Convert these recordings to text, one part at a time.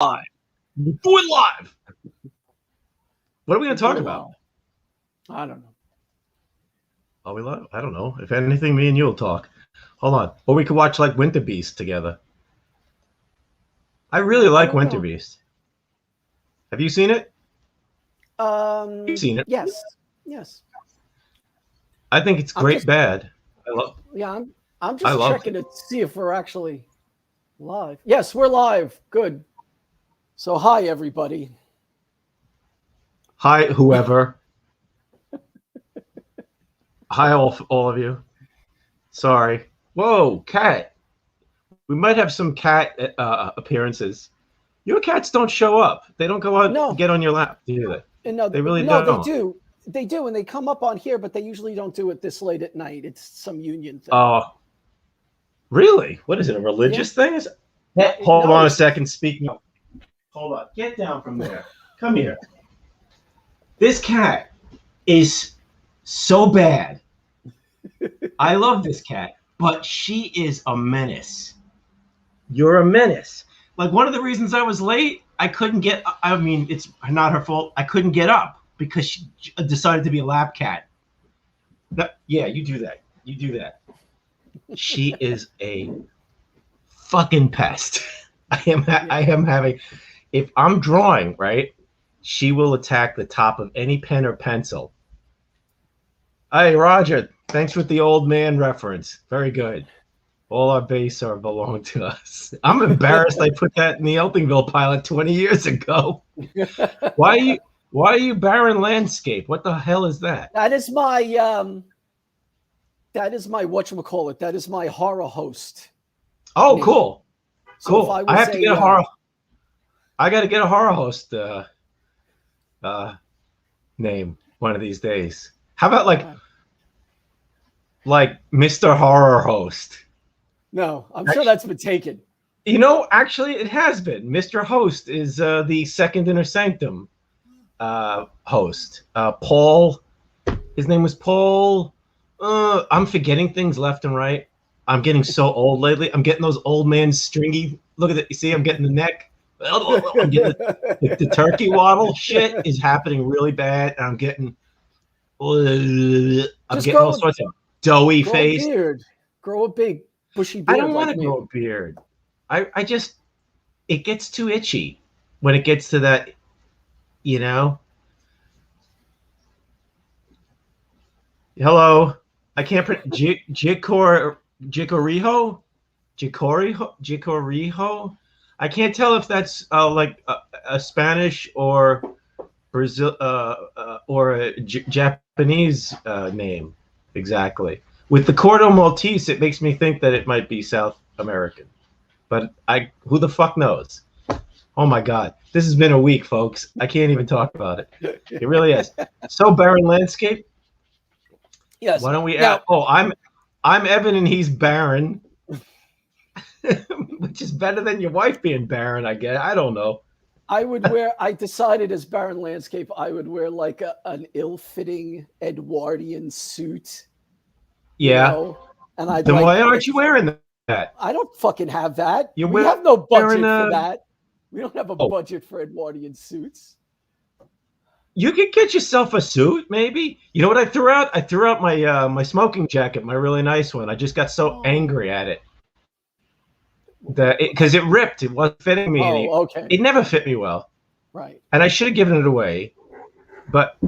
live. Do it live. What are we going to talk about? I don't know. Are we live? I don't know. If anything, me and you will talk. Hold on. Or we could watch like Winter Beast together. I really like Winter Beast. Have you seen it? You've seen it. Yes. I think it's great bad. I'm just checking to see if we're actually live. Yes, we're live. Good. So hi everybody. Hi whoever. Hi all of you. Sorry. Whoa, cat. We might have some cat appearances. Your cats don't show up. They don't go out and get on your lap, do they? No, they really don't. No, they do. They do, and they come up on here, but they usually don't do it this late at night. It's some union thing. Oh, really? What is it? A religious thing? Hold on a second. Speaking of, hold on. Get down from there. Come here. This cat is so bad. I love this cat, but she is a menace. You're a menace. Like, one of the reasons I was late, I couldn't get, I mean, it's not her fault. I couldn't get up because she decided to be a lap cat. Yeah, you do that. You do that. She is a fucking pest. I am having, if I'm drawing, right, she will attack the top of any pen or pencil. Hey, Roger, thanks with the old man reference. Very good. All our base are belong to us. I'm embarrassed I put that in the Eltingville pilot 20 years ago. Why are you barren landscape? What the hell is that? That is my whatchamacallit. That is my horror host. Oh, name. Cool. So cool. I have to get a horror. I got to get a horror host name one of these days. How about like Mr. Horror Host? No, I'm sure that's been taken. You know, actually, it has been. Mr. Host is the second Inner Sanctum host. Paul, his name was Paul. I'm forgetting things left and right. I'm getting so old lately. I'm getting those old man stringy. Look at it. You see, I'm getting the neck. I'm getting the turkey waddle shit is happening really bad. And I'm getting all sorts of doughy face. Grow a big bushy beard. I don't want to grow a beard. I just, it gets too itchy when it gets to that, you know. Hello. I can't print Jicorijo. I can't tell if that's like a Spanish or Brazil or a Japanese name exactly. With the Cordo Maltese, it makes me think that it might be South American, but who the fuck knows? Oh my God, this has been a week, folks. I can't even talk about it. It really is. So barren landscape. Yes. Why don't we? I'm Evan and he's barren, which is better than your wife being barren. I guess. I don't know. I decided as barren landscape, I would wear like an ill-fitting Edwardian suit. Yeah. You know? And then why aren't you wearing that? I don't fucking have that. We have no budget for that. We don't have a budget for Edwardian suits. You could get yourself a suit, maybe. You know what I threw out? I threw out my my smoking jacket, my really nice one. I just got so angry at it that because it ripped. It wasn't fitting me. Okay. It never fit me well. Right. And I should have given it away, but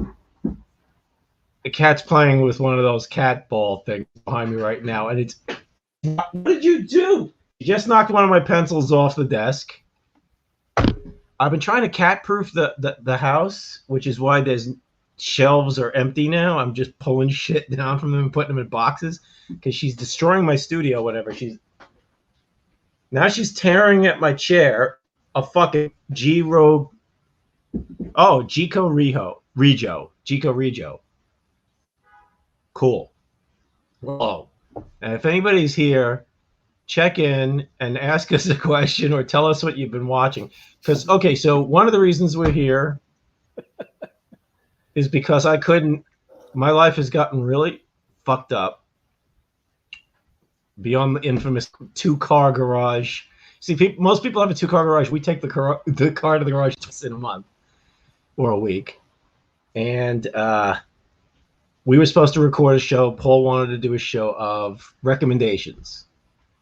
the cat's playing with one of those cat ball things behind me right now, and it's. What did you do? You just knocked one of my pencils off the desk. I've been trying to cat-proof the house, which is why there's shelves are empty now. I'm just pulling shit down from them and putting them in boxes because she's destroying my studio. Whatever now she's tearing at my chair. A fucking Gico Rijo. Cool. Whoa. And if anybody's here, check in and ask us a question or tell us what you've been watching. Because, okay, so one of the reasons we're here is because my life has gotten really fucked up beyond the infamous 2-car garage See, most people have a 2-car garage. We take the car to the garage twice in a month or a week. And we were supposed to record a show. Paul wanted to do a show of recommendations.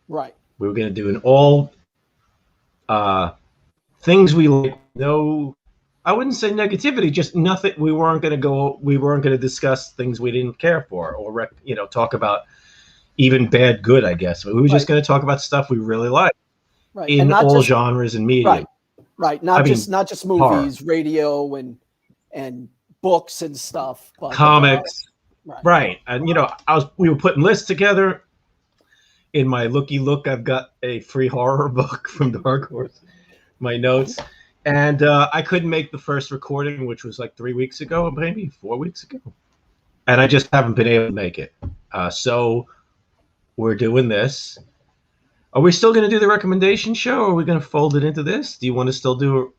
Right. We were going to do an all things we like. No, I wouldn't say negativity, just nothing. We weren't going to discuss things we didn't care for or, talk about even bad, good, I guess. But we were just going to talk about stuff we really like. Right. In all genres and media. Right. Not just movies, horror. Radio and books and stuff. But comics. Right. And we were putting lists together. In my looky look, I've got a free horror book from Dark Horse, my notes. And I couldn't make the first recording, which was like 3 weeks ago, maybe 4 weeks ago. And I just haven't been able to make it. So we're doing this. Are we still going to do the recommendation show, or are we going to fold it into this? Do you want to still do it?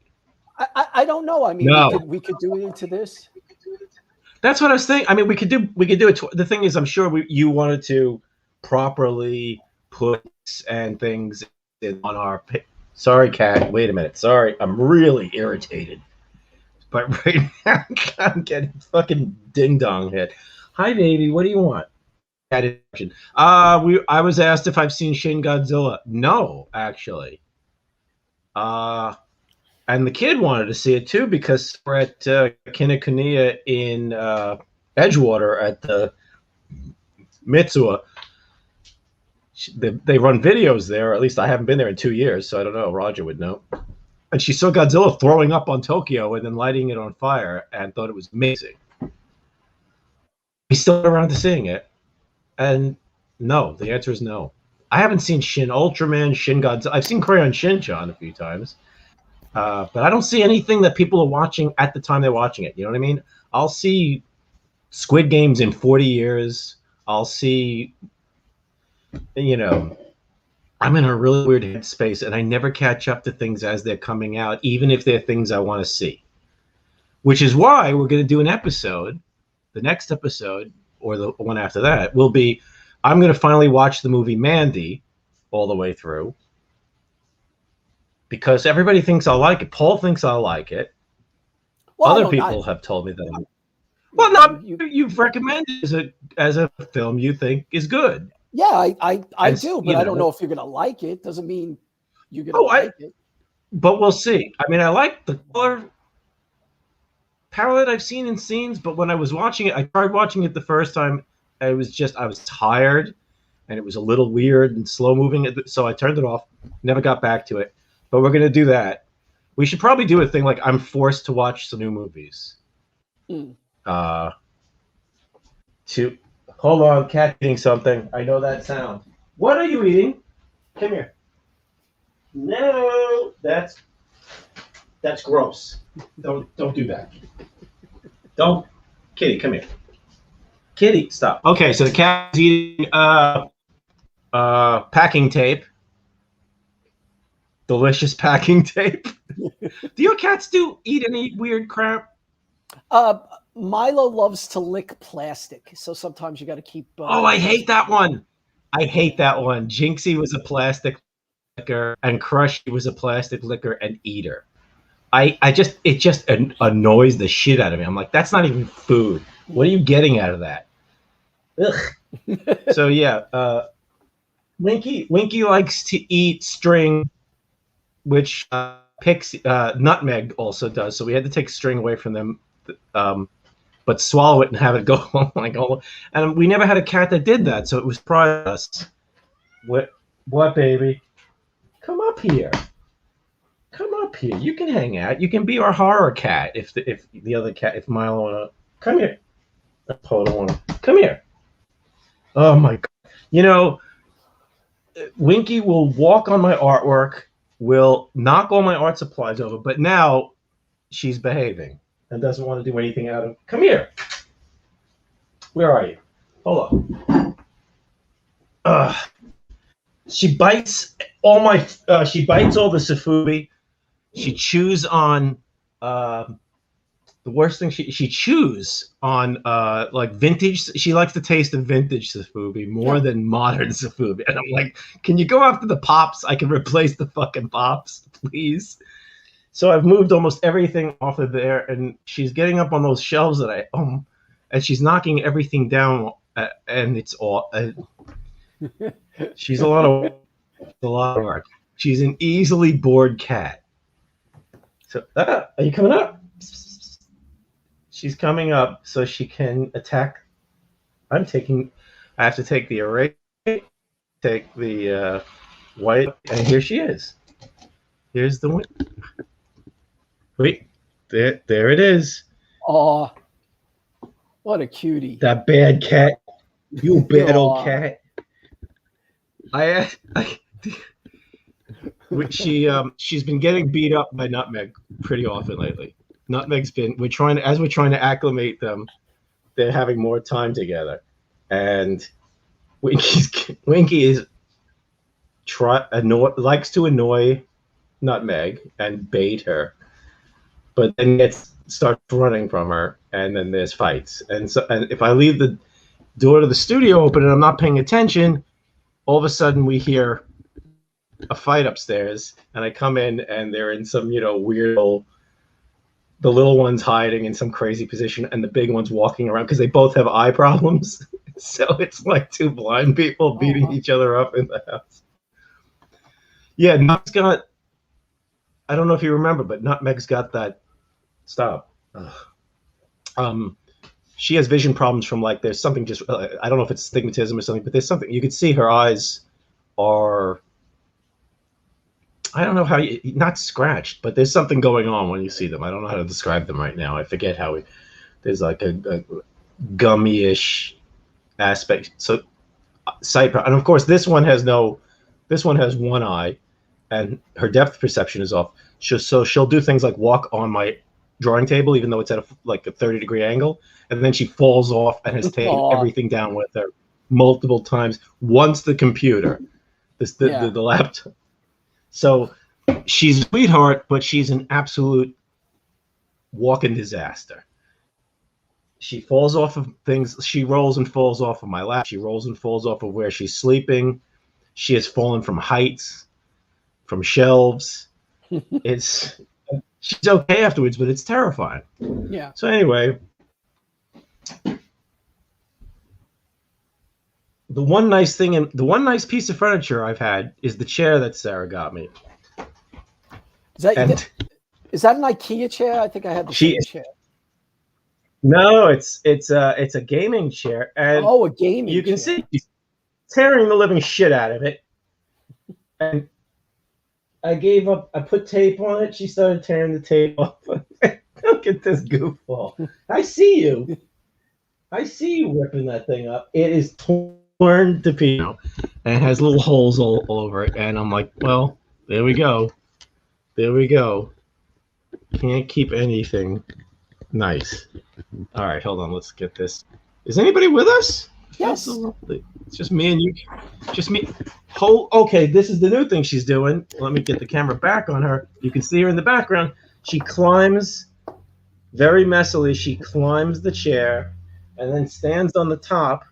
I don't know. I mean, no. we could do it into this. That's what I was thinking. I mean, we could do it. The thing is, I'm sure you wanted to properly put and things on our. Sorry, Kat. Wait a minute. Sorry, I'm really irritated. But right now, I'm getting fucking ding dong hit. Hi, baby. What do you want? I was asked if I've seen Shin Godzilla. No, actually. And the kid wanted to see it too because we're at Kinokuniya in Edgewater at the Mitsuwa. They run videos there. At least I haven't been there in 2 years, so I don't know. Roger would know. And she saw Godzilla throwing up on Tokyo and then lighting it on fire and thought it was amazing. He's still around to seeing it. And no, the answer is no. I haven't seen Shin Ultraman, Shin Godzilla. I've seen Crayon Shin-chan a few times. But I don't see anything that people are watching at the time they're watching it. You know what I mean? I'll see Squid Games in 40 years. I'll see, I'm in a really weird headspace, and I never catch up to things as they're coming out, even if they're things I want to see. Which is why we're going to do an episode, the next episode, or the one after that, will be, I'm going to finally watch the movie Mandy all the way through. Because everybody thinks I'll like it. Paul thinks I'll like it. Well, other people have told me that. Well, no, you've recommended as a film you think is good. Yeah, I do, but I don't know if you're going to like it. Doesn't mean you're going to like it. But we'll see. I mean, I like the color palette I've seen in scenes, but when I was watching it, I tried watching it the first time. I was tired, and it was a little weird and slow moving. So I turned it off. Never got back to it. But we're going to do that. We should probably do a thing like I'm forced to watch some new movies. Hold on, cat eating something. I know that sound. What are you eating? Come here. No, that's gross. Don't do that. Don't, Kitty, come here. Kitty, stop. Okay, so the cat's eating packing tape. Delicious packing tape. Do your cats eat any weird crap? Milo loves to lick plastic, so sometimes you got to keep. I hate that one. I hate that one. Jinxie was a plastic licker, and Crushy was a plastic licker and eater. It just annoys the shit out of me. I'm like, that's not even food. What are you getting out of that? Ugh. So yeah, Winky likes to eat string, which Nutmeg also does. So we had to take string away from them, but swallow it and have it go like all. And we never had a cat that did that, so it was probably us. What, baby? Come up here. Come up here. You can hang out. You can be our horror cat if the other cat, if Milo wanna come here. Come here. Oh my God. Winky will walk on my artwork, will knock all my art supplies over, but now she's behaving and doesn't want to do anything out of. Come here. Where are you? Hold on. She bites all my. She bites all the safubi. She chews on the worst thing, she chews on like vintage. She likes the taste of vintage Safubi more than modern Safubi. And I'm like, can you go after the pops? I can replace the fucking pops, please. So I've moved almost everything off of there, and she's getting up on those shelves that I own, and she's knocking everything down, and it's all. She's a lot of work. She's an easily bored cat. So, are you coming up? She's coming up so she can attack. I have to take the array, take the white, and here she is. Here's the one. Wait, there it is. Oh, what a cutie! That bad cat, you bad old cat. She's been getting beat up by Nutmeg pretty often lately. Nutmeg's been we're trying to acclimate them. They're having more time together, and Winky is likes to annoy Nutmeg and bait her, but then starts running from her, and then there's fights. And if I leave the door to the studio open and I'm not paying attention, all of a sudden we hear a fight upstairs, and I come in and they're in some weird the little one's hiding in some crazy position and the big one's walking around because they both have eye problems. So it's like two blind people beating each other up in the house. Yeah, Nut's got, I don't know if you remember, but Nutmeg's got that. Stop. She has vision problems from there's something just, I don't know if it's stigmatism or something, but there's something, you could see her eyes are, I don't know how not scratched, but there's something going on when you see them. I don't know how to describe them right now. I forget how there's like a gummy-ish aspect. So sight, and of course this one has one eye, and her depth perception is off. So she'll do things like walk on my drawing table, even though it's at a 30-degree angle, and then she falls off and has taken everything down with her multiple times. Once the computer, the laptop. So she's a sweetheart, but she's an absolute walking disaster. She falls off of things. She rolls and falls off of my lap. She rolls and falls off of where she's sleeping. She has fallen from heights, from shelves. She's okay afterwards, but it's terrifying. Yeah. So anyway, the one nice piece of furniture I've had is the chair that Sarah got me. Is that an IKEA chair? I think I had the same chair. No, it's a gaming chair, and a gaming. You can see she's tearing the living shit out of it. And I gave up. I put tape on it. She started tearing the tape off. Look at this goofball. I see you. I see you ripping that thing up. It is torn to pieces, and it has little holes all over it. And I'm like, well, there we go. There we go. Can't keep anything nice. All right, hold on. Let's get this. Is anybody with us? Yes. It's just me and you. Just me. Okay, this is the new thing she's doing. Let me get the camera back on her. You can see her in the background. She climbs very messily. She climbs the chair and then stands on the top.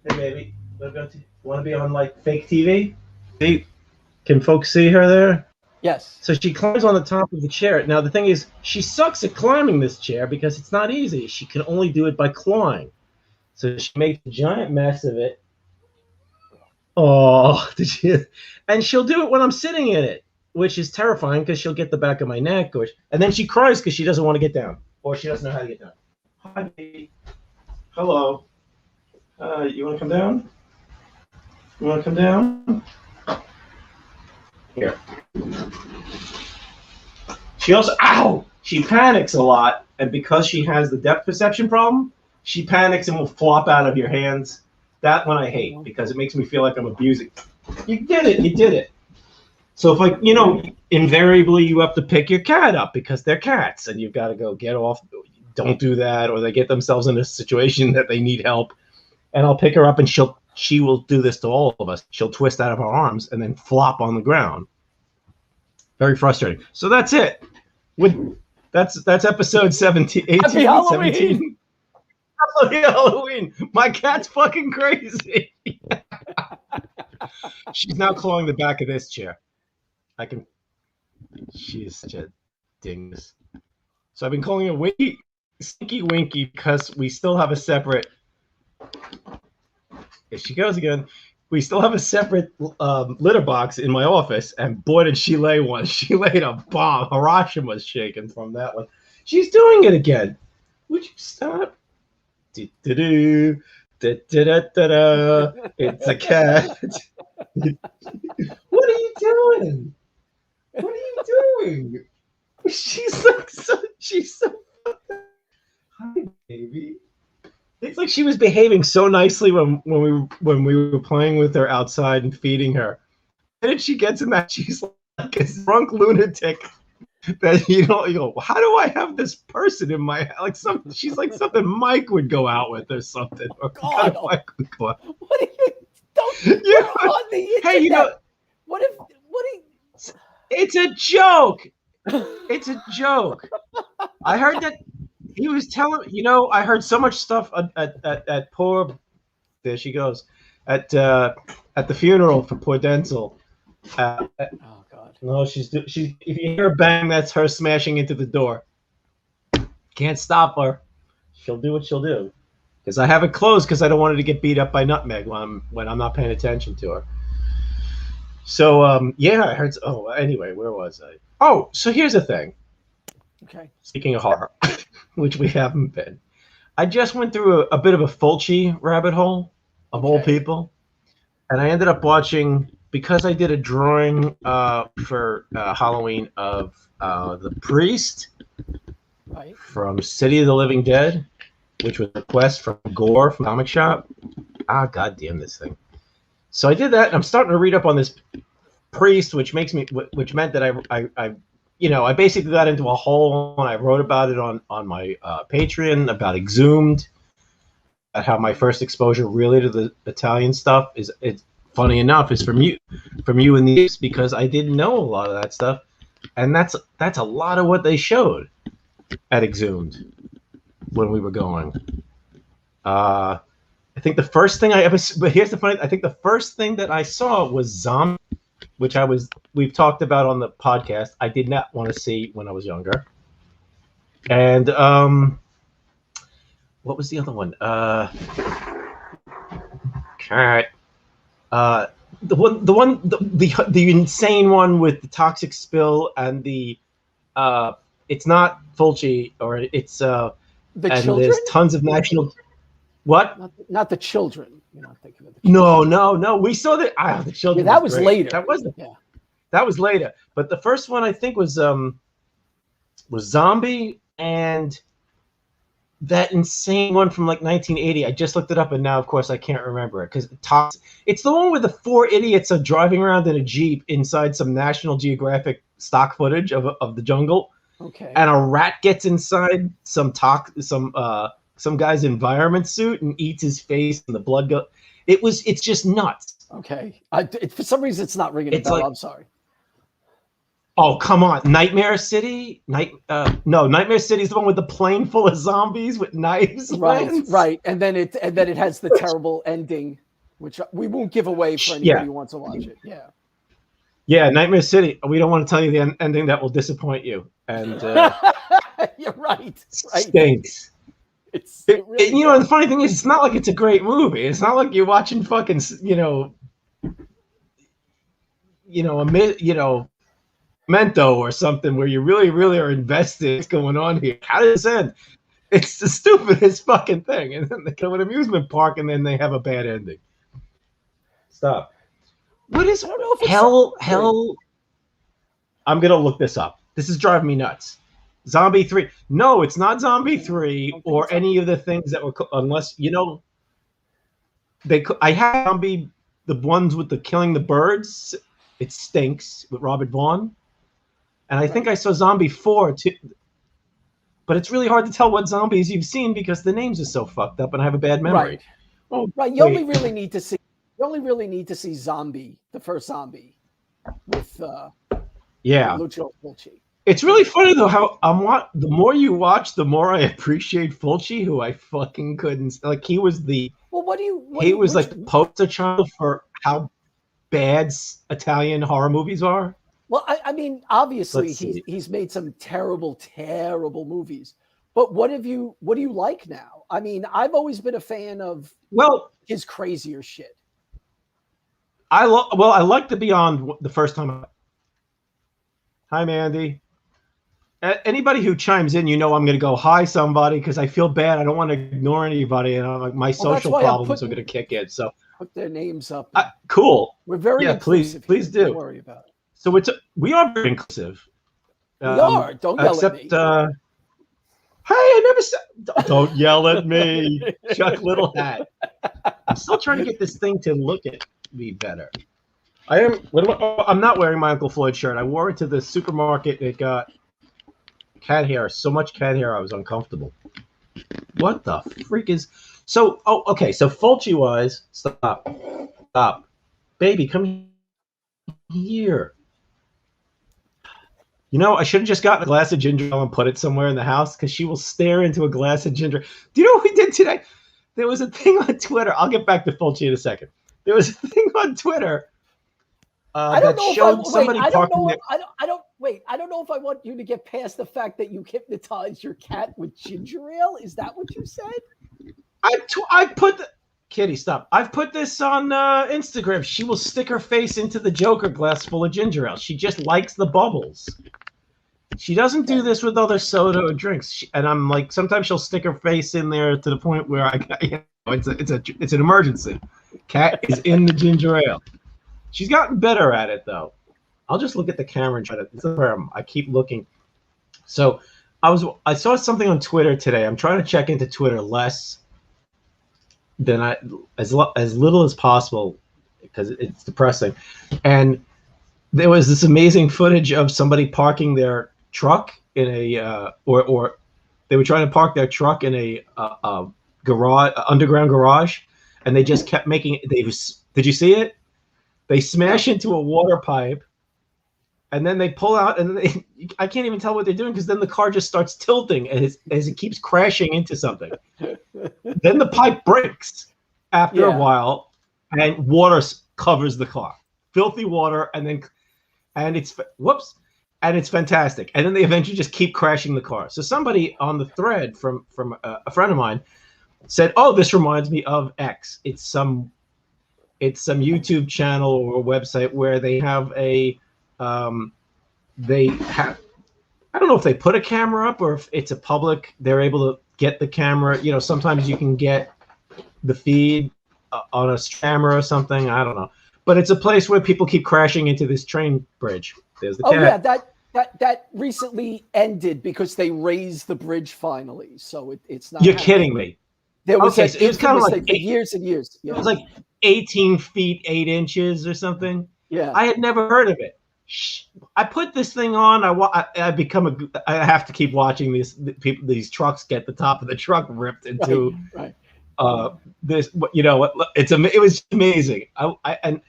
Hey, baby. Want to be on fake TV? See? Can folks see her there? Yes. So she climbs on the top of the chair. Now, the thing is, she sucks at climbing this chair because it's not easy. She can only do it by clawing. So she makes a giant mess of it. Oh, did you? And she'll do it when I'm sitting in it, which is terrifying because she'll get the back of my neck. And then she cries because she doesn't want to get down. Or she doesn't know how to get down. Hi, baby. Hello. You want to come down? You want to come down? Here. She panics a lot, and because she has the depth perception problem, she panics and will flop out of your hands. That one I hate because it makes me feel like I'm abusing. You did it. So if invariably you have to pick your cat up because they're cats, and you've got to go get off. Don't do that, or they get themselves in a situation that they need help. And I'll pick her up, and she will do this to all of us. She'll twist out of her arms and then flop on the ground. Very frustrating. So that's it. That's episode 17, 18, Happy Halloween. 17. Happy Halloween. My cat's fucking crazy. She's now clawing the back of this chair. She is such a dingus. So I've been calling her Winky, Stinky Winky, because we still have a separate. If she goes again, we still have a separate litter box in my office, and boy, did she lay one. She laid a bomb. Hiroshima's shaking from that one. She's doing it again. Would you stop? Do-do-do. Da-da-da-da-da. It's a cat. What are you doing? What are you doing? She's so hi, baby. It's like she was behaving so nicely when we were playing with her outside and feeding her. And then she gets in that she's like a drunk lunatic that you go, how do I have this person in my like some she's like something Mike would go out with or something. Or God, Mike would go out. What are you don't put on the internet? Hey, what are you it's a joke. It's a joke. I heard that he was telling, I heard so much stuff at poor, there she goes, at the funeral for poor Denzel. Oh God. No, she. If you hear her bang, that's her smashing into the door. Can't stop her. She'll do what she'll do. Because I have it closed because I don't want her to get beat up by Nutmeg when I'm not paying attention to her. So I heard. Oh, anyway, where was I? Oh, so here's the thing. Okay. Speaking of horror, which we haven't been, I just went through a bit of a Fulci rabbit hole of all people, and I ended up watching, because I did a drawing for Halloween of the priest from City of the Living Dead, which was a request from Gore from Comic Shop. Goddamn this thing. So I did that, and I'm starting to read up on this priest, which meant that I basically got into a hole, and I wrote about it on my Patreon about Exhumed, about how my first exposure really to the Italian stuff is, it's funny enough, is from you and the Apes, because I didn't know a lot of that stuff, and that's a lot of what they showed at Exhumed when we were going. I think the first thing I think the first thing that I saw was Zombie, which we've talked about on the podcast. I did not want to see when I was younger. And what was the other one? The insane one with the toxic spill and the it's not Fulci, or it's the and children? There's tons of national. What? Not the children. You're not thinking of the children. No. We saw the children. Yeah, that was later. That was later. But the first one I think was Zombie, and that insane one from like 1980. I just looked it up, and now of course I can't remember it because it's the one where the four idiots are driving around in a Jeep inside some National Geographic stock footage of the jungle. Okay. And a rat gets inside some guy's environment suit and eats his face, and the blood goes. It's just nuts. Okay. For some reason, it's not ringing a bell. I'm sorry. Oh, come on. Nightmare City? Nightmare City is the one with the plane full of zombies with knives. Right. And then it has the terrible ending, which we won't give away for anybody who wants to watch it. Yeah. Yeah, Nightmare City. We don't want to tell you the ending that will disappoint you. And you're right. Stinks. The funny thing is, it's not like it's a great movie. It's not like you're watching fucking, Memento or something where you really, really are invested in what's going on here. How does this end? It's the stupidest fucking thing. And then they go to an amusement park, and then they have a bad ending. Stop. What is hell? I'm gonna look this up. This is driving me nuts. Zombie 3. No, it's not Zombie 3 or any of the things that were, unless I have Zombie, the ones with the killing the birds. It stinks with Robert Vaughn, and I think I saw Zombie 4 too. But it's really hard to tell what zombies you've seen because the names are so fucked up, and I have a bad memory. Right. You only really need to see Zombie, the first Zombie, with Lucio Fulci. It's really funny though how the more you watch, the more I appreciate Fulci, who I fucking couldn't like. He was the like the poster child for how bad Italian horror movies are. Well, I mean, obviously he's made some terrible, terrible movies. But what do you like now? I mean, I've always been a fan of his crazier shit. I like The Beyond the first time. Hi, Mandy. Anybody who chimes in, I'm going to go hi somebody because I feel bad. I don't want to ignore anybody, and like my social problems are going to kick in. So put their names up. Cool. We're very inclusive. Please do. Don't worry about it. So we are very inclusive. We are. Don't yell at me. Hey, I never said. Don't yell at me, Chuck Little Hat. I'm still trying to get this thing to look at me better. I'm not wearing my Uncle Floyd shirt. I wore it to the supermarket. It got cat hair. So much cat hair, I was uncomfortable. What the freak is? So, okay. So Fulci was stop, baby, come here. I should have just gotten a glass of ginger ale and put it somewhere in the house because she will stare into a glass of ginger. Do you know what we did today? There was a thing on Twitter. I'll get back to Fulci in a second. There was a thing on Twitter that showed somebody parking there. I don't know if I want you to get past the fact that you hypnotized your cat with ginger ale. Is that what you said? I put Kitty, stop. I've put this on Instagram. She will stick her face into the Joker glass full of ginger ale. She just likes the bubbles. She doesn't do this with other soda or drinks. And I'm like, sometimes she'll stick her face in there to the point where it's an emergency. Cat is in the ginger ale. She's gotten better at it though. I'll just look at the camera and try to. I keep looking. So I saw something on Twitter today. I'm trying to check into Twitter less than as little as possible because it's depressing. And there was this amazing footage of somebody parking their truck in a or they were trying to park their truck in a garage, underground garage, and they just kept making it. Did you see it? They smash into a water pipe, and then they pull out, and I can't even tell what they're doing because then the car just starts tilting as it keeps crashing into something. Then the pipe breaks after a while, and water covers the car, filthy water, and it's fantastic. And then they eventually just keep crashing the car. So somebody on the thread from a friend of mine said, "Oh, this reminds me of X. It's some YouTube channel or a website where they have I don't know if they put a camera up or if it's a public, they're able to get the camera. Sometimes you can get the feed on a camera or something. I don't know. But it's a place where people keep crashing into this train bridge. There's the cat. Yeah, that recently ended because they raised the bridge finally. So it's not. You're kidding me. There was so it was kind of like years and years. Yeah. It was like 18 feet 8 inches or something. Yeah, I had never heard of it. I put this thing on. I have to keep watching these trucks get the top of the truck ripped into this. It was amazing. And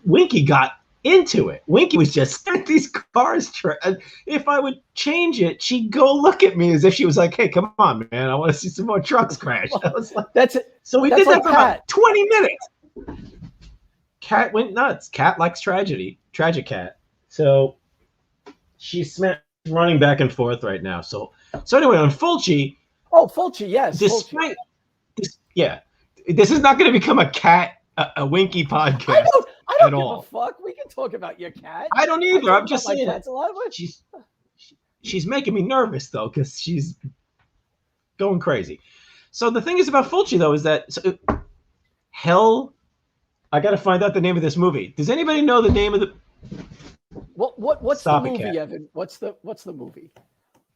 Winky got into it. Winky was just at these cars. And if I would change it, she'd go look at me as if she was like, "Hey, come on, man! I want to see some more trucks crash." I was like, "That's it." So we did that for about 20 minutes. Cat went nuts. Cat likes tragedy. Tragic cat. So she's running back and forth right now. So anyway, on Fulci. Oh, Fulci, yes. Despite this is not going to become a Winky podcast. I don't give a fuck. We can talk about your cat. I don't either. I'm just saying. That's a lot of it. She's making me nervous though because she's going crazy. So the thing is about Fulci though is that I got to find out the name of this movie. Does anybody know the name of the? What's the movie, Evan? What's the movie?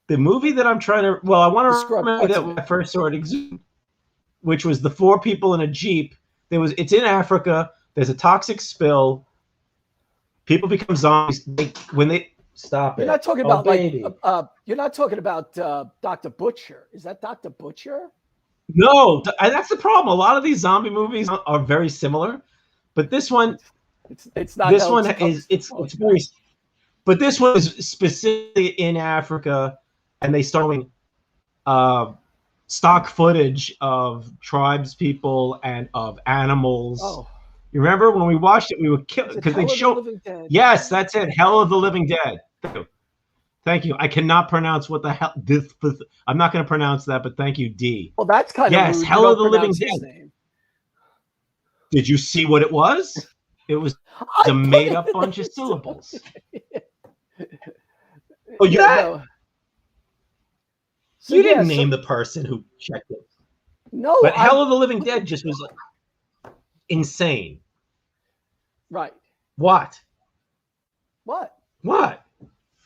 The movie that I'm trying to. Well, I want to remember that when I first saw it, which was the 4 people in a Jeep. It's in Africa. There's a toxic spill. People become zombies when they stop it. You're not talking about you're not talking about Dr. Butcher. Is that Dr. Butcher? No, that's the problem. A lot of these zombie movies are very similar, but this one, it's not. This one is it's very. But this one is specifically in Africa, and they start showing stock footage of tribes people and of animals. Oh. You remember when we watched it, we were killed because they show. Yes, that's it. Hell of the Living Dead. Thank you. I cannot pronounce what the hell this. I'm not going to pronounce that, but thank you, D. Well, that's kind of rude. Hell of the Living Dead. Name. Did you see what it was? It was a made-up bunch of syllables. Oh, you no. So, you didn't name the person who checked it. No, but Hell of the Living Dead just was like insane. Right. What? What? What?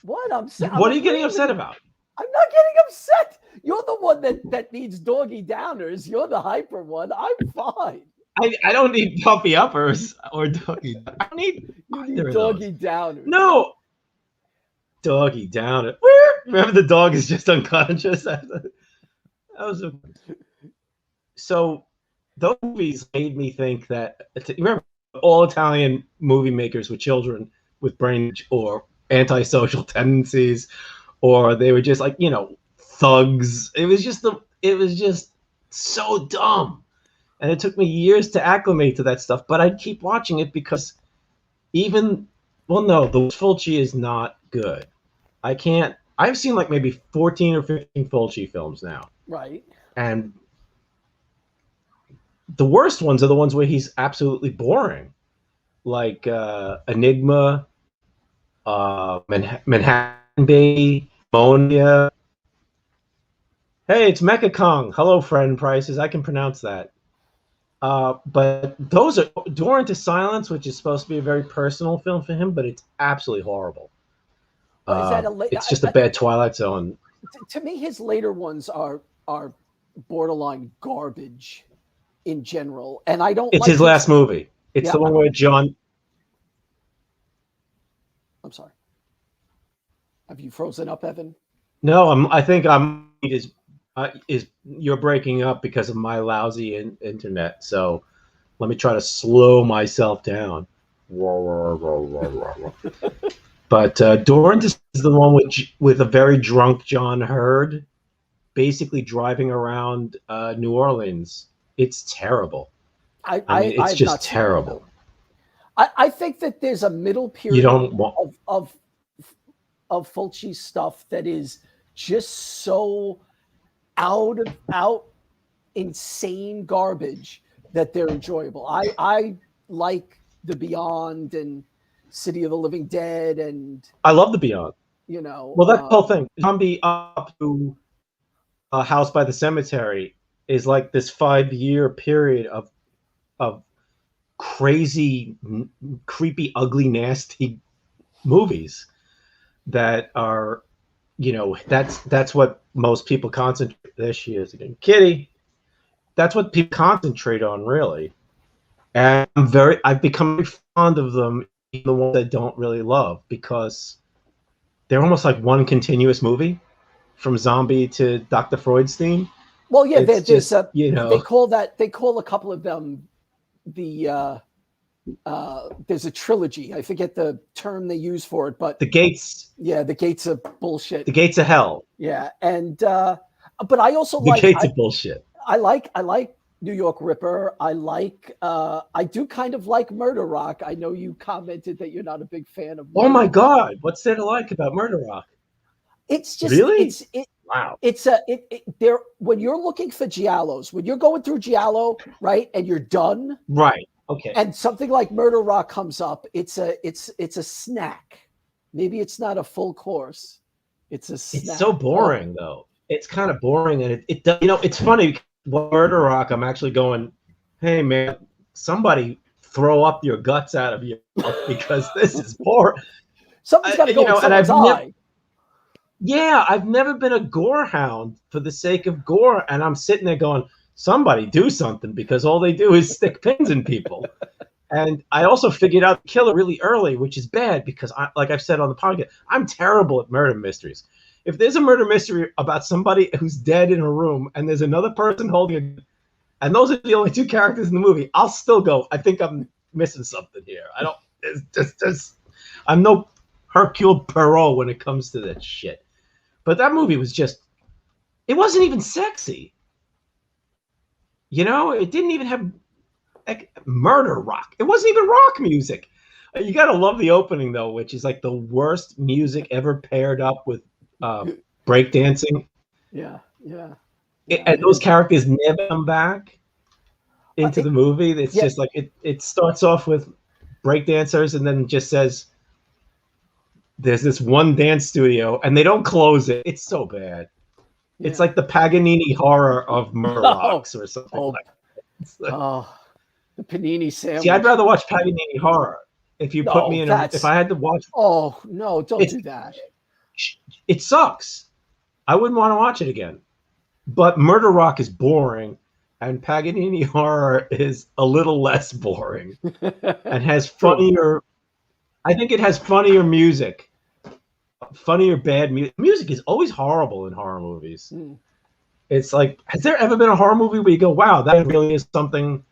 What? What are you getting upset about? I'm not getting upset. You're the one that needs doggy downers. You're the hyper one. I'm fine. I don't need puppy uppers or doggy. I don't need. You need doggy downers. No. Doggy downer. Remember the dog is just unconscious. So those movies made me think that. Remember, all Italian movie makers were children with brain or antisocial tendencies, or they were just like, thugs. It was just so dumb. And it took me years to acclimate to that stuff, but I'd keep watching it because the Fulci is not good. I've seen like maybe 14 or 15 Fulci films now. Right. And the worst ones are the ones where he's absolutely boring. Like Enigma, Manhattan Bay, Monia. Hey, it's Mecha Kong. Hello, friend Prices. I can pronounce that. But those are Door into Silence, which is supposed to be a very personal film for him, but it's absolutely horrible. It's just a bad Twilight Zone. To me, his later ones are borderline garbage in general, and I don't. It's his last movie. It's the one where John. I'm sorry. Have you frozen up, Evan? No, I think you're breaking up because of my lousy internet. So let me try to slow myself down. But Dorrance is the one with a very drunk John Hurd, basically driving around New Orleans. It's terrible. It's just terrible. I think that there's a middle period of Fulci stuff that is just so out insane garbage that they're enjoyable. I like The Beyond and City of the Living Dead, and I love The Beyond. Well, that's the whole thing. Zombie Up to House by the Cemetery is like this 5-year period of crazy, creepy, ugly, nasty movies that are, that's what most people concentrate. There she is again, Kitty. That's what people concentrate on, really. And I've become very fond of them, even the ones I don't really love, because they're almost like one continuous movie, from Zombie to Dr. Freudstein. Well, yeah, they call a couple of them there's a trilogy. I forget the term they use for it, but the gates. Yeah, the gates of bullshit. The gates of hell. Yeah, and but I also the gates of bullshit. I like New York Ripper. I do kind of like Murder Rock. I know you commented that you're not a big fan of Murder Rock. God, what's there to like about Murder Rock? It's just really wow. When you're looking for giallos, when you're going through giallo, right, and you're done, right? Okay. And something like Murder Rock comes up, it's a snack. Maybe it's not a full course. It's a snack. It's so boring though. It's kind of boring, and it it's funny. Murder Rock, I'm actually going, hey man, somebody throw up your guts out of you because this is boring. Something's got to go in someone's eye. I've never been a gore hound for the sake of gore, and I'm sitting there going, somebody do something, because all they do is stick pins in people. And I also figured out the killer really early, which is bad because, like I've said on the podcast, I'm terrible at murder mysteries. If there's a murder mystery about somebody who's dead in a room and there's another person holding it, and those are the only two characters in the movie, I'll still go, I think I'm missing something here. I'm no Hercule Poirot when it comes to that shit. But that movie was just, it wasn't even sexy. You know, it didn't even have like murder rock. It wasn't even rock music. You got to love the opening, though, which is like the worst music ever paired up with breakdancing. Yeah. And those characters never come back into the movie. It's just like it starts off with breakdancers and then just says there's this one dance studio and they don't close it. It's so bad. Yeah. It's like the Paganini horror of Murlocs or something like that. The panini sandwich. See, I'd rather watch Paganini horror. If you put me in if I had to watch. Oh, no, don't do that. It sucks. I wouldn't want to watch it again. But Murder Rock is boring, and Paganini horror is a little less boring and has funnier. I think it has funnier music, funnier bad music. Music is always horrible in horror movies. It's like, has there ever been a horror movie where you go, "Wow, that really is something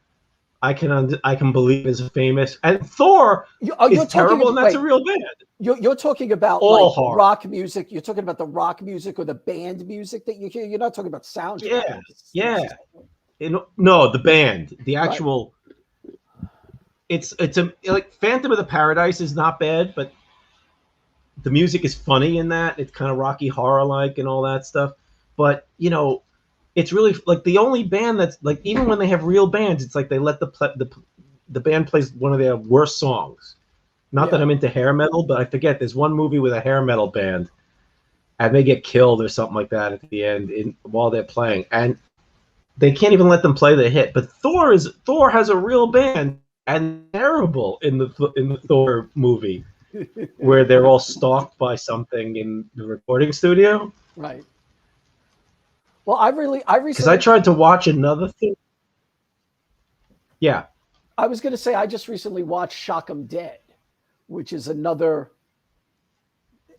I can believe is famous"? And Thor is terrible, and that's a real band. You're talking about like rock music. You're talking about the rock music or the band music that you hear. You're not talking about soundtrack. Yeah. No, the band, the actual. Right. It's like Phantom of the Paradise is not bad, but the music is funny in that. It's kind of Rocky Horror like and all that stuff. But you know, it's really like the only band that's like, even when they have real bands, it's like they let the band plays one of their worst songs. Not that I'm into hair metal, but I forget there's one movie with a hair metal band and they get killed or something like that at the end while they're playing. And they can't even let them play the hit. But Thor has a real band and terrible in the Thor movie where they're all stalked by something in the recording studio. Right. Well, I recently, because I tried to watch another thing. Yeah. I was going to say I just recently watched Shock 'Em Dead, which is another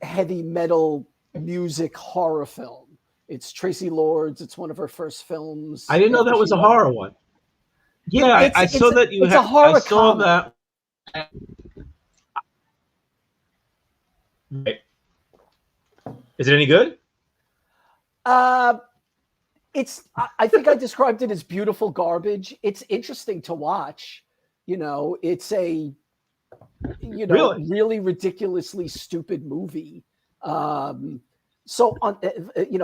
heavy metal music horror film. It's Tracy Lords. It's one of her first films. I didn't know that was a horror one. Yeah, I saw that you had. I saw that. Right. Is it any good? I think I described it as beautiful garbage. It's interesting to watch. You know, it's a really ridiculously stupid movie. So on,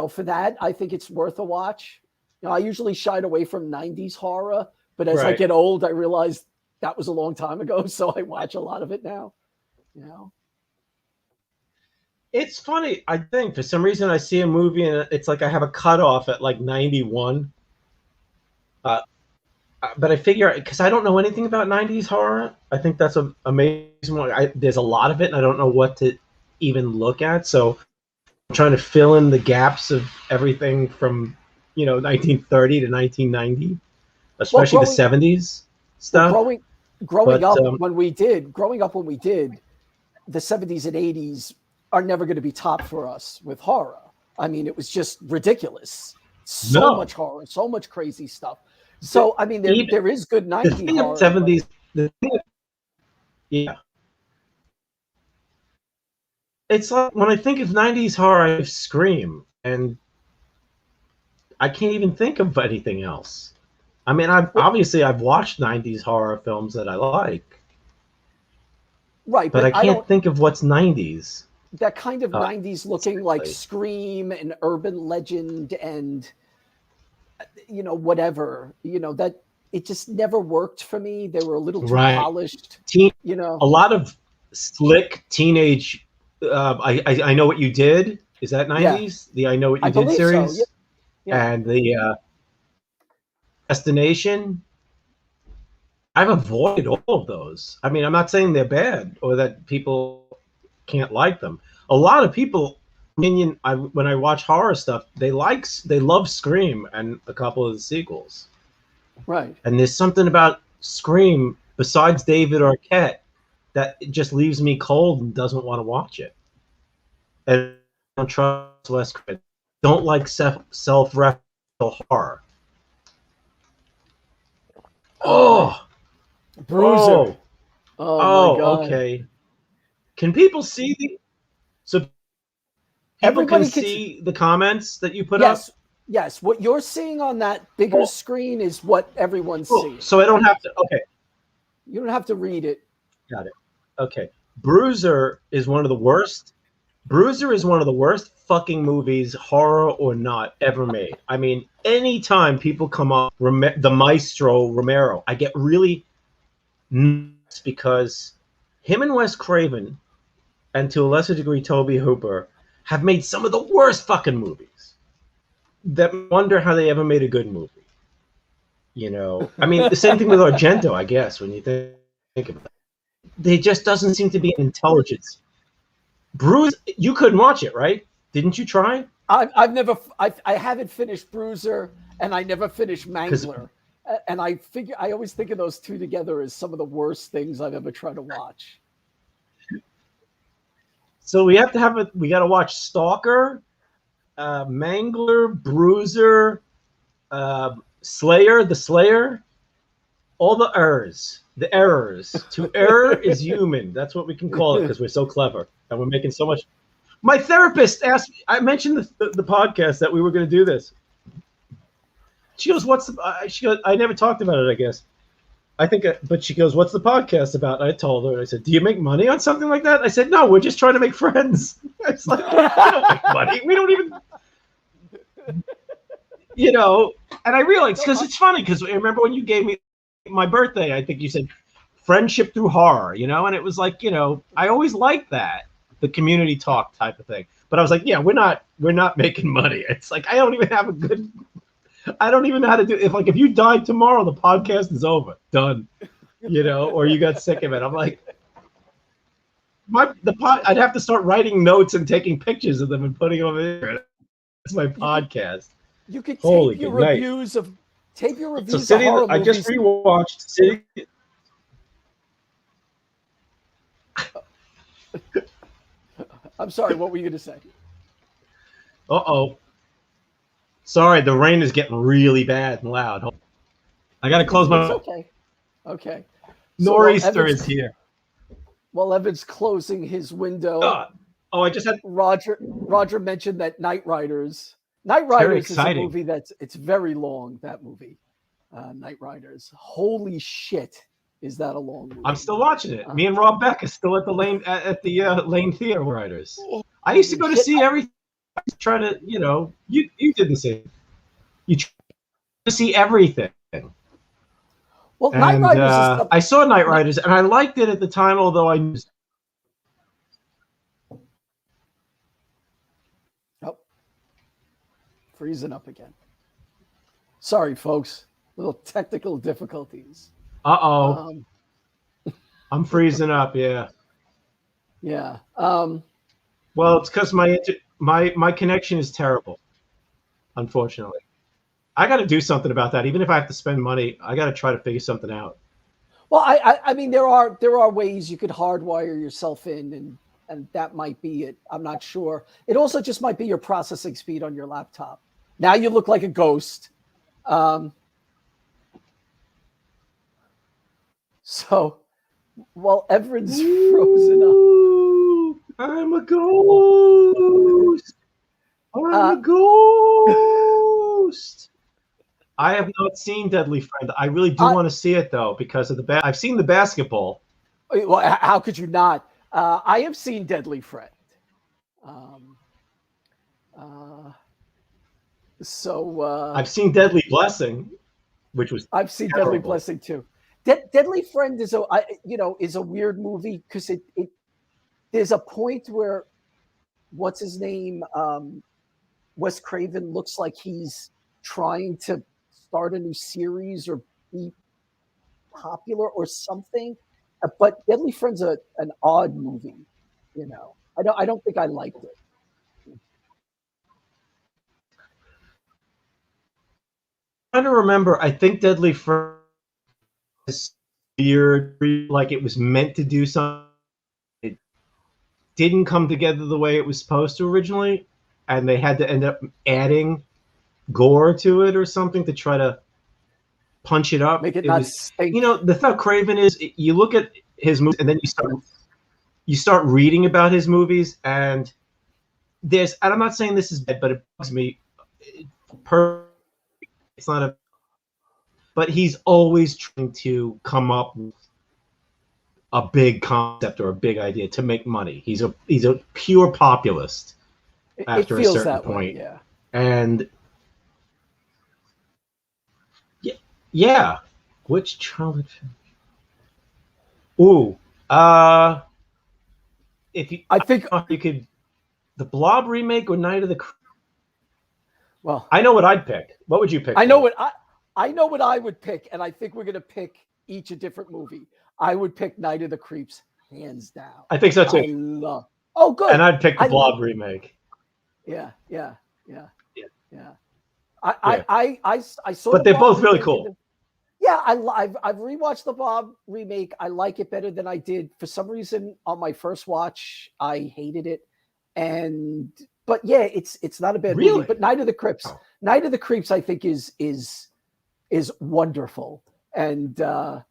for that, I think it's worth a watch. You know, I usually shied away from 90s horror, but as I get old, I realize that was a long time ago. So I watch a lot of it now, you know. It's funny. I think for some reason I see a movie and it's like I have a cutoff at like 91. But I figure, because I don't know anything about 90s horror, I think that's an amazing one. There's a lot of it and I don't know what to even look at. So I'm trying to fill in the gaps of everything from, 1930 to 1990, especially the 70s stuff. Growing up when we did, the 70s and 80s are never going to be topped for us with horror. I mean, it was just ridiculous. So much horror, so much crazy stuff. So, I mean, there is good 90s horror. 70s, yeah. It's like when I think of 90s horror, I Scream, and I can't even think of anything else. I mean, I've watched 90s horror films that I like. Right, but I can't think of what's 90s. That kind of 90s looking like Scream and Urban Legend and whatever, that it just never worked for me. They were a little too polished. A lot of slick teenage I Know What You Did. Is that 90s? Yeah. The I Know What You Did series? So. Yeah. And the Destination. I've avoided all of those. I mean, I'm not saying they're bad or that people can't like them. A lot of people, when I watch horror stuff, they love Scream and a couple of the sequels. Right. And there's something about Scream besides David Arquette that just leaves me cold and doesn't want to watch it. And I don't trust Wes Craven. Don't like self-referential horror. Oh. Bruiser. Oh my God. Okay. Can people see So people Everybody can can see the comments that you put yes, up? yes. What you're seeing on that bigger screen is what everyone's seeing. So I don't have to. Okay, You don't have to read it. got it. Okay, Bruiser is one of the worst. Bruiser is one of the worst fucking movies, horror or not, ever made. I mean, anytime people come up, the Maestro Romero, I get really nuts because him and Wes Craven, and to a lesser degree Toby Hooper, have made some of the worst fucking movies. That wonder how they ever made a good movie. You know, I mean, the same thing with Argento, I guess, when you think about it. There just doesn't seem to be an intelligence. Bruise, you couldn't watch it, right? Didn't you try? I haven't finished Bruiser, and I never finished Mangler. And I always think of those two together as some of the worst things I've ever tried to watch. So we got to watch Stalker, Mangler, Bruiser, Slayer, the Slayer, all the errors. To err is human. That's what we can call it because we're so clever and we're making so much. My therapist asked me, I mentioned the podcast that we were going to do this. She goes, she goes, I never talked about it, I guess. But she goes, what's the podcast about? I told her, I said, do you make money on something like that? I said, no, we're just trying to make friends. It's like, we don't make money. We don't even, you know, and I realized, because it's funny, because I remember when you gave me my birthday, I think you said friendship through horror, you know, and it was like, you know, I always liked that, the community talk type of thing. But I was like, yeah, we're not making money. It's like, I don't even know how to do it. If you died tomorrow, the podcast is over, done, you know, or you got sick of it. I'm like, I'd have to start writing notes and taking pictures of them and putting them in there. That's my podcast. You could tape your reviews of horror movies. I just rewatched City. I'm sorry, what were you going to say? Uh-oh. Sorry, the rain is getting really bad and loud. I got to close my... It's okay. Okay. Nor'easter is here. While Evan's closing his window... I just had... Roger mentioned that Night Riders is a movie it's very long, that movie. Night Riders. Holy shit, is that a long movie. I'm still watching it. Me and Rob Beck is still at the Lane Theater Riders. I used to go to see everything. Try to, you know, you did the same. You try to see everything. Well, Night Riders I saw Night Riders and I liked it at the time, although I... Freezing up again. Sorry, folks. Little technical difficulties. I'm freezing up. Yeah. Yeah. Well, it's because my connection is terrible. Unfortunately, I got to do something about that. Even if I have to spend money, I got to try to figure something out. Well, I mean, there are ways you could hardwire yourself in, and that might be it. I'm not sure. It also just might be your processing speed on your laptop. Now you look like a ghost. So, while Everett's frozen up, I'm a ghost. I'm a ghost. I have not seen Deadly Friend. I really do want to see it though because of I've seen the basketball. Well, how could you not? I have seen Deadly Friend. I've seen Deadly Blessing, which was I've seen terrible. Deadly Blessing too. Deadly Friend is a weird movie because it there's a point where what's his name, Wes Craven looks like he's trying to start a new series or be popular or something. But Deadly Friend's an odd movie, you know. I don't think I liked it. I'm trying to remember. I think Deadly Friend is weird, like it was meant to do something. It didn't come together the way it was supposed to originally, and they had to end up adding gore to it or something to try to punch it up. Make it not stink. You know, the thing about Craven is you look at his movies and then you start reading about his movies, and and I'm not saying this is bad, but it bugs me. It's not a, but he's always trying to come up with a big concept or a big idea to make money. He's a pure populist after a certain point. Yeah. And yeah, which childhood film? Ooh, if you, I think you could, the Blob remake or Night of the. Well, I know what I'd pick. What would you pick? I know what I would pick, and I think we're gonna pick each a different movie. I would pick Night of the Creeps, hands down. I think so too. Oh, good. And I'd pick the Blob remake. Yeah. I saw. But they're both really cool. Yeah, I've rewatched the Blob remake. I like it better than I did. For some reason, on my first watch, I hated it. But yeah, it's not a bad movie. But Night of the Creeps, I think is wonderful and definitely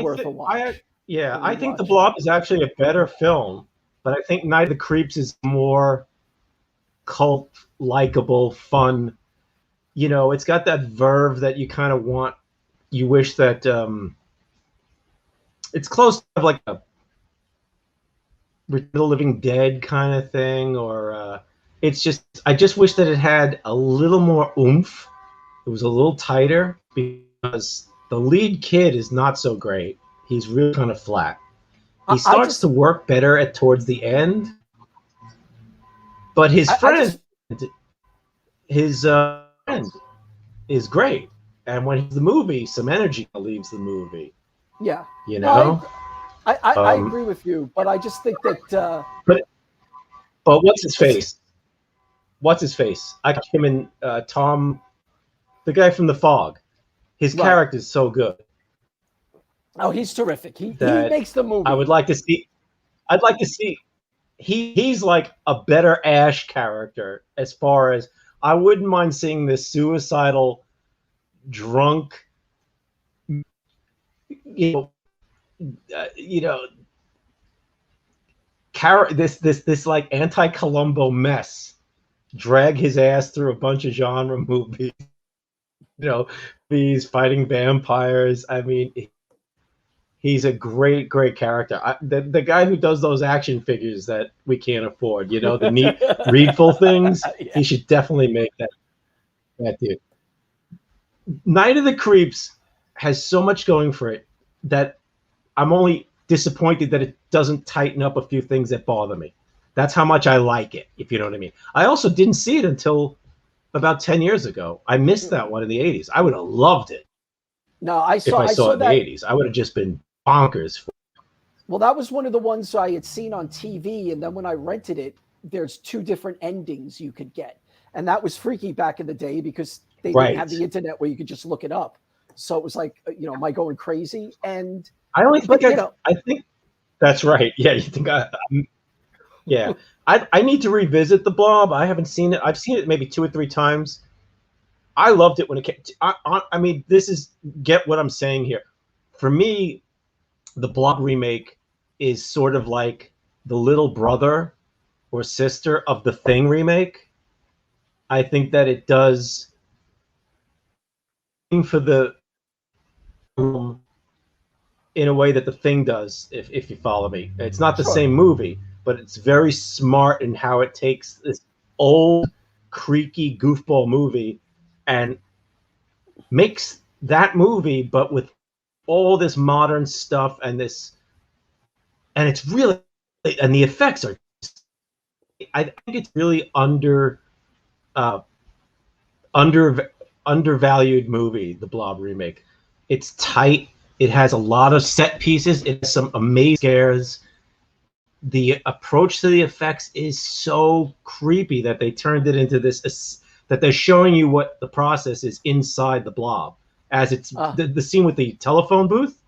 worth a watch. I think the Blob is actually a better film, but I think Night of the Creeps is more cult, likable, fun. It's got that verve that you kind of want. You wish that it's close to like a the Living Dead kind of thing, or I just wish that it had a little more oomph. It was a little tighter because the lead kid is not so great. He's really kind of flat. He starts to work better towards the end, but his friend is great. And when he's the movie, some energy leaves the movie. Yeah, I agree with you, but I just think that. But what's his face? What's his face? I got him in Tom, the guy from The Fog. His character is so good. Oh, he's terrific. He makes the movie. I'd like to see. He's like a better Ash character as far as I wouldn't mind seeing this suicidal, drunk, this like anti-Columbo mess drag his ass through a bunch of genre movies. He's fighting vampires. I mean, he's a great character. The guy who does those action figures that we can't afford, the neat readful things, he should definitely make that dude. Night of the Creeps has so much going for it that I'm only disappointed that it doesn't tighten up a few things that bother me. That's how much I like it, if you know what I mean. I also didn't see it until about 10 years ago. I missed that one in the 80s. I would have loved it. No, I saw it in the 80s. I would have just been bonkers. Well, that was one of the ones I had seen on TV, and then when I rented it, there's two different endings you could get. And that was freaky back in the day because they didn't have the internet where you could just look it up. So it was like, am I going crazy? And I think that's right. Yeah, you think yeah. I need to revisit The Blob. I haven't seen it. I've seen it maybe 2 or 3 times. I loved it when it came. I mean, get what I'm saying here. For me, the Blob remake is sort of like the little brother or sister of the Thing remake. I think that it does for the in a way that the Thing does, if you follow me. It's not the same movie, but it's very smart in how it takes this old, creaky goofball movie and makes that movie, but with all this modern stuff and it's really, and the effects are, I think it's really undervalued movie, the Blob remake. It's tight. It has a lot of set pieces. It has some amazing scares. The approach to the effects is so creepy that they turned it into this, that they're showing you what the process is inside the Blob. As it's the scene with the telephone booth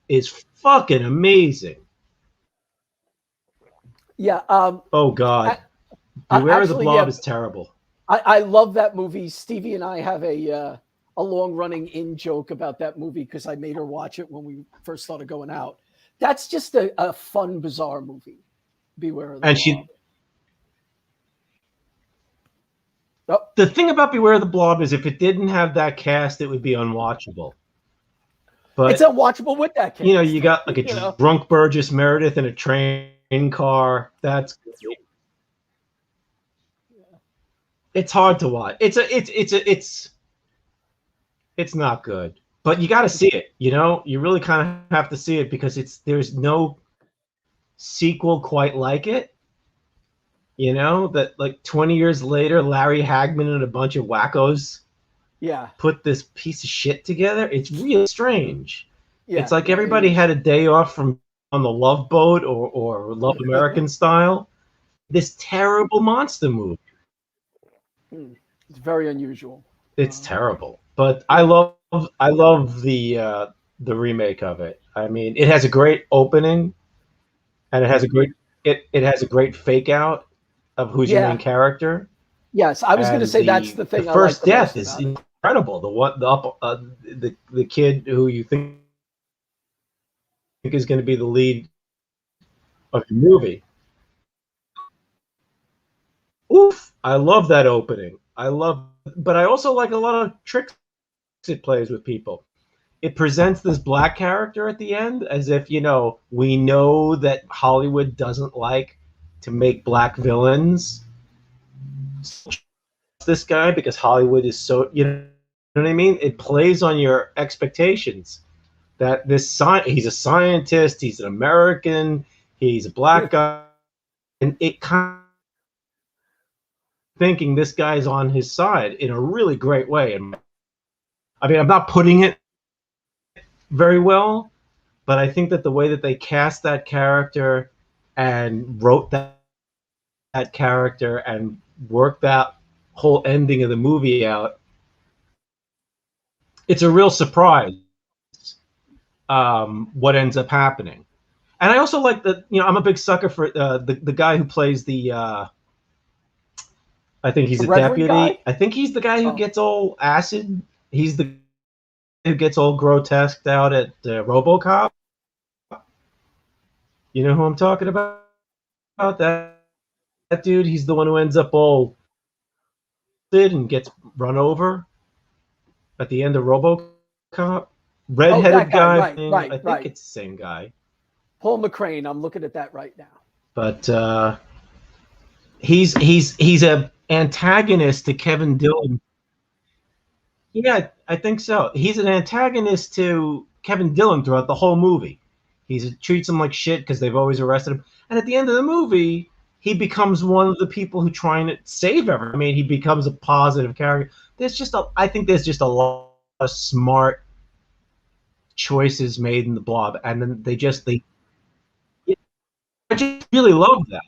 is fucking amazing. Yeah. Oh God, Beware of the Blob is terrible. I love that movie. Stevie and I have a long-running in joke about that movie because I made her watch it when we first started going out. That's just a fun, bizarre movie. Beware of the Blob. Oh, The thing about Beware the Blob is if it didn't have that cast, it would be unwatchable. But it's unwatchable with that cast. you know, you got like a drunk Burgess Meredith in a train car. That's it's hard to watch. It's not good. But you got to see it. You know, you really kind of have to see it because there's no sequel quite like it. You know, that like 20 years later, Larry Hagman and a bunch of wackos put this piece of shit together. It's really strange. Yeah, it's like everybody had a day off from on the Love Boat or Love American Style. This terrible monster movie. It's very unusual. It's terrible, but I love the remake of it. I mean, it has a great opening, and it has a great fake out of who's your main character. Yes, I was going to say that's the thing. The first death is incredible. The kid who you think is going to be the lead of the movie. Oof! I love that opening. But I also like a lot of tricks it plays with people. It presents this black character at the end as if, you know, we know that Hollywood doesn't like to make black villains. This guy because Hollywood is so, you know what I mean? It plays on your expectations that he's a scientist, he's an American, he's a black guy, and it kind of thinking this guy's on his side in a really great way. And I mean, I'm not putting it very well, but I think that the way that they cast that character and wrote that character and worked that whole ending of the movie out, it's a real surprise what ends up happening. And I also like that, you know, I'm a big sucker for the guy who plays the I think he's a deputy. Guy? I think he's the guy who gets all acid. He's the who gets all grotesqued out at RoboCop. You know who I'm talking about? That dude. He's the one who ends up all and gets run over at the end of RoboCop. Red-headed guy. Right, I think it's the same guy. Paul McCrane. I'm looking at that right now. But he's a antagonist to Kevin Dillon. Yeah, I think so. He's an antagonist to Kevin Dillon throughout the whole movie. He treats him like shit because they've always arrested him. And at the end of the movie, he becomes one of the people who trying to save everyone. I mean, he becomes a positive character. I think there's just a lot of smart choices made in the Blob, and then I just really love that.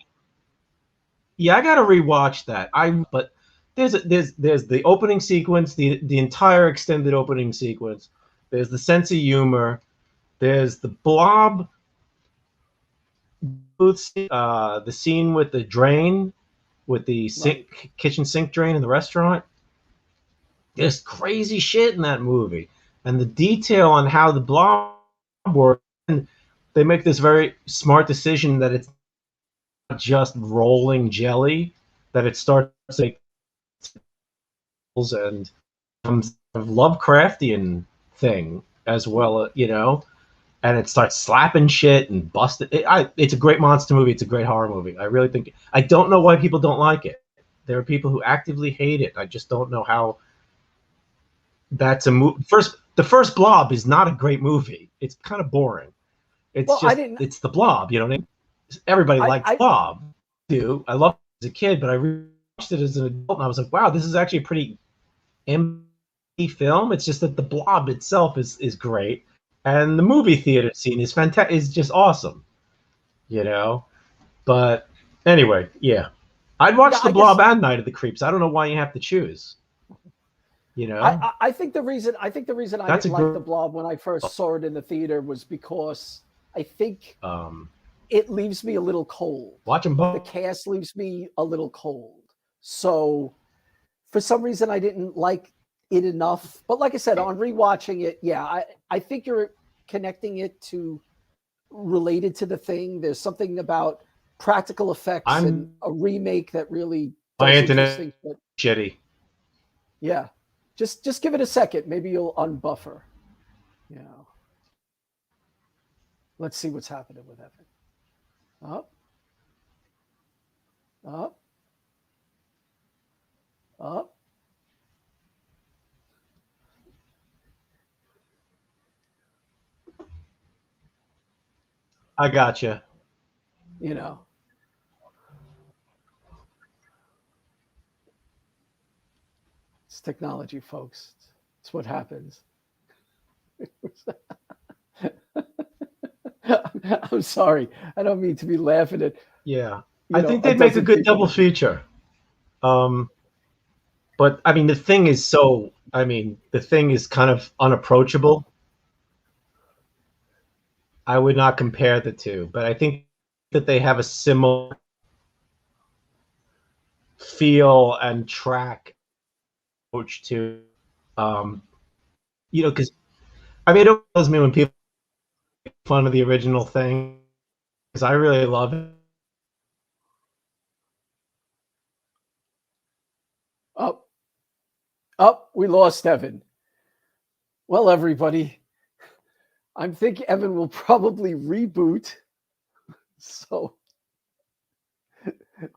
Yeah, I gotta rewatch that. But there's the opening sequence, the entire extended opening sequence. There's the sense of humor. There's the Blob booth, the scene with the drain, with the kitchen sink drain in the restaurant. There's crazy shit in that movie, and the detail on how the Blob works. They make this very smart decision that it's just rolling jelly, that it starts to and comes a Lovecraftian thing as well, you know, and it starts slapping shit and busting. It's a great monster movie. It's a great horror movie. I really think. I don't know why people don't like it. There are people who actively hate it. I just don't know how. That's a movie. The first Blob is not a great movie. It's kind of boring. It's the Blob, you know what I mean? Everybody likes Blob. I loved it as a kid, but I watched it as an adult, and I was like, wow, this is actually a pretty empty film. It's just that the Blob itself is great, and the movie theater scene is fantastic. Is just awesome, you know. But anyway, yeah, I'd watch the Blob and Night of the Creeps. I don't know why you have to choose. You know, I think the reason I didn't like the Blob when I first saw it in the theater was because I think it leaves me a little cold. Watch them both. The cast leaves me a little cold. So for some reason I didn't like it enough. But like I said, on rewatching it, yeah, I think you're connecting it to related to the thing. There's something about practical effects and a remake that really my internet shitty. Yeah. Just give it a second. Maybe you'll unbuffer. You know. Let's see what's happening with Evan. Up. Up. Up. I gotcha. You know. It's technology, folks. It's what happens. I'm sorry. I don't mean to be laughing at. Yeah, I think they'd make a good double feature. But I mean, the thing is kind of unapproachable. I would not compare the two, but I think that they have a similar feel and track approach to, because I mean, it kills me when people make fun of the original thing because I really love it. Up, we lost Evan. Well, everybody, I'm thinking Evan will probably reboot. So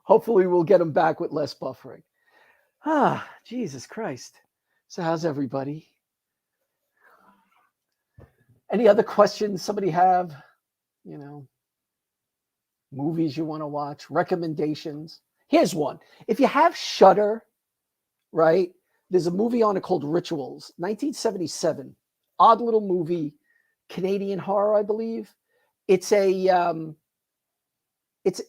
hopefully we'll get him back with less buffering. Jesus Christ. So how's everybody? Any other questions somebody have? Movies you want to watch, recommendations. Here's one. If you have Shudder, right? There's a movie on it called Rituals, 1977. Odd little movie, Canadian horror, I believe. It's it's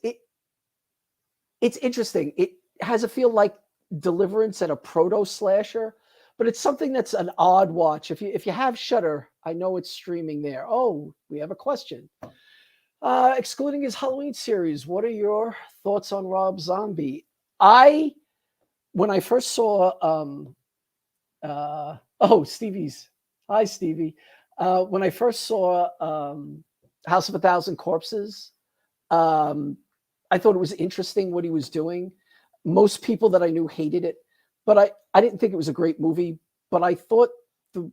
interesting. It has a feel like Deliverance and a proto slasher, but it's something that's an odd watch. If you have Shudder, I know it's streaming there. Oh, we have a question. Excluding his Halloween series, what are your thoughts on Rob Zombie? When I first saw Stevie's. Hi, Stevie. When I first saw House of a Thousand Corpses, I thought it was interesting what he was doing. Most people that I knew hated it, but I didn't think it was a great movie, but I thought the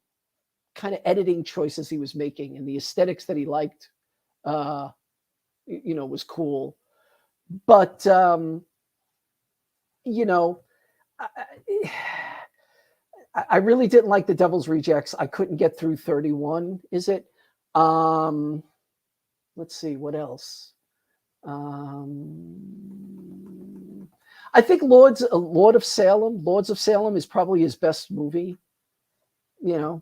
kind of editing choices he was making and the aesthetics that he liked, was cool. But, I really didn't like The Devil's Rejects. I couldn't get through 31, is it? Let's see, what else? I think Lords of Salem is probably his best movie. I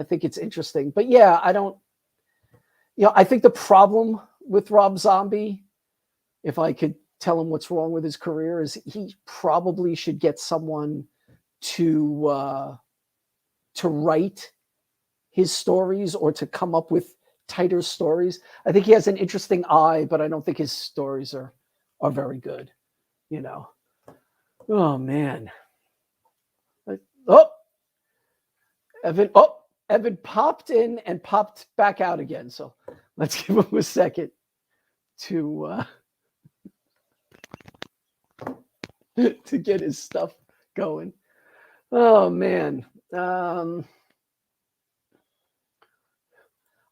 think it's interesting. But yeah, I think the problem with Rob Zombie, if I could tell him what's wrong with his career, is he probably should get someone to write his stories or to come up with tighter stories. I think he has an interesting eye, but I don't think his stories are very good. Oh man. Evan popped in and popped back out again. So let's give him a second to to get his stuff going. Oh man. I'm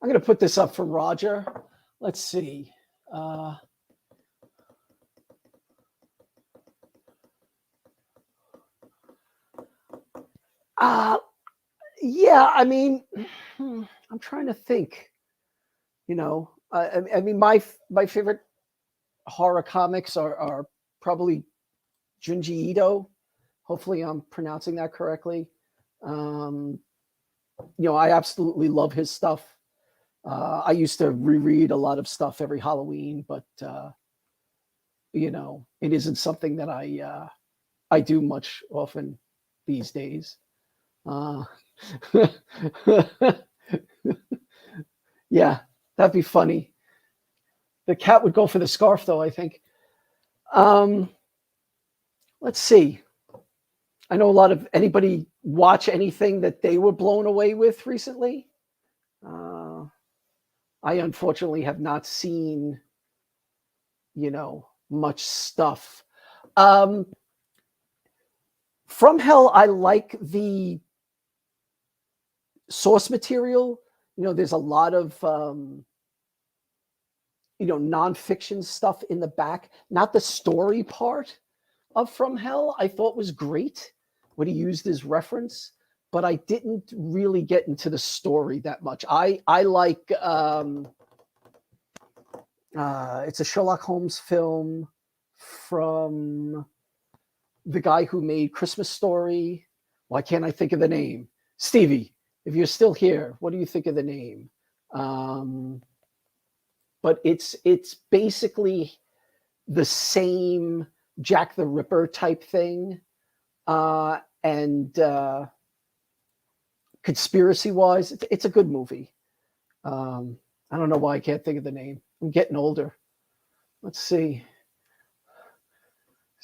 going to put this up for Roger. Let's see. Yeah, I mean, I'm trying to think. I mean, my favorite horror comics are probably Junji Ito. Hopefully, I'm pronouncing that correctly. I absolutely love his stuff. I used to reread a lot of stuff every Halloween, but it isn't something that I do much often these days. Yeah, that'd be funny. The cat would go for the scarf, though, I think. Let's see. I know anybody watch anything that they were blown away with recently? I unfortunately have not seen, much stuff. From Hell, I like the source material. There's a lot of nonfiction stuff in the back. Not the story part of From Hell I thought was great, what he used as reference, but I didn't really get into the story that much. I like it's a Sherlock Holmes film from the guy who made Christmas Story. Why can't I think of the name? Stevie, if you're still here, what do you think of the name? But it's basically the same Jack the Ripper type thing, and conspiracy-wise, it's a good movie. I don't know why I can't think of the name. I'm getting older. Let's see.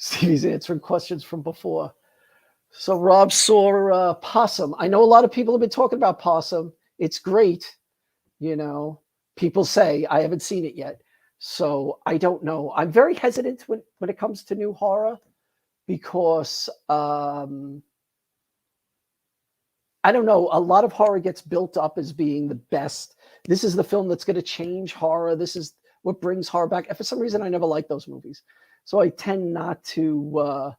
Stevie's answering questions from before. So Rob saw Possum. I know a lot of people have been talking about Possum. It's great. People say. I haven't seen it yet. So I don't know. I'm very hesitant when it comes to new horror because I don't know. A lot of horror gets built up as being the best. This is the film that's going to change horror. This is what brings horror back. And for some reason, I never liked those movies. So I tend not to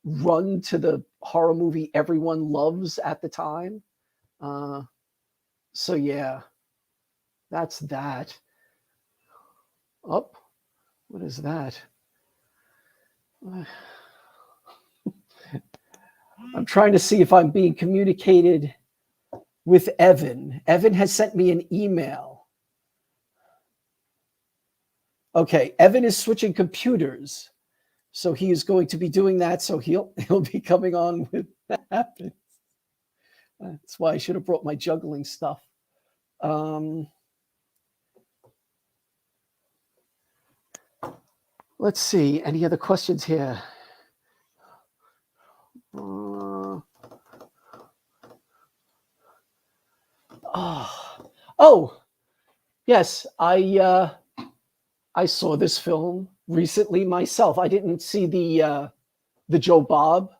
run to the horror movie everyone loves at the time. So yeah, that's that. Oh, what is that? I'm trying to see if I'm being communicated with Evan. Evan has sent me an email. Okay, Evan is switching computers. So he is going to be doing that. So he'll be coming on when that happens. That's why I should have brought my juggling stuff. Let's see. Any other questions here? Oh, yes. I saw this film recently myself. I didn't see the Joe Bob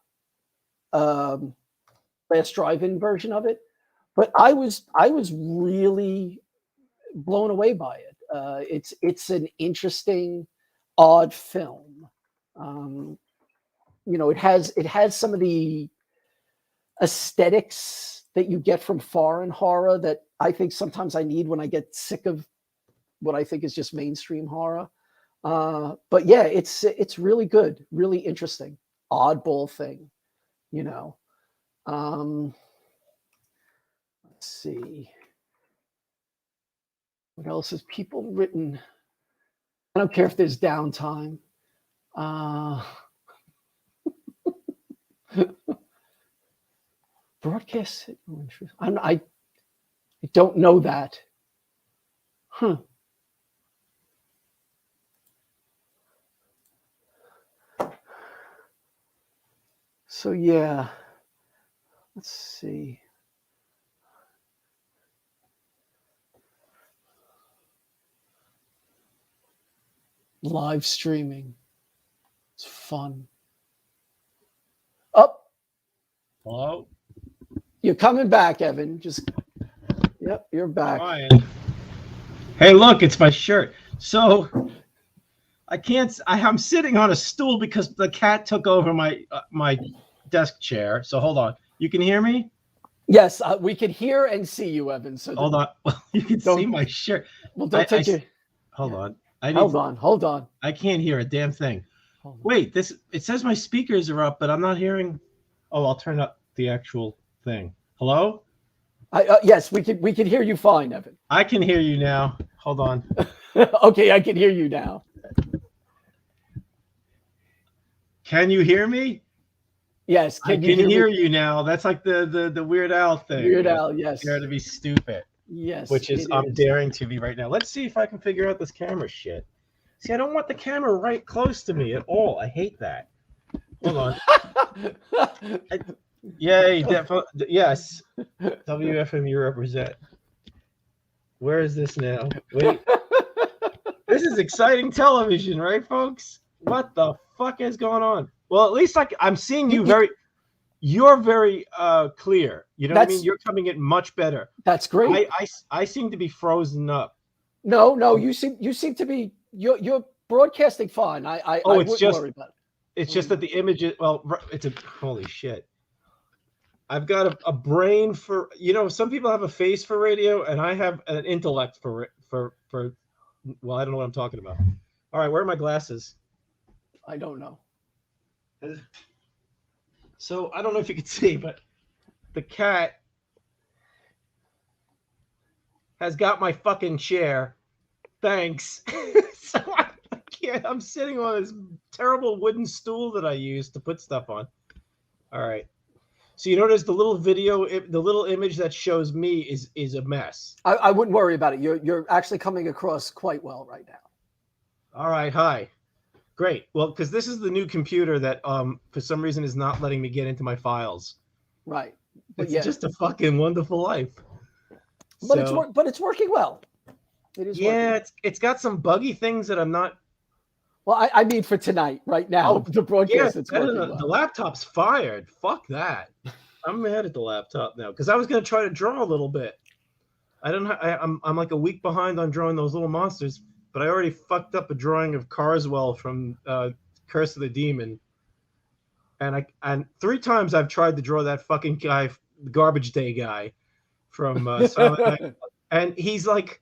last drive-in version of it, but I was really blown away by it. It's an interesting, odd film. It has some of the aesthetics that you get from foreign horror that I think sometimes I need when I get sick of what I think is just mainstream horror. But yeah, it's really good, really interesting, oddball thing, Let's see. What else has people written? I don't care if there's downtime. Broadcast. I don't know that. So yeah, let's see. Live streaming. It's fun. Oh. Hello? You're coming back, Evan. Yep, you're back. Ryan. Hey, look, it's my shirt. So I'm sitting on a stool because the cat took over my desk chair. So hold on. You can hear me? Yes, we can hear and see you, Evan. So hold on. Well, you can see my shirt. Well, don't take it. Hold on. Hold on. I can't hear a damn thing. Wait, it says my speakers are up, but I'm not hearing. Oh, I'll turn up the actual thing. Hello? Yes, we can hear you fine, Evan. I can hear you now. Hold on. Okay, I can hear you now. Can you hear me? Yes. I can hear you now. That's like the Weird Al thing. Weird Al, yes. Dare to be stupid. Yes. Which is I'm daring to be right now. Let's see if I can figure out this camera shit. See, I don't want the camera right close to me at all. I hate that. Hold on. Yay, yes. WFMU represent. Where is this now? Wait. This is exciting television, right, folks? What the fuck is going on? Well, at least I'm seeing you very... you're very clear. You know what I mean? That's You're coming in much better. that's great. I seem to be frozen up. No, you seem to be you're broadcasting fine. I wouldn't worry about it. It's just that the image is, well, it's a holy shit. I've got a brain for, some people have a face for radio, and I have an intellect for well, I don't know what I'm talking about. All right, where are my glasses? I don't know. So I don't know if you can see, but the cat has got my fucking chair. Thanks. So I'm sitting on this terrible wooden stool that I use to put stuff on. All right. So you notice the little video, the little image that shows me is a mess. I wouldn't worry about it. You're actually coming across quite well right now. All right. Hi. Great. Well, because this is the new computer that for some reason is not letting me get into my files. Right. It's just a fucking wonderful life. But it's working well. It is. Yeah, it's got some buggy things that I'm not. Well, I mean for tonight, right now, the broadcast. Yeah, it's working well. The laptop's fired. Fuck that. I'm mad at the laptop now because I was gonna try to draw a little bit. I'm like a week behind on drawing those little monsters, but I already fucked up a drawing of Carswell from Curse of the Demon. And 3 times I've tried to draw that fucking guy, the Garbage Day guy from Silent Night, and he's like.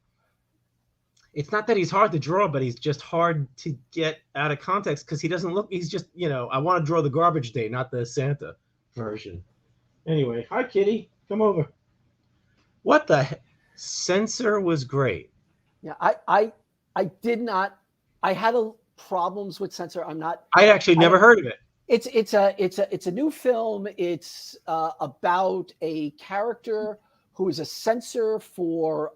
It's not that he's hard to draw, but he's just hard to get out of context because he doesn't look. He's just, I want to draw the Garbage Day, not the Santa version. Anyway, hi, Kitty. Come over. What the heck? Censor was great. Yeah, I did not. I had problems with Censor. I actually never heard of it. It's a new film. It's about a character who is a censor for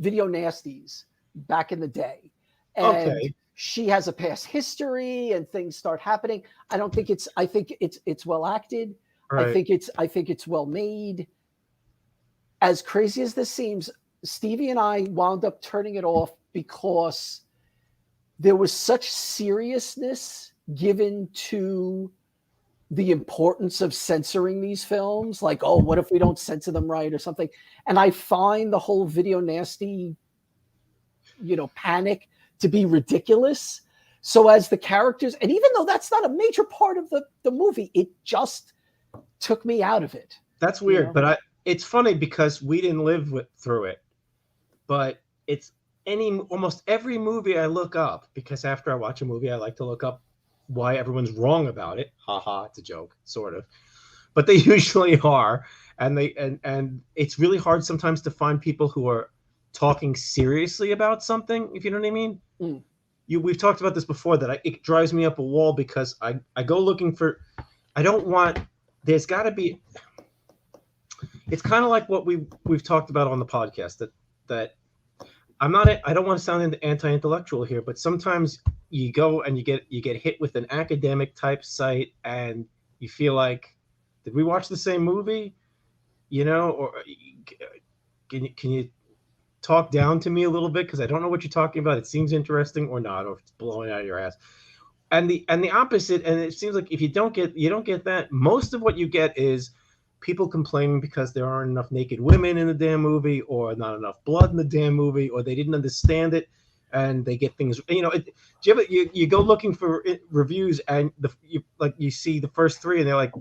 video nasties back in the day, and she has a past history, and things start happening. I think it's well acted. Right. I think it's well made. As crazy as this seems, Stevie and I wound up turning it off because there was such seriousness given to the importance of censoring these films. Like, oh, what if we don't censor them right or something? And I find the whole video nasty, panic to be ridiculous. So as the characters, and even though that's not a major part of the movie, it just took me out of it. That's weird, but it's funny because we didn't live through it. But it's almost every movie I look up, because after I watch a movie, I like to look up why everyone's wrong about it. Haha, it's a joke, sort of. But they usually are. And it's really hard sometimes to find people who are talking seriously about something, if you know what I mean. Mm. We've talked about this before, that it drives me up a wall because I go looking for, there's got to be, it's kind of like what we've talked about on the podcast, that I don't want to sound anti-intellectual here, but sometimes you go and you get hit with an academic type site and you feel like, did we watch the same movie? Or can you talk down to me a little bit, because I don't know what you're talking about. It seems interesting or not, or if it's blowing out of your ass. And the opposite, and it seems like if you don't get that, most of what you get is people complaining because there aren't enough naked women in the damn movie, or not enough blood in the damn movie, or they didn't understand it, and they get things. You go looking for reviews, and you see the first 3, and they're like,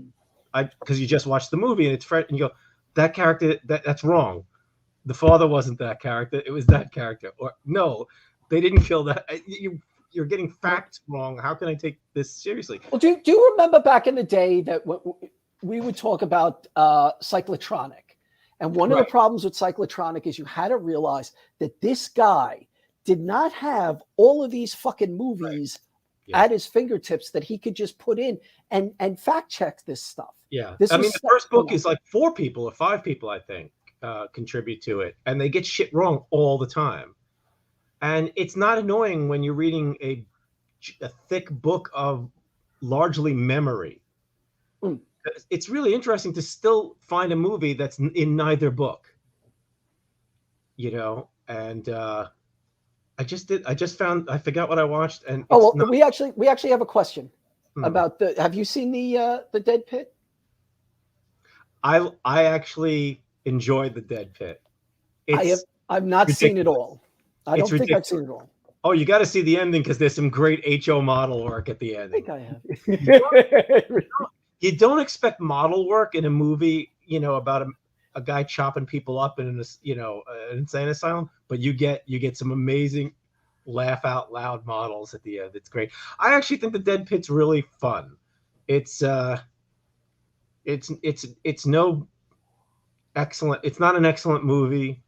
because you just watched the movie and it's fresh, and you go, that character that's wrong. The father wasn't that character; it was that character. Or no, they didn't kill that. You're getting facts wrong. How can I take this seriously? Well, do you remember back in the day that we would talk about cyclotronic, and one of the problems with cyclotronic is you had to realize that this guy did not have all of these fucking movies at his fingertips that he could just put in and fact check this stuff. Yeah, the first book is like 4 people or 5 people, I think, contribute to it, and they get shit wrong all the time. And it's not annoying when you're reading a thick book of largely memory. Mm. It's really interesting to still find a movie that's in neither book. And I forgot what I watched. And we actually have a question about have you seen the Dead Pit? I actually enjoyed the Dead Pit. I've not ridiculous. seen it all. I don't think ridiculous. I've seen it all. Oh, you got to see the ending because there's some great HO model work at the I ending. think I have. You don't expect model work in a movie, about a guy chopping people up in an insane asylum, but you get some amazing laugh out loud models at the end. It's great. I actually think the Dead Pit's really fun. It's no excellent. It's not an excellent movie.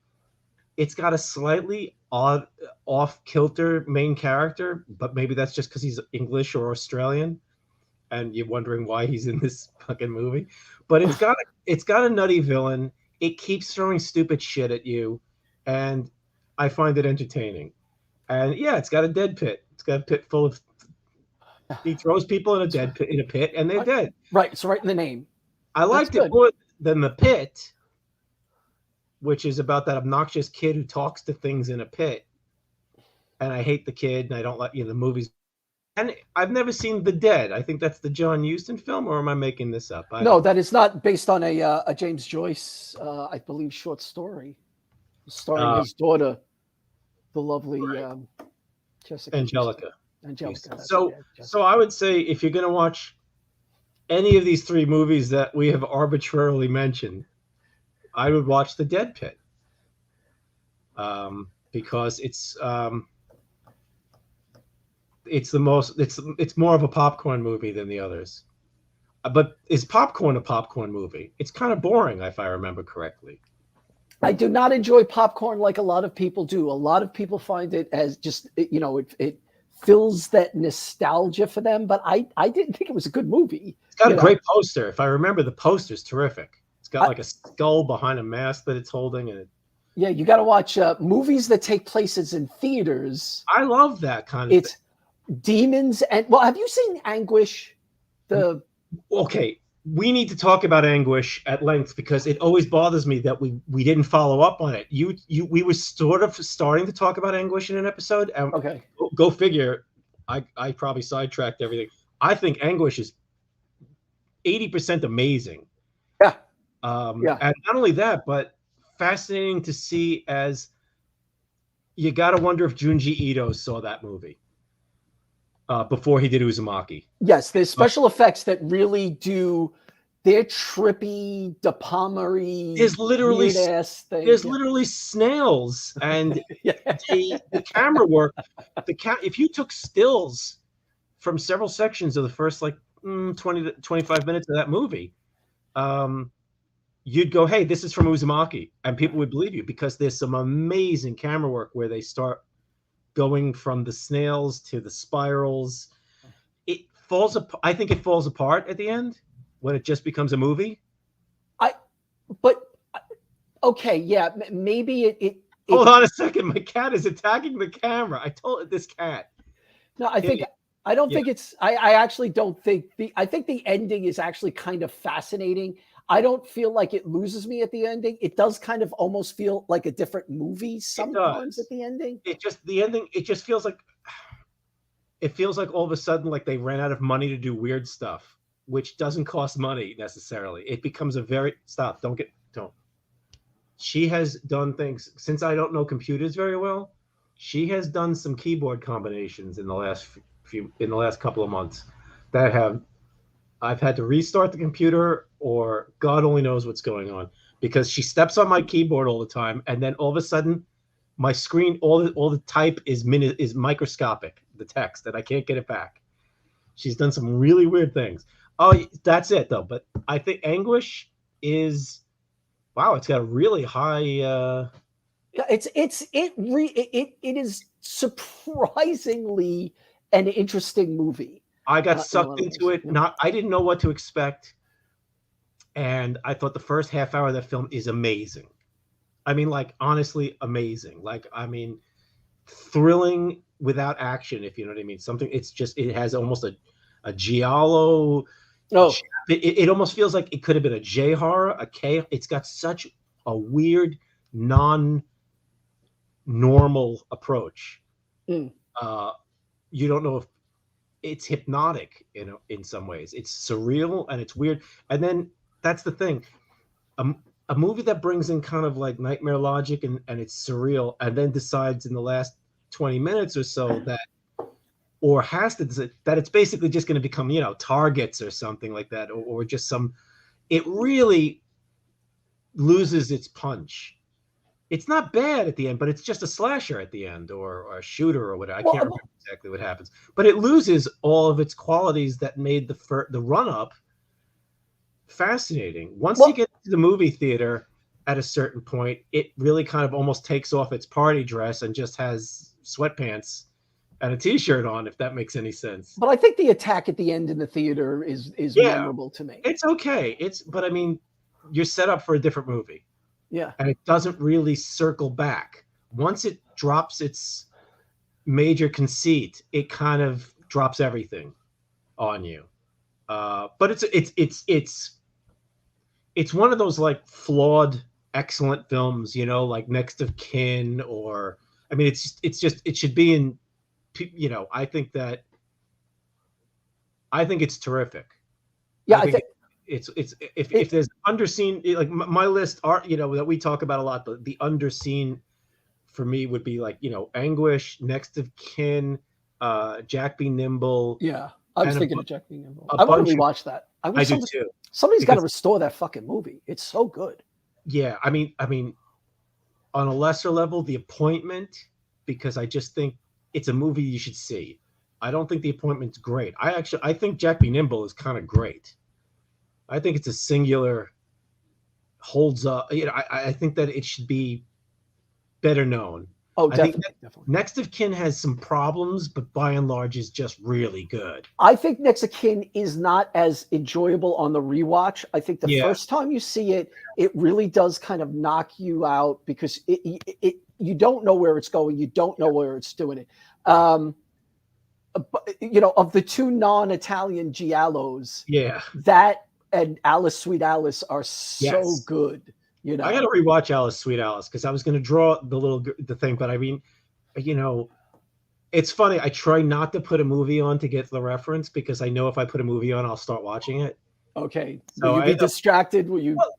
It's got a slightly odd, off kilter main character, but maybe that's just because he's English or Australian, and you're wondering why he's in this fucking movie. But it's got a nutty villain. It keeps throwing stupid shit at you, and I find it entertaining. And yeah, it's got a dead pit. It's got a pit full of. He throws people in a pit, and they're dead. Right. So right in the name. I liked it more than The Pit, which is about that obnoxious kid who talks to things in a pit. And I hate the kid, and I don't like the movies. And I've never seen The Dead. I think that's the John Huston film, or am I making this up? No, that is not based on a James Joyce, I believe, short story, starring his daughter, the lovely Jessica. Angelica. So I would say if you're going to watch any of these three movies that we have arbitrarily mentioned, I would watch The Dead Pit, because it's more of a popcorn movie than the others. But is Popcorn a popcorn movie? It's kind of boring, if I remember correctly. I do not enjoy popcorn like a lot of people do. A lot of people find it as just, it fills that nostalgia for them. But I didn't think it was a good movie. It's got a great poster. If I remember, the poster's terrific. It's got like a skull behind a mask that it's holding. Yeah, you got to watch movies that take places in theaters. I love that kind of thing. Demons. And have you seen Anguish? Okay. We need to talk about Anguish at length because it always bothers me that we didn't follow up on it. We were sort of starting to talk about Anguish in an episode. And okay. Go figure. I probably sidetracked everything. I think Anguish is 80% amazing. Yeah. And not only that, but fascinating to see, as you got to wonder if Junji Ito saw that movie before he did Uzumaki. Yes, there's special effects that really do. They're trippy, Dapamari. There's literally snails, and the camera work. If you took stills from several sections of the first 20 to 25 minutes of that movie, you'd go, "Hey, this is from Uzumaki," and people would believe you because there's some amazing camera work where they start going from the snails to the spirals. It falls apart. I think it falls apart at the end when it just becomes a movie. Okay, yeah, maybe it. Hold on a second. My cat is attacking the camera. I told it, this cat. No, I actually don't think I think the ending is actually kind of fascinating. I don't feel like it loses me at the ending. It does kind of almost feel like a different movie sometimes at the ending. It just feels like all of a sudden like they ran out of money to do weird stuff, which doesn't cost money necessarily. It becomes don't. She has done things, since I don't know computers very well, she has done some keyboard combinations in the last couple of months that I've had to restart the computer, or God only knows what's going on, because she steps on my keyboard all the time, and then all of a sudden, my screen, all the type is microscopic, the text, and I can't get it back. She's done some really weird things. Oh, that's it though. But I think Anguish is, wow, it's got a really high. It is surprisingly an interesting movie. I got sucked into it. I didn't know what to expect, and I thought the first half hour of that film is amazing. I mean, honestly, amazing. Thrilling without action, if you know what I mean. It has almost a giallo. Oh, it almost feels like it could have been a J horror, a K. It's got such a weird, non-normal approach. You don't know if it's hypnotic in some ways. It's surreal and it's weird. And then that's the thing. a, a movie that brings in kind of like nightmare logic and it's surreal, and then decides in the last 20 minutes or so that, or has to, that it's basically just going to become, targets or something like that, or just some, it really loses its punch. It's not bad at the end, but it's just a slasher at the end, or a shooter or whatever. I can't remember exactly what happens, but it loses all of its qualities that made the run up fascinating. Once you get to the movie theater at a certain point, it really kind of almost takes off its party dress and just has sweatpants and a t-shirt on, if that makes any sense. But I think the attack at the end in the theater is memorable to me. It's okay. But I mean, you're set up for a different movie. Yeah. And it doesn't really circle back. Once it drops its major conceit, it kind of drops everything on you. But it's one of those like flawed, excellent films, like Next of Kin, or I mean, it should be in, I think it's terrific. Yeah, I think it's if there's underseen, like my list are, that we talk about a lot, but the underseen for me would be like, Anguish, Next of Kin, Jack Be Nimble. Yeah, I was thinking of Jack Be Nimble. I want to rewatch that. I do too. Somebody's got to restore that fucking movie. It's so good. Yeah, I mean, on a lesser level, The Appointment, because I just think it's a movie you should see. I don't think The Appointment's great. I think Jack Be Nimble is kind of great. I think it's a singular, holds up. I think that it should be better known. Oh, definitely. Next of Kin has some problems, but by and large is just really good. I think Next of Kin is not as enjoyable on the rewatch. I think the first time you see it, it really does kind of knock you out because you don't know where it's going. You don't know where it's doing it. But, of the two non-Italian giallos, that and Alice, Sweet Alice are so good. I got to rewatch Alice, Sweet Alice, because I was going to draw the thing, but I mean, it's funny. I try not to put a movie on to get the reference because I know if I put a movie on, I'll start watching it. Okay, so will you be distracted? Will you? Well,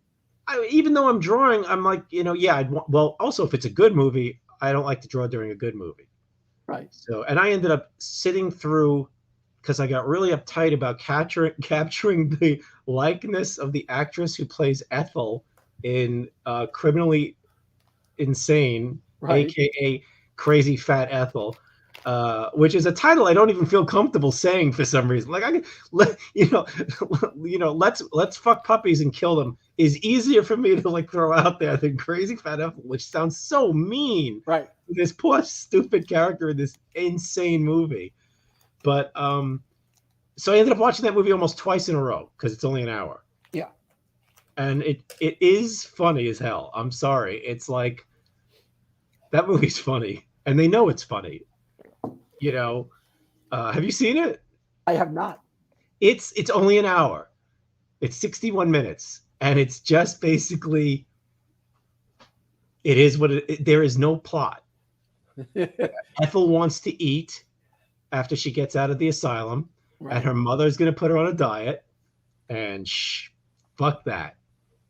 even though I'm drawing, I'm like, also if it's a good movie, I don't like to draw during a good movie. Right. So, and I ended up sitting through, because I got really uptight about capturing the likeness of the actress who plays Ethel in Criminally Insane, aka Crazy Fat Ethel, which is a title I don't even feel comfortable saying for some reason. Like let's fuck puppies and kill them is easier for me to like throw out there than Crazy Fat Ethel, which sounds so mean. Right. This poor stupid character in this insane movie. But so I ended up watching that movie almost twice in a row because it's only an hour. Yeah. And it is funny as hell. I'm sorry. It's like that movie's funny, and they know it's funny. Have you seen it? I have not. It's only an hour. It's 61 minutes, and it's just basically it is what there is no plot. Ethel wants to eat after she gets out of the asylum, and her mother's going to put her on a diet, and fuck that.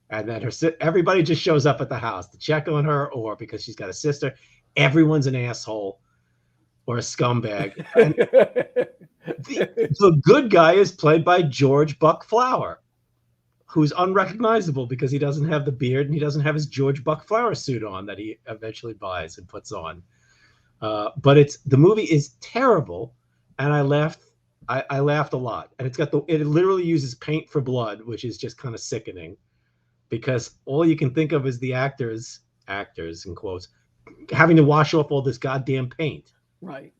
And then everybody just shows up at the house to check on her, or because she's got a sister. Everyone's an asshole or a scumbag. And the good guy is played by George Buck Flower, who's unrecognizable because he doesn't have the beard and he doesn't have his George Buck Flower suit on that he eventually buys and puts on. But the movie is terrible, and I laughed a lot. And it literally uses paint for blood, which is just kind of sickening. Because all you can think of is the actors in quotes, having to wash off all this goddamn paint. Right.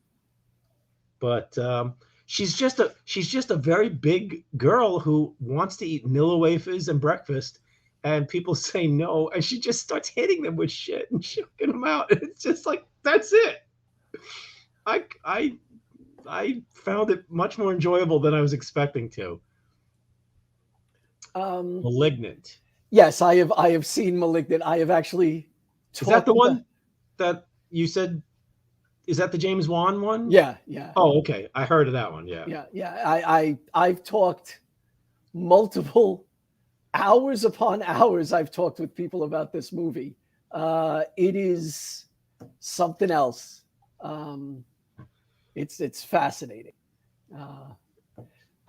But she's just a very big girl who wants to eat Nilla wafers and breakfast, and people say no, and she just starts hitting them with shit and choking them out. And it's just like, that's it. I found it much more enjoyable than I was expecting to. Malignant. Yes, I have seen Malignant. I have actually. Is that the one that you said? Is that the James Wan one? Yeah. Oh, okay. I heard of that one. Yeah. Yeah. I've talked multiple hours upon hours I've talked with people about this movie. It is something else. It's fascinating.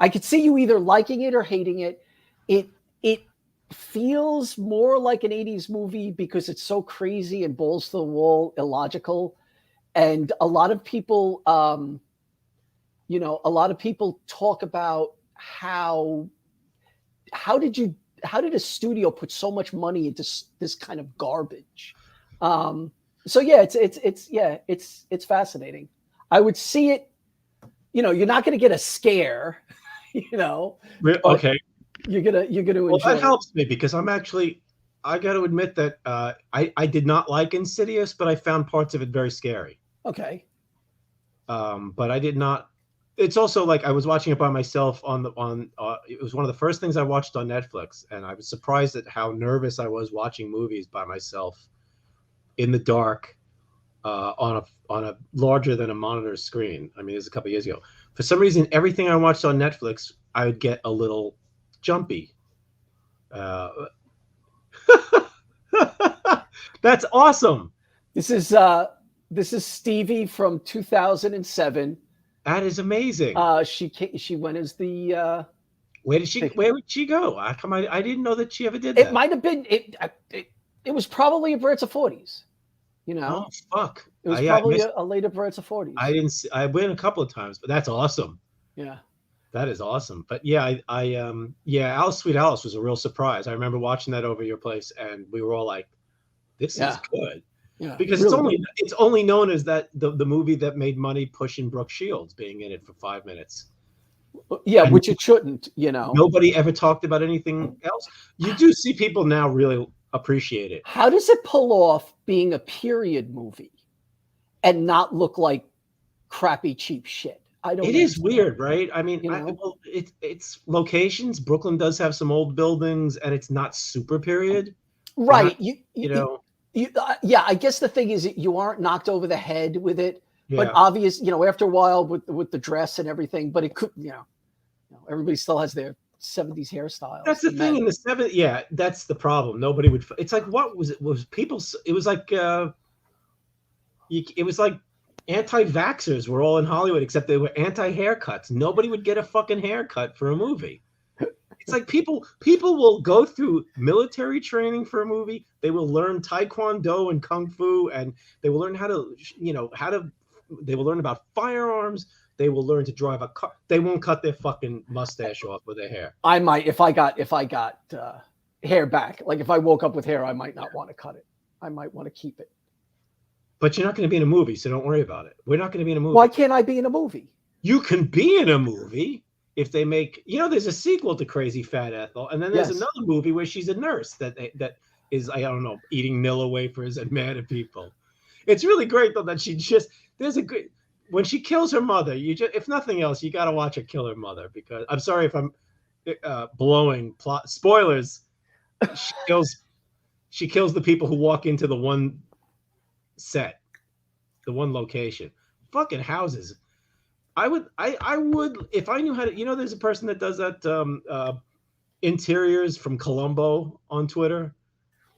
I could see you either liking it or hating it. It feels more like an 80s movie because it's so crazy and balls to the wall, illogical. And a lot of people, talk about how did a studio put so much money into this kind of garbage? So yeah, it's fascinating. I would see it. You're not going to get a scare. Okay. You're gonna Well, enjoy that helps me because I got to admit that I did not like Insidious, but I found parts of it very scary. Okay. But I did not. It's also like I was watching it by myself it was one of the first things I watched on Netflix, and I was surprised at how nervous I was watching movies by myself in the dark on a larger than a monitor screen. I mean, it was a couple of years ago. For some reason, everything I watched on Netflix, I would get a little jumpy. That's awesome. This is Stevie from 2007. That is amazing. She went as the. Where would she go? I didn't know that she ever did that. It might have been it was probably a Birds of 40s. Oh fuck! It was probably a later Birds of 40s. I didn't see. I went a couple of times, but that's awesome. Yeah, that is awesome. But yeah, Alice Sweet Alice was a real surprise. I remember watching that over your place, and we were all like, "This is good." Yeah, because really it's only known as that the movie that made money pushing Brooke Shields being in it for 5 minutes. Yeah, and which it shouldn't. Nobody ever talked about anything else. You do see people now really appreciate it. How does it pull off being a period movie and not look like crappy cheap shit? I don't. It is weird, right? I mean, it's locations. Brooklyn does have some old buildings, and it's not super period, right? Yeah, I guess the thing is you aren't knocked over the head with it, but obvious, after a while with the dress and everything. But it could, everybody still has their 70s hairstyles. That's the thing in the 70s. Yeah, that's the problem. Nobody would. It's like, what was it? Was people? It was like it was like anti-vaxxers were all in Hollywood, except they were anti-haircuts. Nobody would get a fucking haircut for a movie. It's like people will go through military training for a movie. They will learn Taekwondo and Kung Fu, and they will learn they will learn about firearms. They will learn to drive a car. They won't cut their fucking mustache off with their hair. I might, if I got hair back. Like if I woke up with hair, I might not want to cut it. I might want to keep it. But you're not going to be in a movie, so don't worry about it. We're not going to be in a movie. Why can't I be in a movie? You can be in a movie if they make. There's a sequel to Crazy Fat Ethel, and then there's another movie where she's a nurse that is, I don't know, eating Nilla wafers and mad at people. It's really great though that when she kills her mother, if nothing else, you got to watch her kill her mother, because I'm sorry if I'm blowing plot spoilers. She kills the people who walk into the one set, the one location. Fucking houses. I would if I knew how to. There's a person that does that interiors from Colombo on Twitter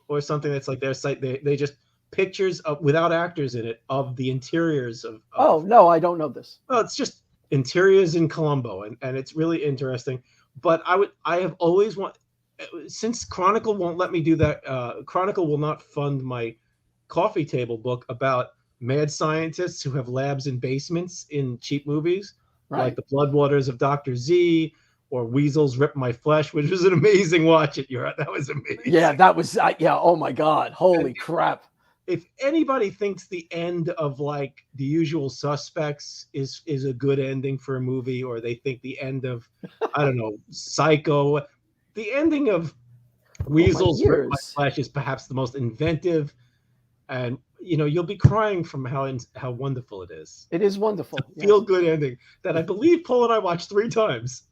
or something. That's like their site. They just pictures of, without actors in it, of the interiors of oh no, I don't know this. Well, it's just interiors in Colombo, and it's really interesting. But I have always since Chronicle won't let me do that. Chronicle will not fund my coffee table book about mad scientists who have labs in basements in cheap movies, right, like The Bloodwaters of Dr. Z or Weasels Rip My Flesh, which was an amazing watch at Europe. That was amazing. Yeah, that was oh my God. Holy crap. If anybody thinks the end of like The Usual Suspects is a good ending for a movie, or they think the end of, I don't know, Psycho, the ending of Weasels Rip My Flesh is perhaps the most inventive, and you'll be crying from how wonderful it is. It is wonderful. It's a feel-good ending that I believe Paul and I watched 3 times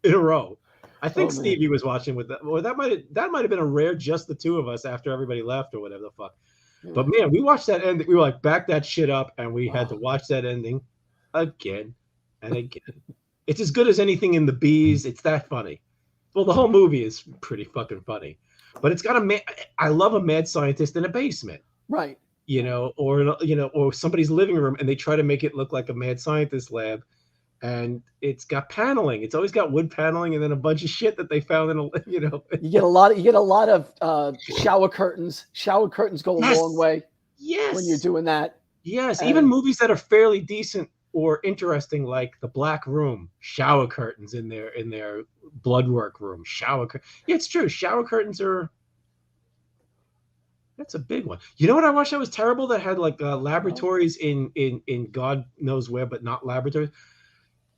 in a row. I think Stevie was watching with that, or that might have been a rare just the two of us after everybody left or whatever the fuck. But man, we watched that ending. We were like, back that shit up, and we had to watch that ending again and again. It's as good as anything in the Bees. It's that funny. Well, the whole movie is pretty fucking funny, but it's got I love a mad scientist in a basement, right? Or somebody's living room, and they try to make it look like a mad scientist lab, and it's got paneling. It's always got wood paneling, and then a bunch of shit that they found in You get a lot of shower curtains. Shower curtains go a long way. Yes. When you're doing that. Yes. Even movies that are fairly decent or interesting, like The Black Room, shower curtains in their blood work room. Yeah, it's true. Shower curtains that's a big one. You know what I watched that was terrible? That had like laboratories in God knows where, but not laboratories.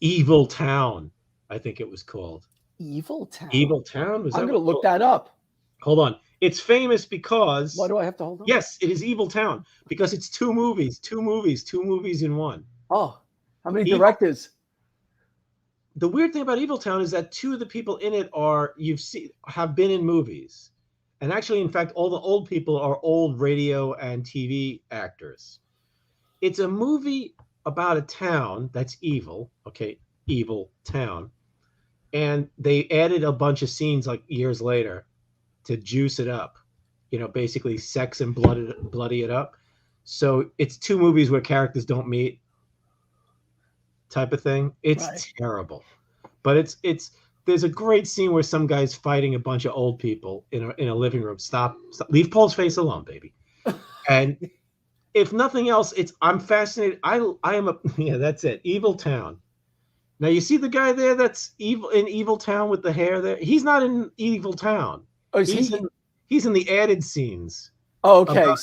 Evil Town, I think it was called. Evil Town. Evil Town. I'm going to look that up. Hold on. It's famous because. Why do I have to hold on? Yes, it is Evil Town because it's two movies in one. Oh, how many directors? The weird thing about Evil Town is that two of the people in it have been in movies. And actually, in fact, all the old people are old radio and TV actors. It's a movie about a town that's evil. Okay, Evil Town. And they added a bunch of scenes like years later to juice it up. Basically sex and bloody it up. So it's two movies where characters don't meet type of thing. It's terrible. But there's a great scene where some guy's fighting a bunch of old people in a living room. Stop. Leave Paul's face alone, baby. And if nothing else, I'm fascinated. That's it. Evil Town. Now you see the guy there that's evil in Evil Town with the hair there. He's not in Evil Town. Oh, he's in the added scenes. Oh, okay.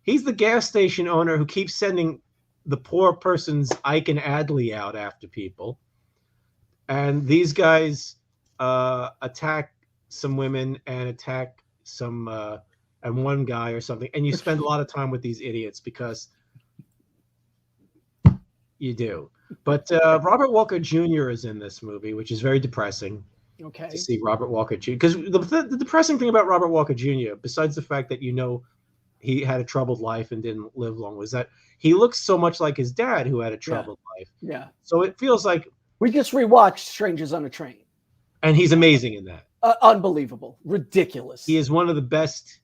He's the gas station owner who keeps sending the poor person's Ike and Adley out after people. And these guys attack some women and attack some and one guy or something. And you spend a lot of time with these idiots because you do. But Robert Walker Jr. is in this movie, which is very depressing. Okay. To see Robert Walker Jr. Because the depressing thing about Robert Walker Jr., besides the fact that he had a troubled life and didn't live long, was that he looks so much like his dad, who had a troubled life. Yeah. So it feels like we just rewatched Strangers on a Train, and he's amazing in that. Unbelievable, ridiculous. He is one of the best.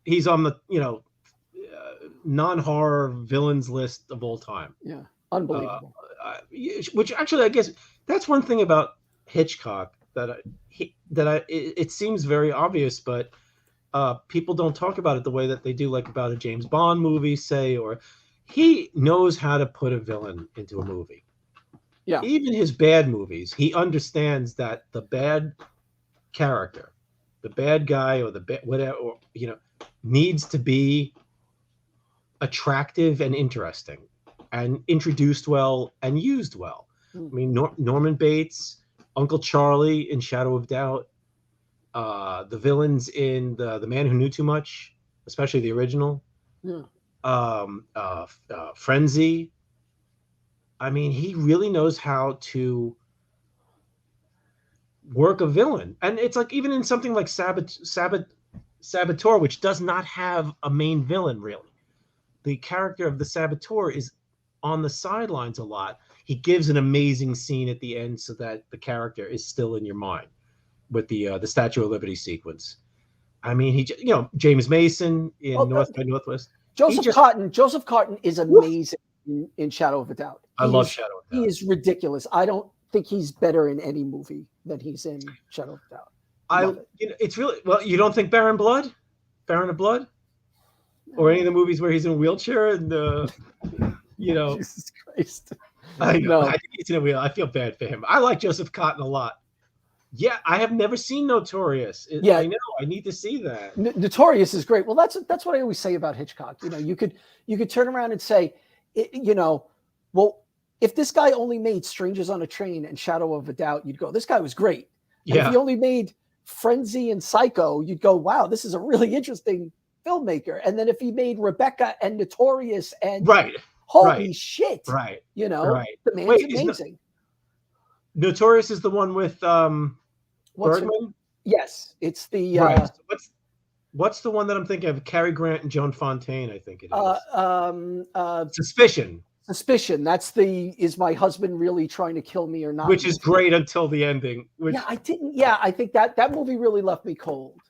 He's on the non-horror villains list of all time. Yeah, unbelievable. Which actually, I guess that's one thing about Hitchcock it seems very obvious, but people don't talk about it the way that they do, like about a James Bond movie, say, or he knows how to put a villain into a movie. Yeah. Even his bad movies, he understands that the bad character, the bad guy, or the bad whatever, needs to be attractive and interesting, and introduced well and used well. I mean, Norman Bates, Uncle Charlie in Shadow of Doubt, the villains in the Man Who Knew Too Much, especially the original, Frenzy. I mean, he really knows how to work a villain, and it's like even in something like Saboteur, which does not have a main villain really. The character of the Saboteur is on the sidelines a lot. He gives an amazing scene at the end so that the character is still in your mind with the Statue of Liberty sequence. I mean, James Mason in North by Northwest. Joseph Cotton is amazing in Shadow of a Doubt. I love Shadow of a Doubt. He is ridiculous. I don't think he's better in any movie than he's in Shadow of a Doubt. It's really, well, you don't think Baron of Blood? Or any of the movies where he's in a wheelchair and Jesus Christ. I know. I think he's in a wheel. I feel bad for him. I like Joseph Cotton a lot. Yeah, I have never seen Notorious. I know. I need to see that. Notorious is great. Well, that's what I always say about Hitchcock. You could turn around and say, well, if this guy only made Strangers on a Train and Shadow of a Doubt, you'd go, this guy was great. And if he only made Frenzy and Psycho, you'd go, wow, this is a really interesting filmmaker. And then if he made Rebecca and Notorious and holy shit, the man's amazing. Notorious is the one with Bergman? Yes, it's the So what's the one that I'm thinking of? Cary Grant and Joan Fontaine, I think it is. Suspicion. Suspicion. That's is my husband really trying to kill me or not? Which is great until the ending. Yeah, I didn't. Yeah, I think that movie really left me cold.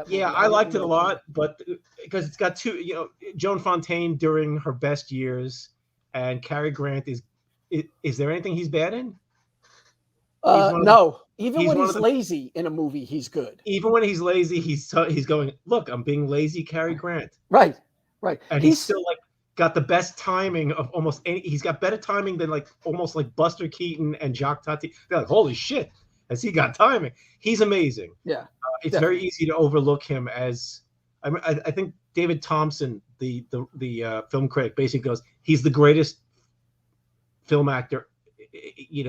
Yeah, I liked it a lot, but because it's got two, Joan Fontaine during her best years, and Cary Grant is there anything he's bad in? No. Even when he's lazy in a movie, he's good. Even when he's lazy, he's going, look, I'm being lazy, Cary Grant. Right. And he's still like got the best timing of almost any. He's got better timing than like almost like Buster Keaton and Jacques Tati. They're like, holy shit, has he got timing? He's amazing. Yeah. It's very easy to overlook him as. I think David Thompson, the film critic, basically goes, he's the greatest film actor,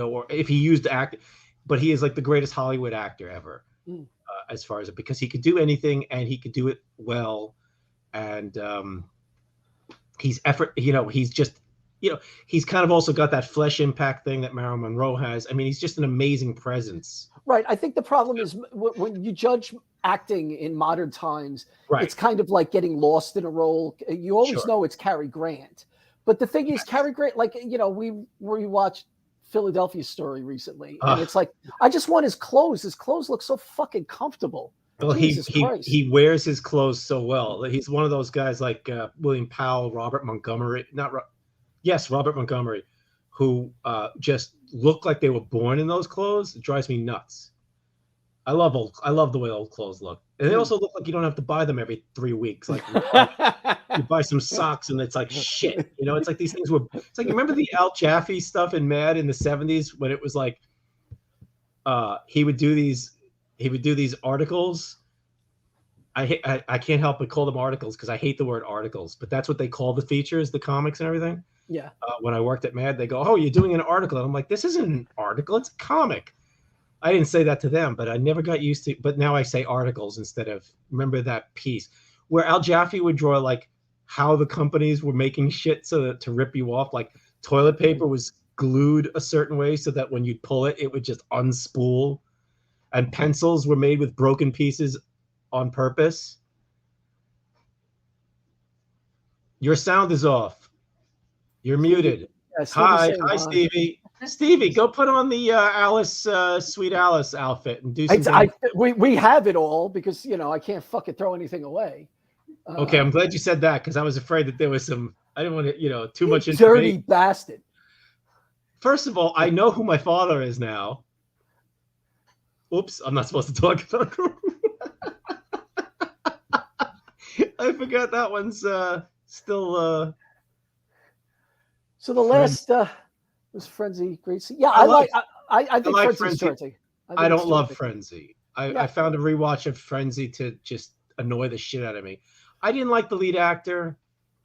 or if he used to act, but he is like the greatest Hollywood actor ever, as far as it, because he could do anything and he could do it well, and he's he's just, he's kind of also got that flesh impact thing that Marilyn Monroe has. I mean, he's just an amazing presence. Right. I think the problem is when you judge acting in modern times, right, it's kind of like getting lost in a role. You always know it's Cary Grant. But the thing is, Cary Grant, like, we rewatched Philadelphia Story recently, and it's like, I just want his clothes. His clothes look so fucking comfortable. Well, he wears his clothes so well. He's one of those guys like William Powell, Robert Montgomery, Robert Montgomery, who just look like they were born in those clothes. It drives me nuts. I love the way old clothes look, and they also look like you don't have to buy them every 3 weeks. Like you buy some socks, and it's like shit. It's like these things were. It's like, remember the Al Jaffe stuff in Mad in the 70s when it was like, he would do these articles. I can't help but call them articles because I hate the word articles, but that's what they call the features, the comics and everything. Yeah. When I worked at Mad, they go, "Oh, you're doing an article," and I'm like, "This isn't an article; it's a comic." I didn't say that to them, but I never got used to. But now I say articles instead of. Remember that piece where Al Jaffe would draw like how the companies were making shit so that to rip you off, like toilet paper was glued a certain way so that when you'd pull it, it would just unspool, and pencils were made with broken pieces on purpose. Your sound is off. You're muted. Yeah, hi, Stevie. Stevie, go put on the Alice, Sweet Alice outfit and do something. We have it all because I can't fucking throw anything away. Okay, I'm glad you said that because I was afraid that there was some. I didn't want to, too much information. Dirty bastard. First of all, I know who my father is now. Oops, I'm not supposed to talk about. I forgot that one's still. So the last was Frenzy. Great. Yeah, I think Frenzy's Frenzy. I don't love Frenzy. I found a rewatch of Frenzy to just annoy the shit out of me. I didn't like the lead actor.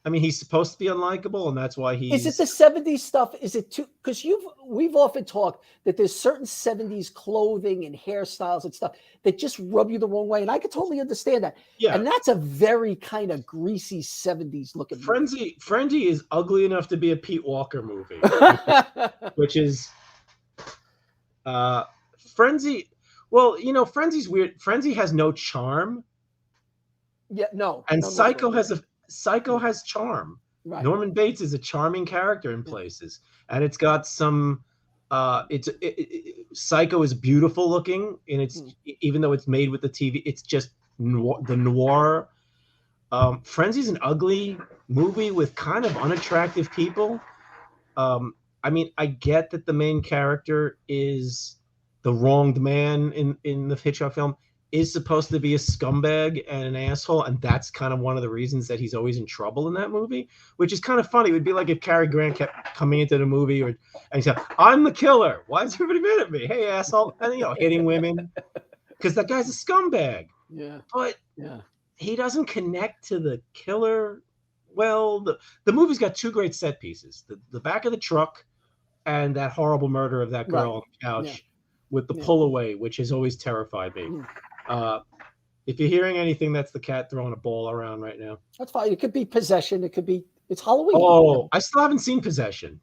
I mean, he's supposed to be unlikable, and that's why he's. Is it the 70s stuff? Is it too? Because we've often talked that there's certain 70s clothing and hairstyles and stuff that just rub you the wrong way, and I could totally understand that. Yeah, and that's a very kind of greasy 70s looking. Frenzy is ugly enough to be a Pete Walker movie, which is Frenzy. Well, Frenzy's weird. Frenzy has no charm. Yeah, no. And Psycho has charm. Right. Norman Bates is a charming character in places, and it's got some. Psycho is beautiful looking, and it's even though it's made with the TV, it's just the noir. Frenzy's an ugly movie with kind of unattractive people. I mean, I get that the main character is the wronged man in the Hitchcock film. Is supposed to be a scumbag and an asshole, and that's kind of one of the reasons that he's always in trouble in that movie, which is kind of funny. It would be like if Cary Grant kept coming into the movie and he said, "I'm the killer. Why is everybody mad at me? Hey, asshole!" And hitting women because that guy's a scumbag. Yeah, but he doesn't connect to the killer. Well, the movie's got two great set pieces: the back of the truck and that horrible murder of that girl on the couch with the pull away, which has always terrified me. If you're hearing anything, that's the cat throwing a ball around right now. That's fine. It could be Possession. It could be. It's Halloween. Oh, I still haven't seen Possession.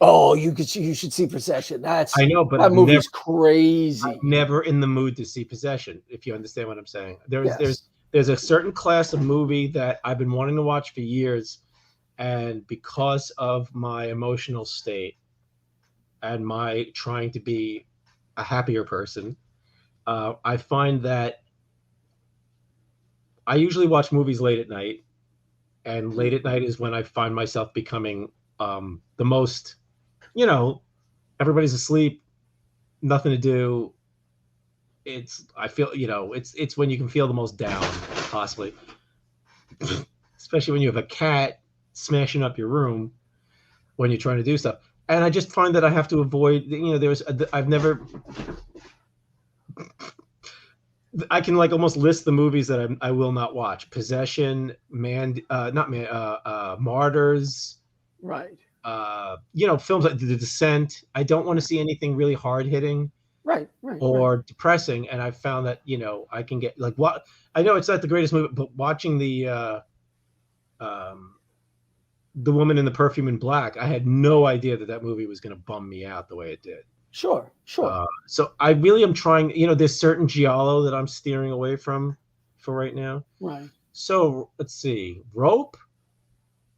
Oh, you should see Possession. I know, but that movie's crazy. I'm never in the mood to see Possession. If you understand what I'm saying, there's a certain class of movie that I've been wanting to watch for years, And because of my emotional state and my trying to be a happier person, I find that I usually watch movies late at night, and late at night is when I find myself becoming the most, you know, everybody's asleep, nothing to do. I feel, it's when you can feel the most down, possibly, especially when you have a cat smashing up your room when you're trying to do stuff. And I just find that I have to avoid, I've never, I can like almost list the movies that I will not watch. Possession, not Man, Martyrs, Right. Films like The Descent. I don't want to see anything really hard hitting Right. or depressing. And I've found that, I can get like what I know it's not the greatest movie, but watching the Woman in the Perfume in Black, I had no idea that movie was going to bum me out the way it did. Sure. So I really am trying, there's certain giallo that I'm steering away from for right now. Right. So let's see. Rope.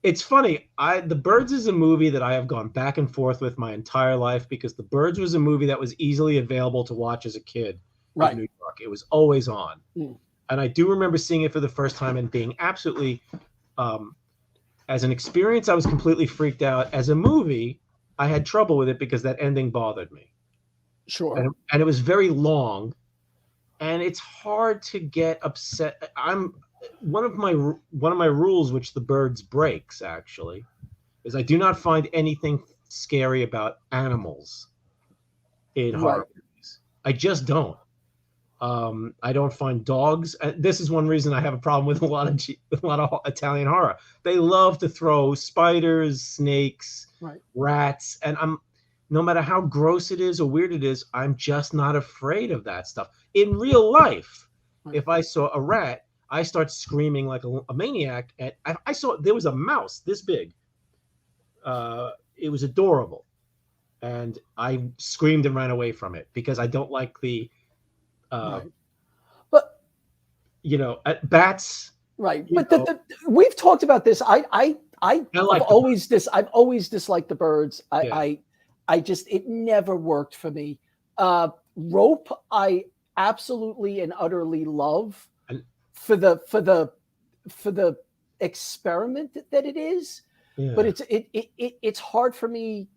It's funny. The Birds is a movie that I have gone back and forth with my entire life, because The Birds was a movie that was easily available to watch as a kid in New York. It was always on. And I do remember seeing it for the first time and being absolutely, as an experience, I was completely freaked out. As a movie, I had trouble with it because that ending bothered me. Sure. And it was very long, and it's hard to get upset. One of my rules, which The Birds breaks, actually, is I do not find anything scary about animals in horror movies. I just don't. I don't find dogs. This is one reason I have a problem with a lot of Italian horror. They love to throw spiders, snakes, rats, and no matter how gross it is or weird it is, I'm just not afraid of that stuff. In real life, if I saw a rat, I start screaming like a maniac. And I saw there was a mouse this big. It was adorable, and I screamed and ran away from it because I don't like the. But bats. Right, but we've talked about this. I've always disliked The Birds. I just, it never worked for me. Rope, I absolutely and utterly love for the experiment that it is. But it's hard for me,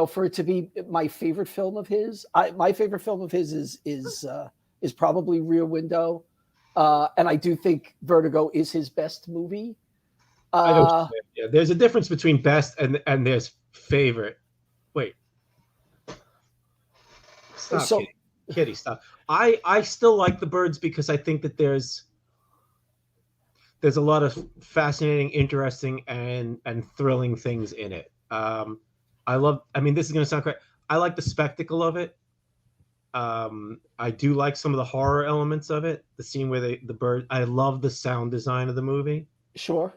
for it to be my favorite film of his. My favorite film of his is probably Rear Window. And I do think Vertigo is his best movie. There's a difference between best and there's favorite. Wait. Stop, Kitty, stop. I still like The Birds because I think that there's a lot of fascinating, interesting, and thrilling things in it. This is going to sound correct. I like the spectacle of it. I do like some of the horror elements of it. The scene where the bird. I love the sound design of the movie. Sure.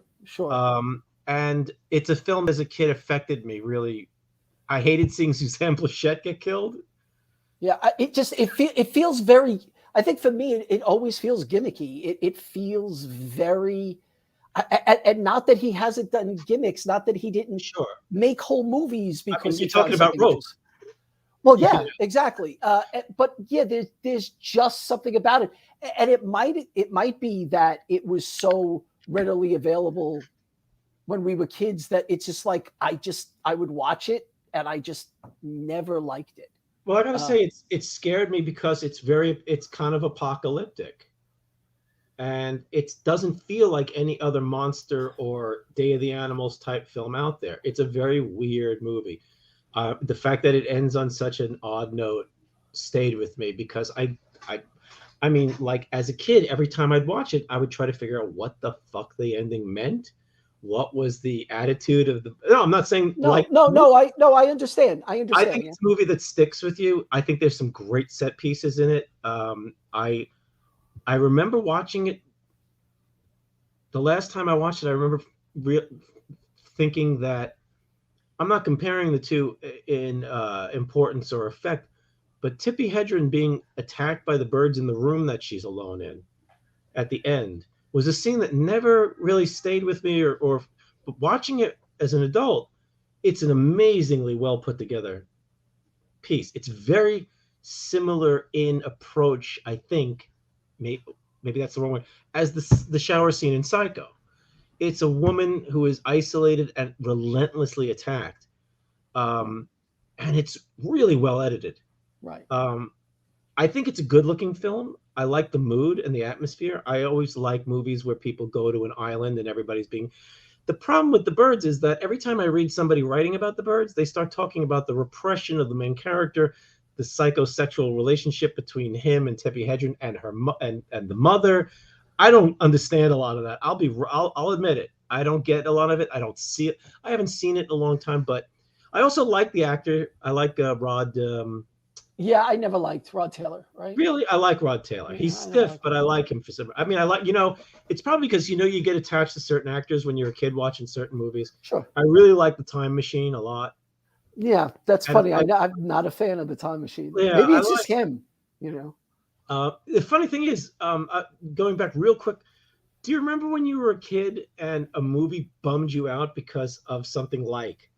And it's a film as a kid affected me really. I hated seeing Suzanne Plachette get killed. Yeah, it feels very. I think for me, it always feels gimmicky. It feels very. And not that he hasn't done gimmicks, not that he didn't make whole movies because you're talking about Rope. Well, yeah, exactly. But yeah, there's just something about it, and it might be that it was so readily available when we were kids that it's just like I would watch it and I just never liked it. Well, I gotta say it scared me because it's kind of apocalyptic, and it doesn't feel like any other monster or Day of the Animals type film out there. It's a very weird movie. The fact that it ends on such an odd note stayed with me because I mean, like as a kid, every time I'd watch it, I would try to figure out what the fuck the ending meant. What was the attitude of the? No, I'm not saying no. I understand. I think it's a movie that sticks with you. I think there's some great set pieces in it. I remember watching it. The last time I watched it, I remember thinking that. I'm not comparing the two in importance or effect, but Tippi Hedren being attacked by the birds in the room that she's alone in at the end was a scene that never really stayed with me or But watching it as an adult, it's an amazingly well put together piece. It's very similar in approach, I think, maybe that's the wrong one, as the shower scene in Psycho. It's a woman who is isolated and relentlessly attacked, and it's really well edited. Right. I think it's a good looking film. I like the mood and the atmosphere. I always like movies where people go to an island and everybody's being. The problem with The Birds is that every time I read somebody writing about The Birds, they start talking about the repression of the main character, the psychosexual relationship between him and Tippi Hedren and her and the mother. I don't understand a lot of that. I'll admit it. I don't get a lot of it. I don't see it. I haven't seen it in a long time, but I also like the actor. I like Rod. Yeah, I never liked Rod Taylor, right? Really, I like Rod Taylor. He's stiff, but I like him for some. I mean, I like, it's probably because you get attached to certain actors when you're a kid watching certain movies. Sure. I really like The Time Machine a lot. Yeah, that's funny. I'm not a fan of The Time Machine. Yeah, maybe it's just him, The funny thing is, going back real quick, do you remember when you were a kid and a movie bummed you out because of something like,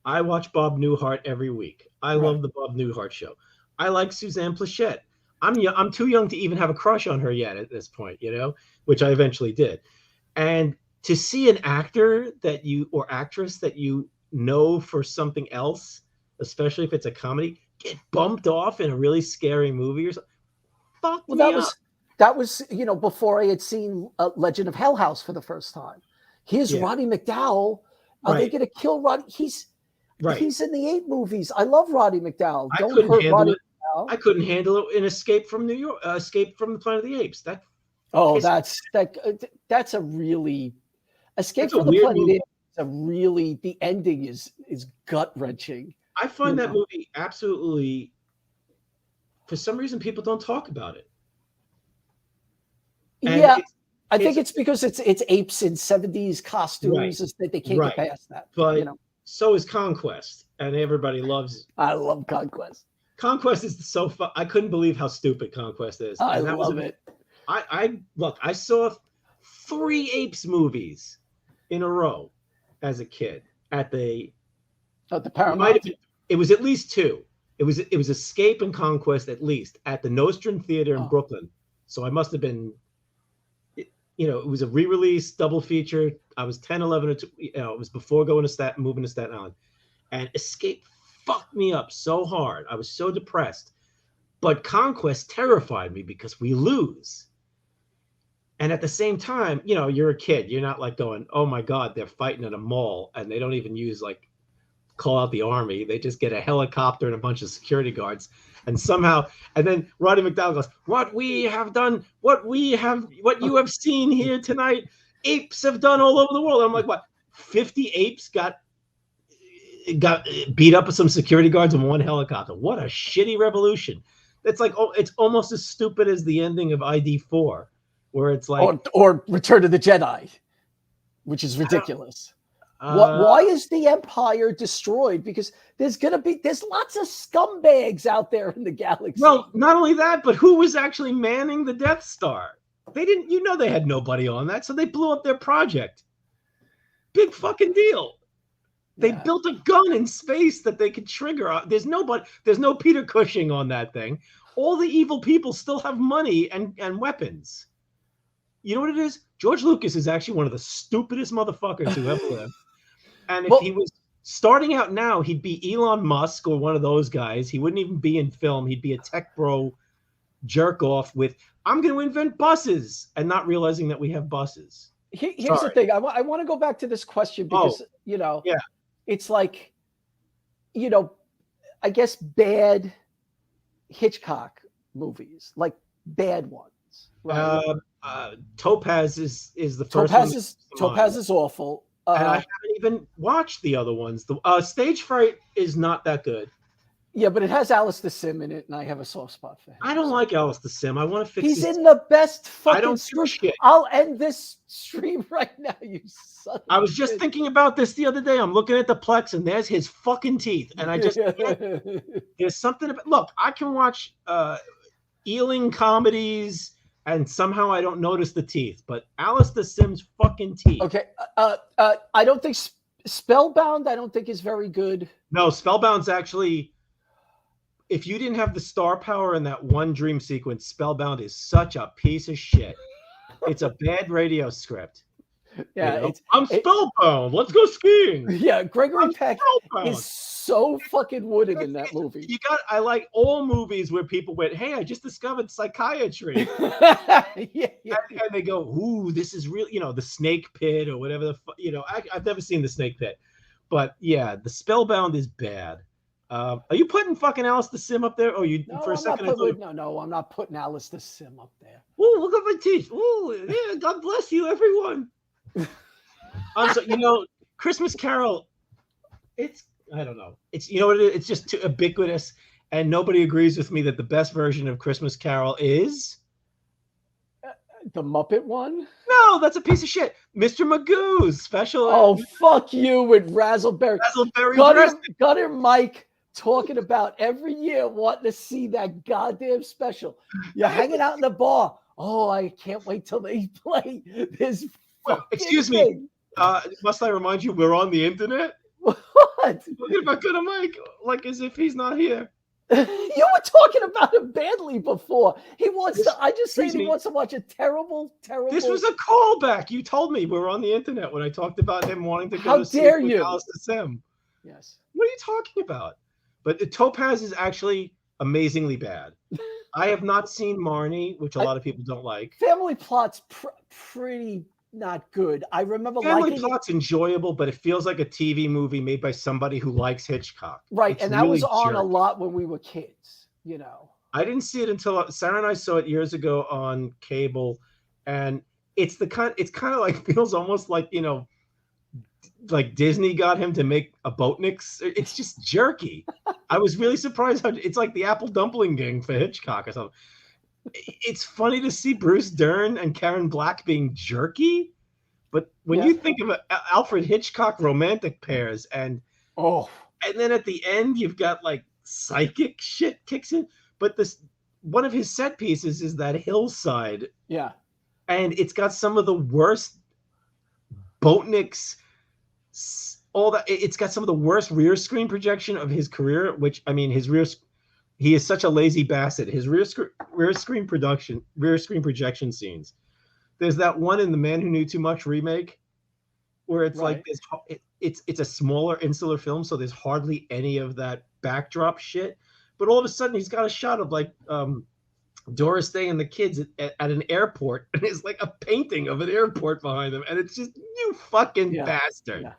I watch Bob Newhart every week. I love the Bob Newhart show. I like Suzanne Pleshette. I'm too young to even have a crush on her yet at this point, which I eventually did. And to see an actor or actress that you know for something else, especially if it's a comedy, get bumped off in a really scary movie or something. That was before I had seen Legend of Hell House for the first time. Here's Roddy McDowall. Are they going to kill Roddy? He's in the 8 movies. I love Roddy McDowall. Don't hurt Roddy McDowall. I couldn't handle it in Escape from New York, Escape from the Planet of the Apes. That's a really Escape from the Planet of the Apes. The ending is gut wrenching. I find that movie absolutely. For some reason, people don't talk about it. And I think it's because it's apes in 70s costumes that they can't get past that. But so is Conquest, and everybody loves. I love Conquest. Conquest is so fun. I couldn't believe how stupid Conquest is. I love it. I saw 3 Apes movies in a row as a kid at the Paramount. It was at least 2. It was Escape and Conquest at least at the Nostrum Theater in Brooklyn. So I must have been, it was a re-release double feature. I was 10, 11, or 2, it was before moving to Staten Island. And Escape fucked me up so hard. I was so depressed. But Conquest terrified me because we lose. And at the same time, you're a kid. You're not like going, oh my God, they're fighting at a mall. And they don't even use call out the army. They just get a helicopter and a bunch of security guards. And then Roddy McDowall goes, what you have seen here tonight, apes have done all over the world. I'm like, what? 50 apes got beat up with some security guards and 1 helicopter. What a shitty revolution. It's it's almost as stupid as the ending of ID4, where it's like, or Return of the Jedi, which is ridiculous. Why is the Empire destroyed? Because there's lots of scumbags out there in the galaxy. Well, not only that, but who was actually manning the Death Star? They didn't, they had nobody on that, so they blew up their project. Big fucking deal. They built a gun in space that they could trigger. There's no Peter Cushing on that thing. All the evil people still have money and weapons. You know what it is? George Lucas is actually one of the stupidest motherfuckers who ever lived. And if he was starting out now, he'd be Elon Musk or one of those guys. He wouldn't even be in film. He'd be a tech bro jerk off with, I'm going to invent buses, and not realizing that we have buses. Here's the thing. I want to go back to this question because, it's like, I guess bad Hitchcock movies, like bad ones. Right? Topaz is the first one. Topaz is awful. And I haven't even watched the other ones. The Stage Fright is not that good. Yeah, but it has Alice the Sim in it, and I have a soft spot for him. I don't like Alice the Sim. I want to fix. He's in the best fucking. I don't do shit. I'll end this stream right now. You son. I was just thinking about this the other day. I'm looking at the Plex, and there's his fucking teeth, and I just there's something about. Look, I can watch Ealing comedies, and somehow I don't notice the teeth, but Alice the Sim's fucking teeth. Okay. I don't think Spellbound, I don't think is very good. No, Spellbound's actually, if you didn't have the star power in that one dream sequence, Spellbound is such a piece of shit. It's a bad radio script. Yeah, you know? I'm spellbound. Let's go skiing. Yeah, Gregory Peck is so fucking wooden in that movie. I like all movies where people went, "Hey, I just discovered psychiatry," and they go, "Ooh, this is real." You know, the Snake Pit or whatever. I've never seen the Snake Pit, but yeah, the Spellbound is bad. Are you putting fucking Alice the Sim up there? Oh, you no, for a second? No, I'm not putting Alice the Sim up there. Oh, look at my teeth. Oh, yeah, God bless you, everyone. Christmas Carol. I don't know. It's what it is. It's just too ubiquitous, and nobody agrees with me that the best version of Christmas Carol is the Muppet one. No, that's a piece of shit. Mr. Magoo's special. Oh, fuck you with Razzleberry. Gutter Mike talking about every year wanting to see that goddamn special. You're hanging out in the bar. Oh, I can't wait till they play this. Well, excuse me. Must I remind you, we're on the internet? What? Talking about Gutter Mike, like as if he's not here. You were talking about him badly before. He wants to. I just said he wants to watch a terrible. This was a callback. You told me we were on the internet when I talked about him wanting to go How to sleep dare with you? Alice the Sim. Yes. What are you talking about? But the Topaz is actually amazingly bad. I have not seen Marnie, which a lot of people don't like. Family Plot's pretty not good. I remember Family Plot's enjoyable, but it feels like a TV movie made by somebody who likes Hitchcock. Right, and that was on a lot when we were kids, you know. I didn't see it until Sarah and I saw it years ago on cable, and it's kind of like feels almost like, like Disney got him to make a Boatniks. It's just jerky. I was really surprised how it's like the Apple Dumpling Gang for Hitchcock or something. It's funny to see Bruce Dern and Karen Black being jerky, but when you think of Alfred Hitchcock romantic pairs, and then at the end you've got like psychic shit kicks in. But one of his set pieces is that hillside, and it's got some of the worst Boatniks. It's got some of the worst rear screen projection of his career. Which I mean, he is such a lazy bastard. His rear screen projection scenes. There's that one in The Man Who Knew Too Much remake, where it's like this. It's a smaller insular film, so there's hardly any of that backdrop shit. But all of a sudden, he's got a shot of like Doris Day and the kids at an airport, and it's like a painting of an airport behind them, and it's just, you fucking bastard. Yeah.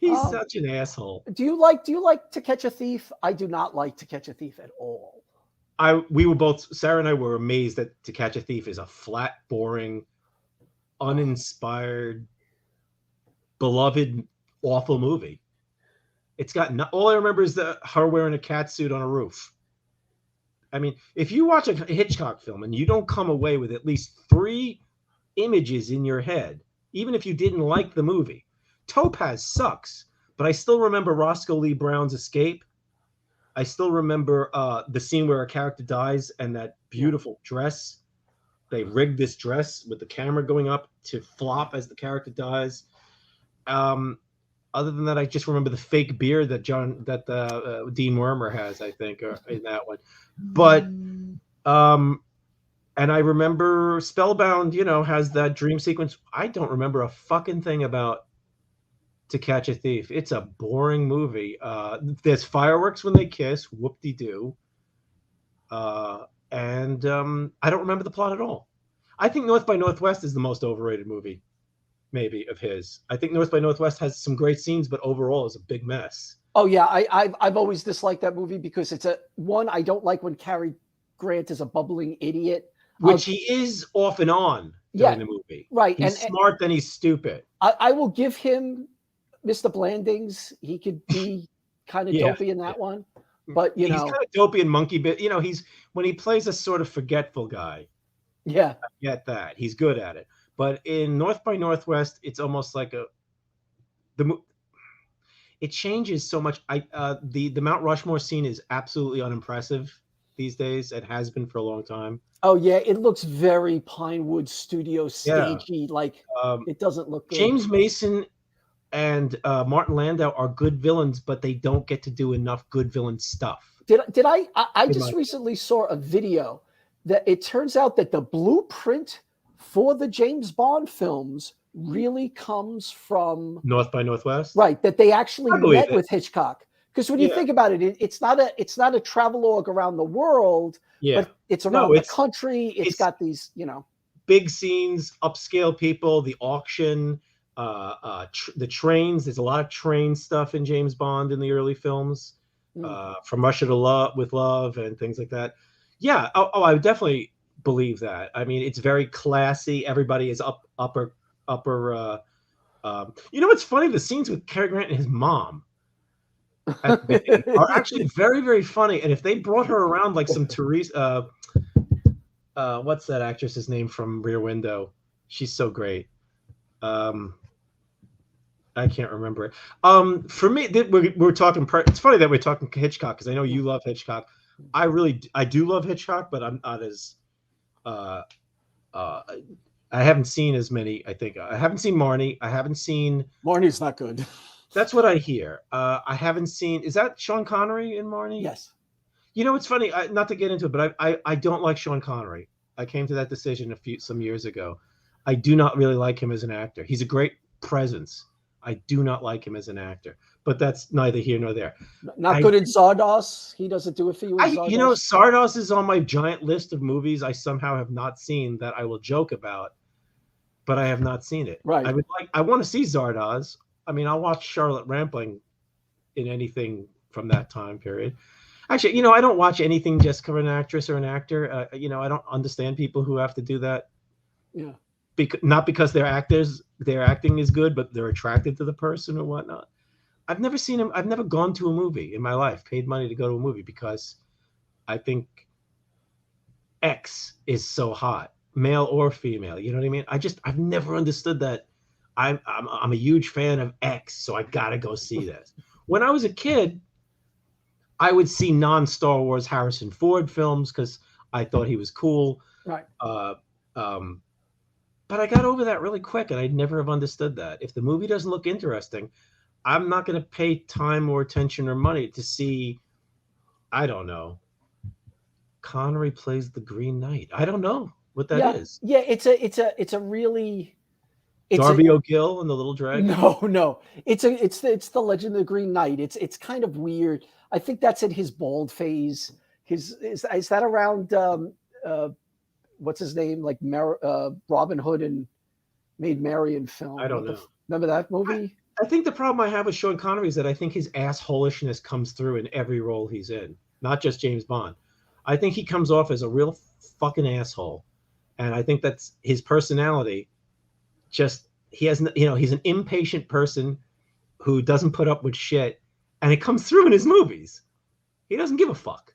He's such an asshole. Do you like To Catch a Thief? I do not like To Catch a Thief at all. Sarah and I were amazed that To Catch a Thief is a flat, boring, uninspired, beloved, awful movie. It's got all I remember is her wearing a catsuit on a roof. I mean, if you watch a Hitchcock film and you don't come away with at least 3 images in your head, even if you didn't like the movie, Topaz sucks, but I still remember Roscoe Lee Brown's escape. I still remember the scene where a character dies and that beautiful dress. They rigged this dress with the camera going up to flop as the character dies. Other than that, I just remember the fake beard that Dean Wormer has, I think, in that one. But and I remember Spellbound, has that dream sequence. I don't remember a fucking thing about To Catch a Thief. It's a boring movie. There's fireworks when they kiss, whoop-de-doo. And I don't remember the plot at all. I think North by Northwest is the most overrated movie, maybe, of his. I think North by Northwest has some great scenes, but overall is a big mess. Oh yeah, I've always disliked that movie because it's I don't like when Cary Grant is a bubbling idiot. Which he is off and on during the movie. Right. He's smart, then he's stupid. I will give him Mr. Blandings. He could be kind of dopey in that one. But he's kind of dopey and monkey bit. He's when he plays a sort of forgetful guy. Yeah. I get that. He's good at it. But in North by Northwest, it's almost like it changes so much. The Mount Rushmore scene is absolutely unimpressive. these days. It has been for a long time. Oh yeah, it looks very Pinewood Studio stagey. Like it doesn't look good. James Mason and Martin Landau are good villains, but they don't get to do enough good villain stuff. Did I just recently saw a video that it turns out that the blueprint for the James Bond films really comes from North by Northwest, right? That they actually met with Hitchcock. Because when you think about it, it's not a travelogue around the world, but it's around the country. It's got these, big scenes, upscale people, the auction, the trains. There's a lot of train stuff in James Bond in the early films, From Russia to Love, with Love, and things like that. Yeah. Oh, I would definitely believe that. I mean, it's very classy. Everybody is upper. What's funny? The scenes with Cary Grant and his mom are actually very, very funny. And if they brought her around like some Teresa, what's that actress's name from Rear Window? She's so great. I can't remember it. For me, we're talking. It's funny that we're talking Hitchcock because I know you love Hitchcock. I do love Hitchcock, but I'm not as. I haven't seen as many. I think I haven't seen Marnie. I haven't seen. Marnie's not good. That's what I hear. I haven't seen. Is that Sean Connery in Marnie? Yes. It's funny. Not to get into it, but I don't like Sean Connery. I came to that decision some years ago. I do not really like him as an actor. He's a great presence. I do not like him as an actor, but that's neither here nor there. Not good in Zardos. He doesn't do it for you. Zardos? Zardos is on my giant list of movies I somehow have not seen that I will joke about, but I have not seen it. Right. I want to see Zardoz. I mean, I'll watch Charlotte Rampling in anything from that time period. Actually, I don't watch anything just for an actress or an actor. I don't understand people who have to do that. Yeah. Not because they're actors, their acting is good, but they're attracted to the person or whatnot. I've never seen him. I've never gone to a movie in my life, paid money to go to a movie because I think X is so hot, male or female. You know what I mean? I've never understood that. I'm a huge fan of X, so I gotta go see this. When I was a kid, I would see non-Star Wars Harrison Ford films because I thought he was cool. Right. But I got over that really quick, and I'd never have understood that. If the movie doesn't look interesting, I'm not going to pay time or attention or money to see, I don't know, Connery plays the Green Knight. I don't know what that is. Yeah, it's a really... Darby O'Gill and the Little Dragon? No. It's the Legend of the Green Knight. It's kind of weird. I think that's in his bald phase. Is that around... what's his name? Like Robin Hood and Maid Marian film. I don't know. Remember that movie? I think the problem I have with Sean Connery is that I think his assholishness comes through in every role he's in, not just James Bond. I think he comes off as a real fucking asshole, and I think that's his personality. Just he's an impatient person who doesn't put up with shit, and it comes through in his movies. He doesn't give a fuck,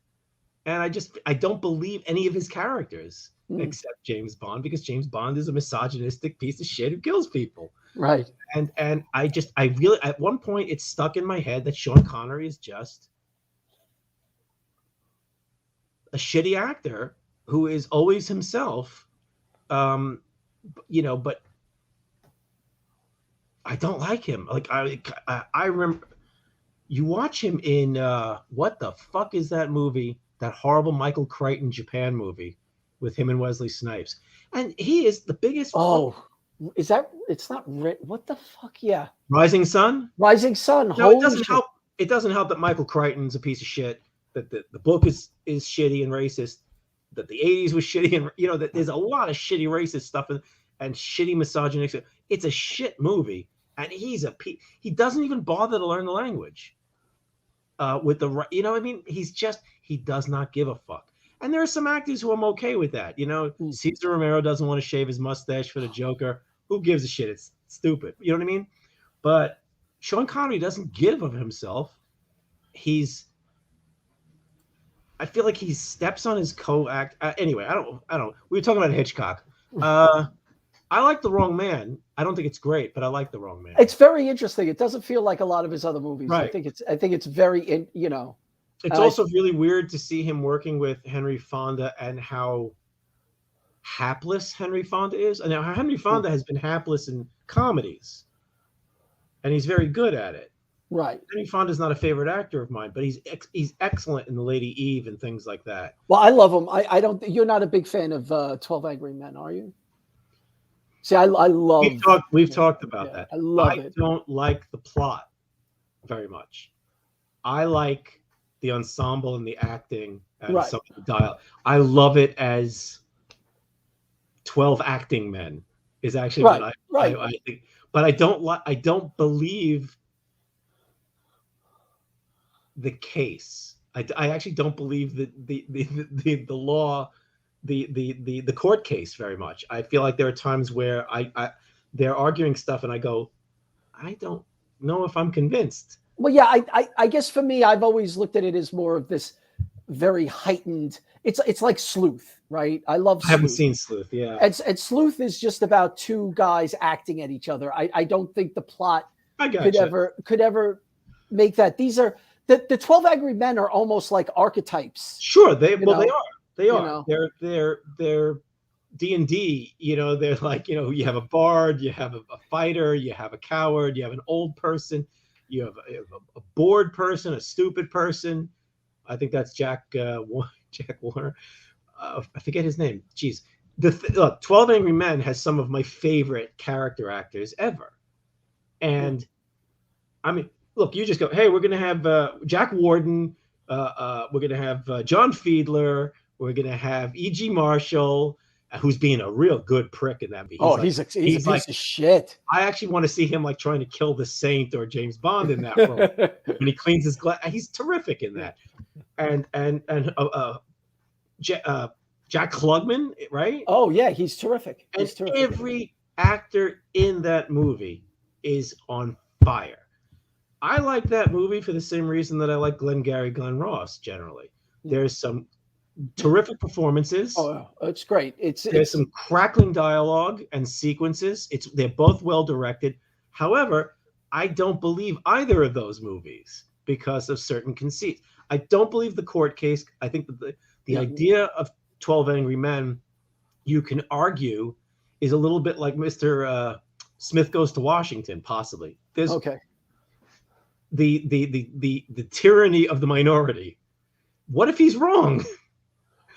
and I don't believe any of his characters. Except James Bond, because James Bond is a misogynistic piece of shit who kills people. Right. And I really, at one point, it stuck in my head that Sean Connery is just a shitty actor who is always himself. But I don't like him. Like I remember you watch him in what the fuck is that movie? That horrible Michael Crichton Japan movie with him and Wesley Snipes, and he is the biggest. Is that? It's not. What the fuck? Yeah. Rising Sun. Rising Sun. No, it doesn't help. It doesn't help that Michael Crichton's a piece of shit. That the book is shitty and racist. That the 80s was shitty, and that there's a lot of shitty racist stuff and shitty misogynistic. It's a shit movie, and he doesn't even bother to learn the language. With the he does not give a fuck. And there are some actors who I'm okay with that. Cesar Romero doesn't want to shave his mustache for the Joker. Who gives a shit? It's stupid. You know what I mean? But Sean Connery doesn't give of himself. I feel like he steps on his co-act. Anyway, I don't. We were talking about Hitchcock. I like The Wrong Man. I don't think it's great, but I like The Wrong Man. It's very interesting. It doesn't feel like a lot of his other movies. Right. I think it's very It's also really weird to see him working with Henry Fonda and how hapless Henry Fonda is. And now Henry Fonda has been hapless in comedies, and he's very good at it. Right. Henry Fonda's not a favorite actor of mine, but he's excellent in The Lady Eve and things like that. Well, I love him. I don't. You're not a big fan of 12 Angry Men, are you? See, I love. We've talked about that. I love it. I don't like the plot very much. I like the ensemble and the acting and some of the dialogue. I love it as 12 acting men is actually what I think. But I don't believe the case. I actually don't believe that the law, the court case very much. I feel like there are times where they're arguing stuff and I go, I don't know if I'm convinced. Well, yeah, I guess for me, I've always looked at it as more of this very heightened. It's like Sleuth, right? I love Sleuth. I haven't seen Sleuth, yeah. And Sleuth is just about two guys acting at each other. I don't think the plot could ever make that. These are the 12 Angry Men are almost like archetypes. Sure, they are. They are. You know? They're D&D, they're like, you have a bard, you have a fighter, you have a coward, you have an old person, you have a bored person, a stupid person. I think that's Jack Warner. I forget his name. Jeez. Look, 12 Angry Men has some of my favorite character actors ever. And I mean, look, you just go, hey, we're going to have Jack Warden. We're going to have John Fiedler. We're going to have E.G. Marshall, who's being a real good prick in that movie. He's a piece of shit. I actually want to see him like trying to kill the Saint or James Bond in that role. When he cleans his glass, he's terrific in that. And Jack Klugman, right? Oh yeah, he's terrific. Every actor in that movie is on fire. I like that movie for the same reason that I like Glengarry Glen Ross generally. There's some terrific performances. Oh, it's great. There's some crackling dialogue and sequences. They're both well directed. However, I don't believe either of those movies because of certain conceits. I don't believe the court case. I think that the idea of 12 Angry Men, you can argue, is a little bit like Mr. Smith Goes to Washington, possibly. There's the tyranny of the minority. What if he's wrong?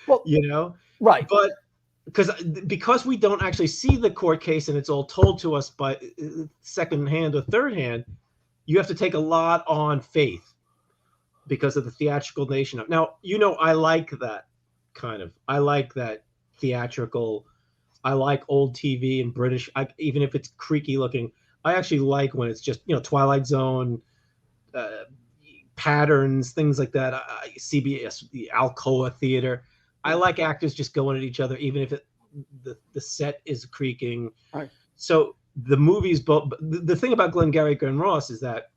Well, right. But because we don't actually see the court case and it's all told to us by second hand or third hand, you have to take a lot on faith because of the theatrical nation. Now, I like that I like that theatrical. I like old TV and British, even if it's creaky looking. I actually like when it's just, Twilight Zone, patterns, things like that. CBS, the Alcoa Theater. I like actors just going at each other, even if the set is creaking. Right. So the movies, the thing about Glengarry Glen Ross is that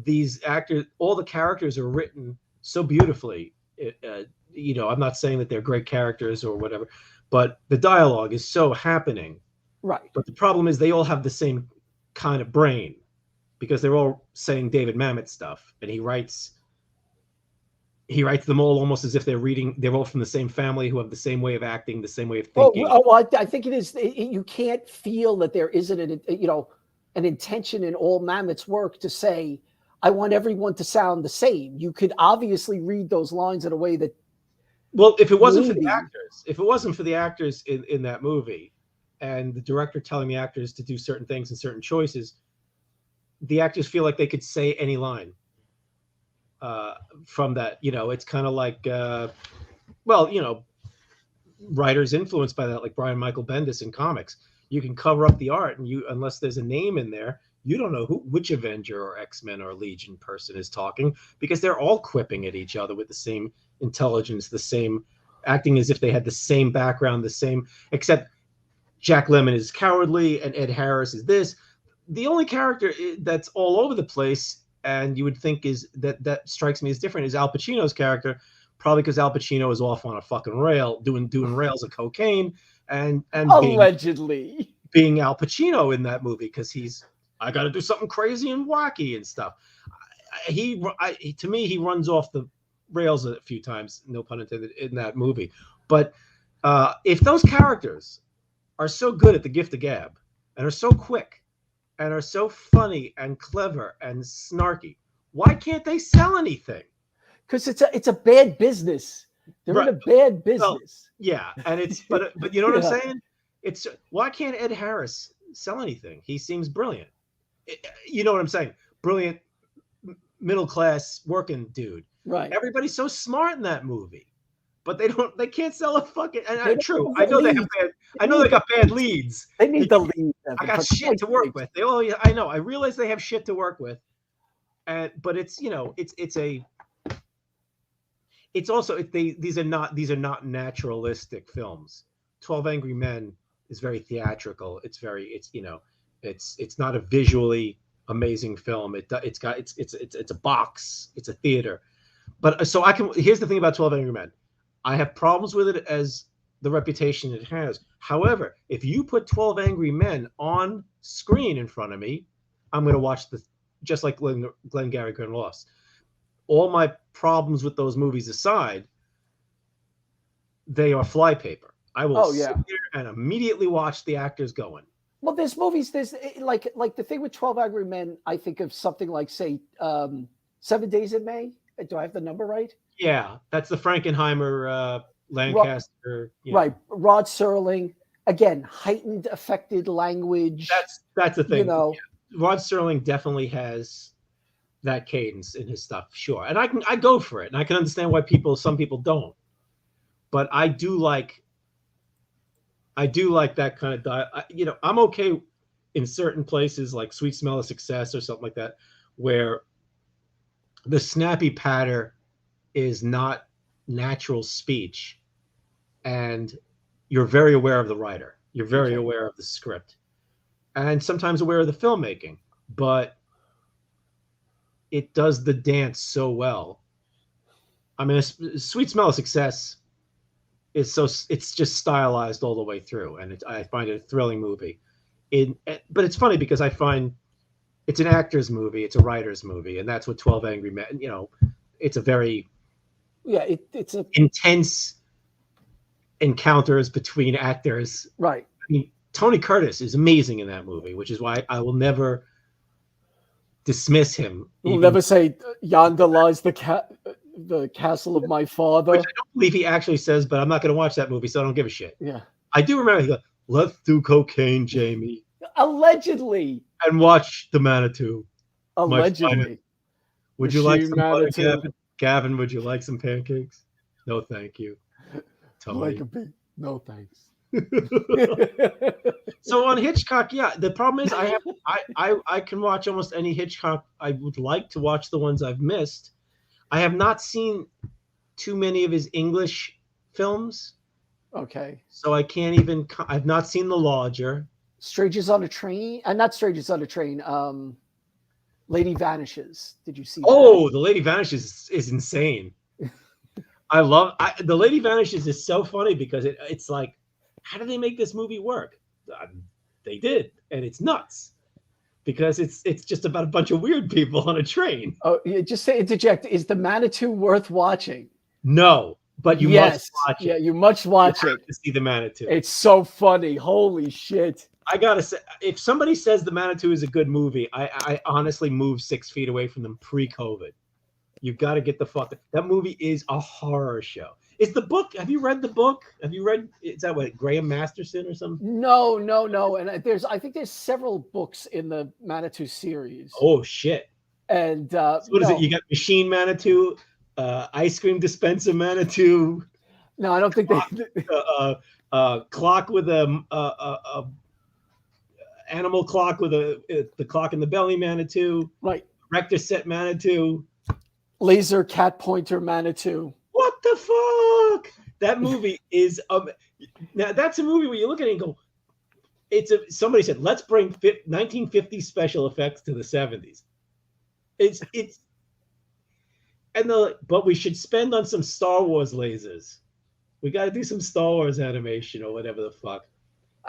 these actors, all the characters are written so beautifully. I'm not saying that they're great characters or whatever, but the dialogue is so happening. Right. But the problem is they all have the same kind of brain because they're all saying David Mamet stuff, and he writes them all almost as if they're all from the same family who have the same way of acting, the same way of thinking. I think it is. You can't feel that there isn't an intention in all Mamet's work to say, I want everyone to sound the same. You could obviously read those lines in a way that. Well, if it wasn't for the actors in that movie and the director telling the actors to do certain things and certain choices, the actors feel like they could say any line from that. It's kind of like, writers influenced by that, like Brian Michael Bendis in comics. You can cover up the art, and unless there's a name in there, you don't know which Avenger or X-Men or Legion person is talking because they're all quipping at each other with the same intelligence, the same acting as if they had the same background, the same, except Jack Lemmon is cowardly and Ed Harris is this. The only character that's all over the place, and you would think is that strikes me as different, is Al Pacino's character, probably because Al Pacino is off on a fucking rail, doing rails of cocaine and allegedly being Al Pacino in that movie because I got to do something crazy and wacky and stuff. To me, he runs off the rails a few times, no pun intended, in that movie. But if those characters are so good at the gift of gab and are so quick and are so funny and clever and snarky, why can't they sell anything? Because it's a bad business. They're in a bad business. Well, yeah, and it's but you know what I'm saying? It's why can't Ed Harris sell anything? He seems brilliant. You know what I'm saying? Brilliant, middle class working dude. Right. Everybody's so smart in that movie, but they can't sell a fucking. And true, I know they have bad. I know they got bad leads. They need the lead. I got shit to work with. I know. I realize they have shit to work with, but it's it's also these are not naturalistic films. 12 Angry Men is very theatrical. It's not a visually amazing film. It's a box. It's a theater. But so here's the thing about 12 Angry Men. I have problems with it as the reputation it has. However, if you put 12 Angry Men on screen in front of me, I'm going to watch just like Glengarry Glen Ross. All my problems with those movies aside, they are flypaper. I will sit there and immediately watch the actors going. Well, there's movies. There's like the thing with 12 Angry Men. I think of something like, say, 7 Days in May. Do I have the number right? Yeah, that's the Frankenheimer Lancaster. Right, Rod Serling. Again, heightened, affected language. That's the thing. You know, yeah. Rod Serling definitely has that cadence in his stuff, sure, and I go for it, and I can understand why some people don't, but I do like that kind of I'm okay in certain places like Sweet Smell of Success or something like that, where the snappy patter is not natural speech, and you're very aware of the writer, you're very aware of the script, and sometimes aware of the filmmaking, but it does the dance so well. I mean, Sweet Smell of Success it's just stylized all the way through, and I find it a thrilling movie. But it's funny because I find it's an actor's movie, it's a writer's movie, and that's what 12 Angry Men. It's a very it's a intense encounters between actors. Right. I mean, Tony Curtis is amazing in that movie, which is why I will never dismiss him. We'll never say yonder lies the castle of my father. Which I don't believe he actually says, but I'm not going to watch that movie, so I don't give a shit. Yeah. I do remember he goes, "Let's do cocaine, Jamie." Allegedly. And watch the Manitou. Allegedly. Would you like some butter, Gavin? Would you like some pancakes? No, thank you. Like a big no thanks. So on Hitchcock, the problem is I can watch almost any Hitchcock. I would like to watch the ones I've missed. I have not seen too many of his English films. Okay. So I can't even. I've not seen The Lodger. Strangers on a Train, and not Strangers on a Train. Lady Vanishes. Did you see that? Oh, The Lady Vanishes is insane. I love The Lady Vanishes is so funny because it's like, how did they make this movie work? They did, and it's nuts because it's just about a bunch of weird people on a train. Oh, just say interject. Is the Manitou worth watching? No, but you must watch it. Yeah, you must watch it to see the Manitou. It's so funny. Holy shit! I gotta say, if somebody says the Manitou is a good movie, I honestly moved 6 feet away from them pre-COVID. You've got to get the fuck. That movie is a horror show. Is the book? Have you read the book? Is that what, Graham Masterson or something? No. And I think there's several books in the Manitou series. Oh shit! And so what is it? You got Machine Manitou, Ice Cream Dispenser Manitou. No, I don't think they. Clock with a animal clock with the clock in the belly Manitou. Right. Rector set Manitou. Laser cat pointer Manitou. What the fuck? That movie is now that's a movie where you look at it and go, somebody said, let's bring 1950s special effects to the 70s. But we should spend on some Star Wars lasers. We got to do some Star Wars animation or whatever the fuck.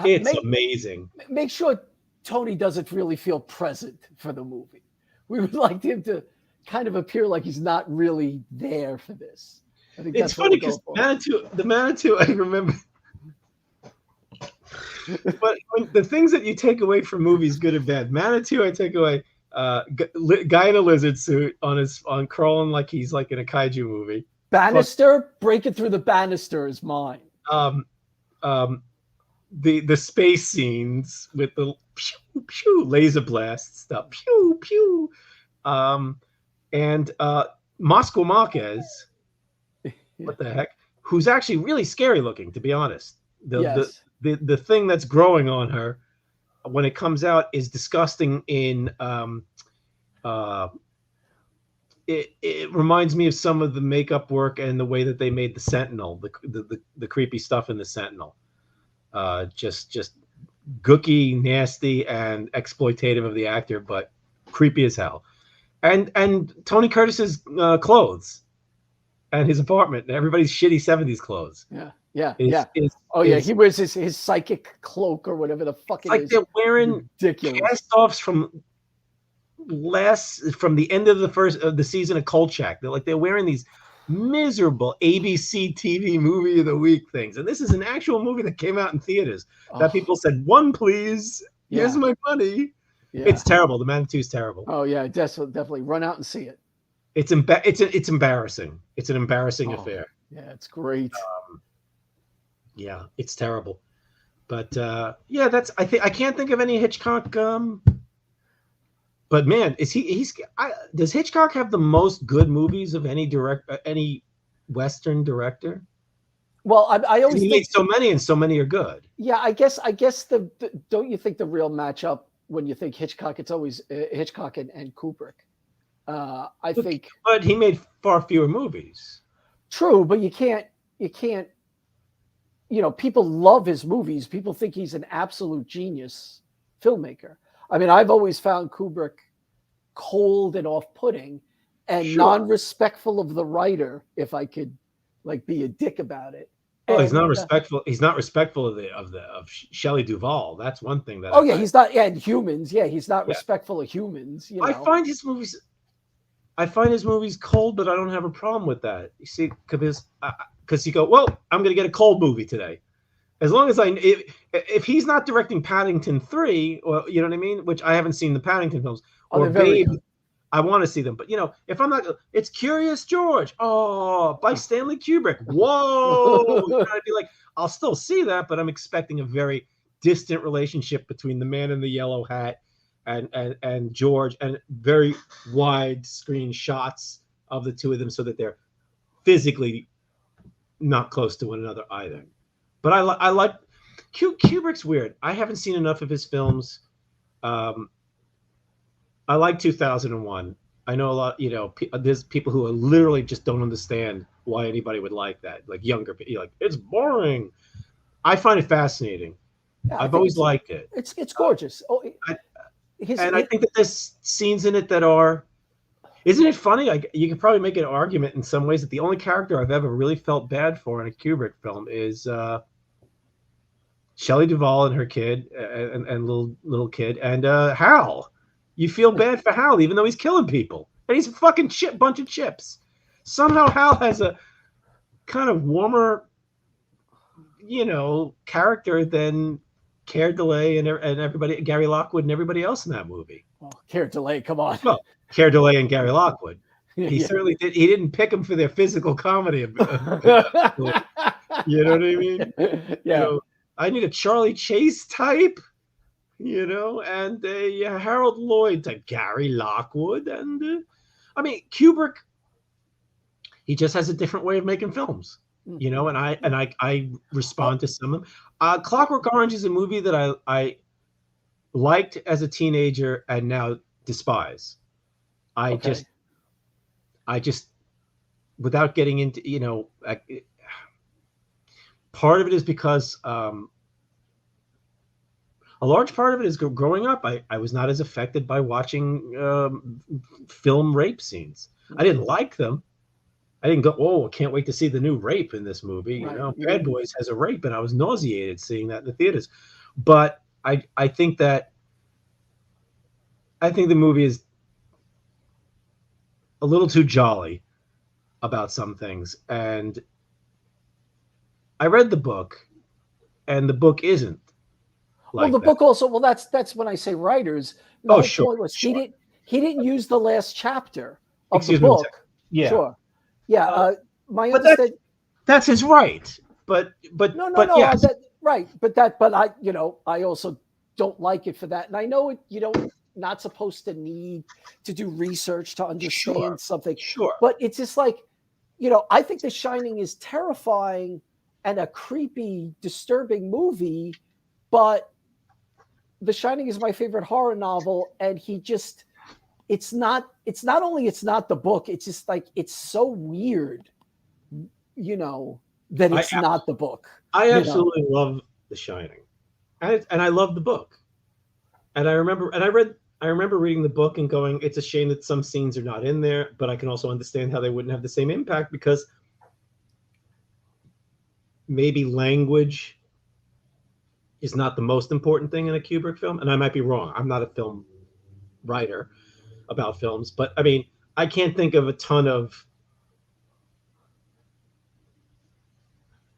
It's amazing. Make sure Tony doesn't really feel present for the movie. We would like him to kind of appear like he's not really there for this. I think It's that's what funny we're because going for. the Manitou, I remember. But the things that you take away from movies, good or bad, Manitou, I take away. Guy in a lizard suit on crawling like he's like in a kaiju movie. Banister, breaking through the banister is mine. Um, the space scenes with the pew, pew, laser blast stuff, pew pew, and Moscow Marquez, what the heck, who's actually really scary looking, to be honest. The thing that's growing on her when it comes out is disgusting. It reminds me of some of the makeup work and the way that they made the Sentinel, the creepy stuff in the Sentinel. Just gooky, nasty, and exploitative of the actor, but creepy as hell. And Tony Curtis's clothes and his apartment and everybody's shitty 70s clothes. Yeah. He wears his psychic cloak or whatever the fuck it is. They're wearing cast-offs from the end of the season of Kolchak. They're wearing these miserable ABC TV movie of the week things, and this is an actual movie that came out in theaters that people said, "One, please, here's my money." It's terrible. The Manitou is terrible. Oh yeah, definitely run out and see it. It's embarrassing. It's an embarrassing affair. Yeah, it's great. Yeah, it's terrible. But I can't think of any Hitchcock. But man, does Hitchcock have the most good movies of any Western director? Well, I always think made so many, and so many are good. Yeah, I guess the don't you think the real matchup when you think Hitchcock, it's always Hitchcock and Kubrick. I think, but he made far fewer movies. True, but you can't. People love his movies. People think he's an absolute genius filmmaker. I mean, I've always found Kubrick cold and off-putting and non-respectful of the writer, if I could be a dick about it. Oh, he's not respectful. He's not respectful of Shelley Duvall. That's one thing that. He's not. Yeah, and humans. Yeah, he's not respectful of humans. I find his movies cold, but I don't have a problem with that. You see, because you go, well, I'm going to get a cold movie today. As long as if he's not directing Paddington 3, or you know what I mean, which I haven't seen the Paddington films, or Babe, I want to see them. But if I'm not, it's Curious George, by Stanley Kubrick. Whoa, I'd be like, I'll still see that, but I'm expecting a very distant relationship between the man in the yellow hat and George, and very wide screen shots of the two of them, so that they're physically not close to one another either. But I like Kubrick's weird. I haven't seen enough of his films. I like 2001. I know a lot. There's people who literally just don't understand why anybody would like that. Like younger people, it's boring. I find it fascinating. Yeah, I've always liked it. It's gorgeous. I think that there's scenes in it that are. Isn't it funny? You could probably make an argument in some ways that the only character I've ever really felt bad for in a Kubrick film is Shelley Duvall and her kid and little kid, and Hal. You feel bad for Hal, even though he's killing people, and he's a fucking bunch of chips. Somehow Hal has a kind of warmer, character than Keir Dullea and everybody, Gary Lockwood and everybody else in that movie. Oh, Keir Dullea, come on. Well, Keir Dullea and Gary Lockwood. He certainly did. He didn't pick them for their physical comedy. You know what I mean? Yeah. I need a Charlie Chase type, and a Harold Lloyd type, Gary Lockwood, and Kubrick. He just has a different way of making films, and I respond to some of them. Clockwork Orange is a movie that I liked as a teenager and now despise. I just, without getting into, part of it is because a large part of it is growing up. I was not as affected by watching film rape scenes. I didn't like them. I didn't go, oh, I can't wait to see the new rape in this movie. Right. Bad Boys has a rape, and I was nauseated seeing that in the theaters. But I think the movie is a little too jolly about some things. And I read the book, and the book isn't Well, like the that. book also. Well, that's when I say writers. The Oh, whole sure, point was sure. he didn't use the last chapter of the Excuse me. book. Yeah. Sure. Yeah. My But understanding. that's his right. But No. yes, That right, but I, I also don't like it for that, and I know it. Not supposed to need to do research to sure, understand something, sure. but it's just like, I think The Shining is terrifying and a creepy, disturbing movie, but The Shining is my favorite horror novel, and it's not only it's not the book, it's just like it's so weird, that I it's not the book. I absolutely love The Shining, and I love the book. And I remember reading the book and going, it's a shame that some scenes are not in there, but I can also understand how they wouldn't have the same impact because maybe language is not the most important thing in a Kubrick film. And I might be wrong. I'm not a film writer about films, but I mean, I can't think of a ton of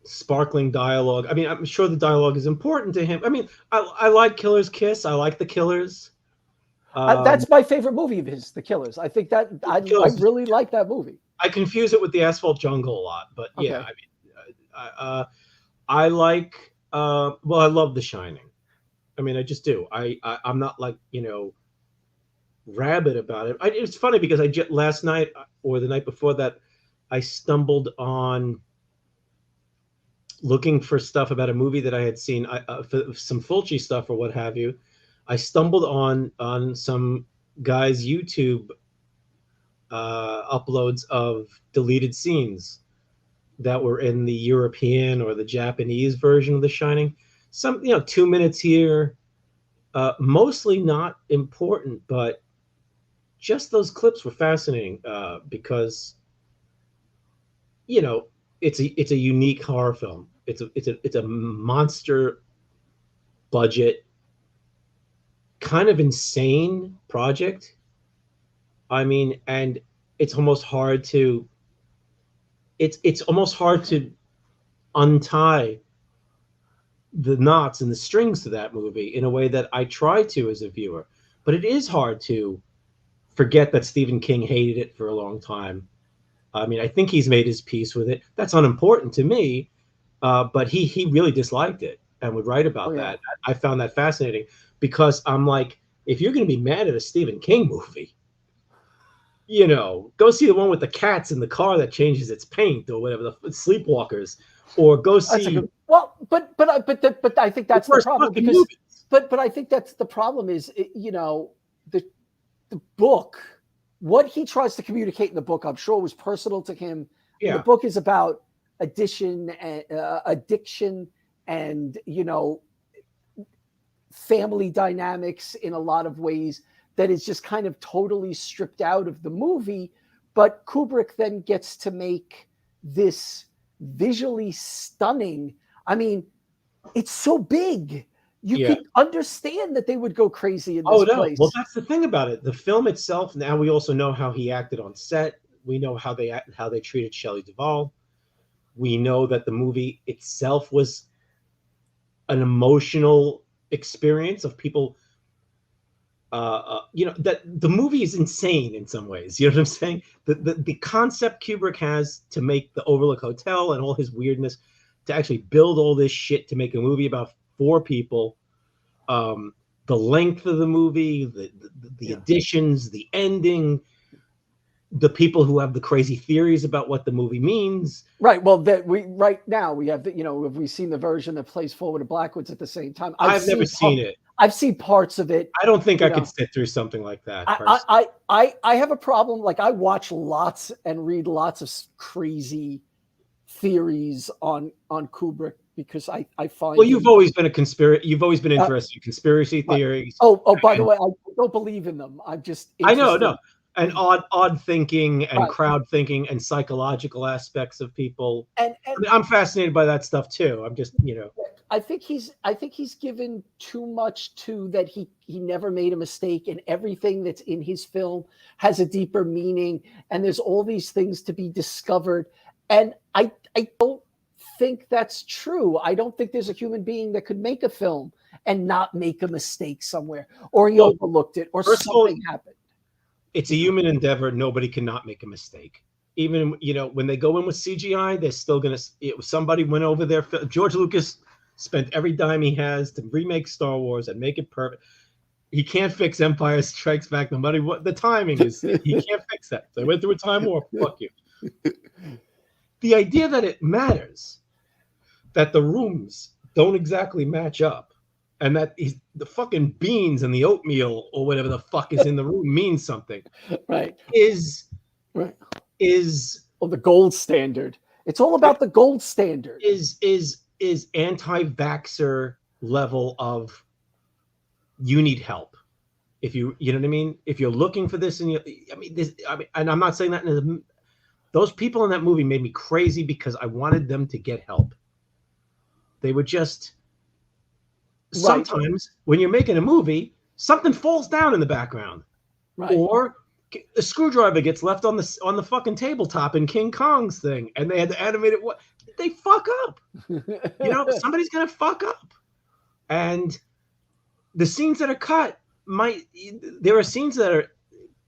sparkling dialogue. I mean, I'm sure the dialogue is important to him. I mean, I like Killer's Kiss. I like The Killers. That's my favorite movie of his, The Killers. I think that I Killers, really like that movie. I confuse it with The Asphalt Jungle a lot, but yeah, Okay. I mean, I like. Well, I love The Shining. I mean, I just do. I'm not like rabid about it. It's funny because last night or the night before that, I stumbled on looking for stuff about a movie that I had seen, for some Fulci stuff or what have you. I stumbled on some guy's YouTube uploads of deleted scenes that were in the European or the Japanese version of The Shining. Some 2 minutes here, mostly not important, but just those clips were fascinating because it's a unique horror film. It's a monster budget, kind of insane project. I mean, and it's almost hard to it's almost hard to untie the knots and the strings to that movie in a way that I try to as a viewer. But it is hard to forget that Stephen King hated it for a long time. I mean, I think he's made his peace with it. That's unimportant to me, but he really disliked it and would write about that. I found that fascinating because I'm like, if you're going to be mad at a Stephen King movie, go see the one with the cats in the car that changes its paint or whatever, the Sleepwalkers, or go That's a see good. Well, but I think the that's the first problem fucking because, movies. but I think that's the problem is, the book, what he tries to communicate in the book, I'm sure was personal to him. Yeah. The book is about addiction and family dynamics in a lot of ways that is just kind of totally stripped out of the movie. But Kubrick then gets to make this visually stunning. I mean, it's so big. You could understand that they would go crazy in this place. Well, that's the thing about it. The film itself, now we also know how he acted on set. We know how they treated Shelley Duvall. We know that the movie itself was an emotional experience of people. That the movie is insane in some ways. You know what I'm saying? The concept Kubrick has to make the Overlook Hotel and all his weirdness, to actually build all this shit to make a movie about 4 people. The length of the movie, the additions, the ending, the people who have the crazy theories about what the movie means. Right. Well, right now we have have we seen the version that plays Forward and Backwards at the same time? I've never seen it. I've seen parts of it. I don't think I could sit through something like that. I have a problem. Like, I watch lots and read lots of crazy theories on Kubrick because I find. Well, you've always been interested in conspiracy theories. Oh, by the way, I don't believe in them. I'm just. I know. and odd thinking and crowd thinking and psychological aspects of people. And I mean, I'm fascinated by that stuff too. I'm just, I think he's given too much to that. He never made a mistake, and everything that's in his film has a deeper meaning, and there's all these things to be discovered. And I don't think that's true. I don't think there's a human being that could make a film and not make a mistake somewhere, or he overlooked it, or something happened. It's a human endeavor. Nobody cannot make a mistake. Even, when they go in with CGI, they're still going to, somebody went over there. George Lucas spent every dime he has to remake Star Wars and make it perfect. He can't fix Empire Strikes Back, no matter what the timing is. He can't fix that. They went through a time war. Fuck you. The idea that it matters, that the rooms don't exactly match up, and that the fucking beans and the oatmeal or whatever the fuck is in the room means something. Right. Is the gold standard. It's all about the gold standard. Is anti-vaxxer level of you need help. If you know what I mean? If you're looking for this and and I'm not saying that those people in that movie made me crazy because I wanted them to get help. They were just sometimes when you're making a movie, something falls down in the background. Right. Or a screwdriver gets left on the fucking tabletop in King Kong's thing, and they had to animate it. What they fuck up, somebody's gonna fuck up, and the scenes that are cut there are scenes that are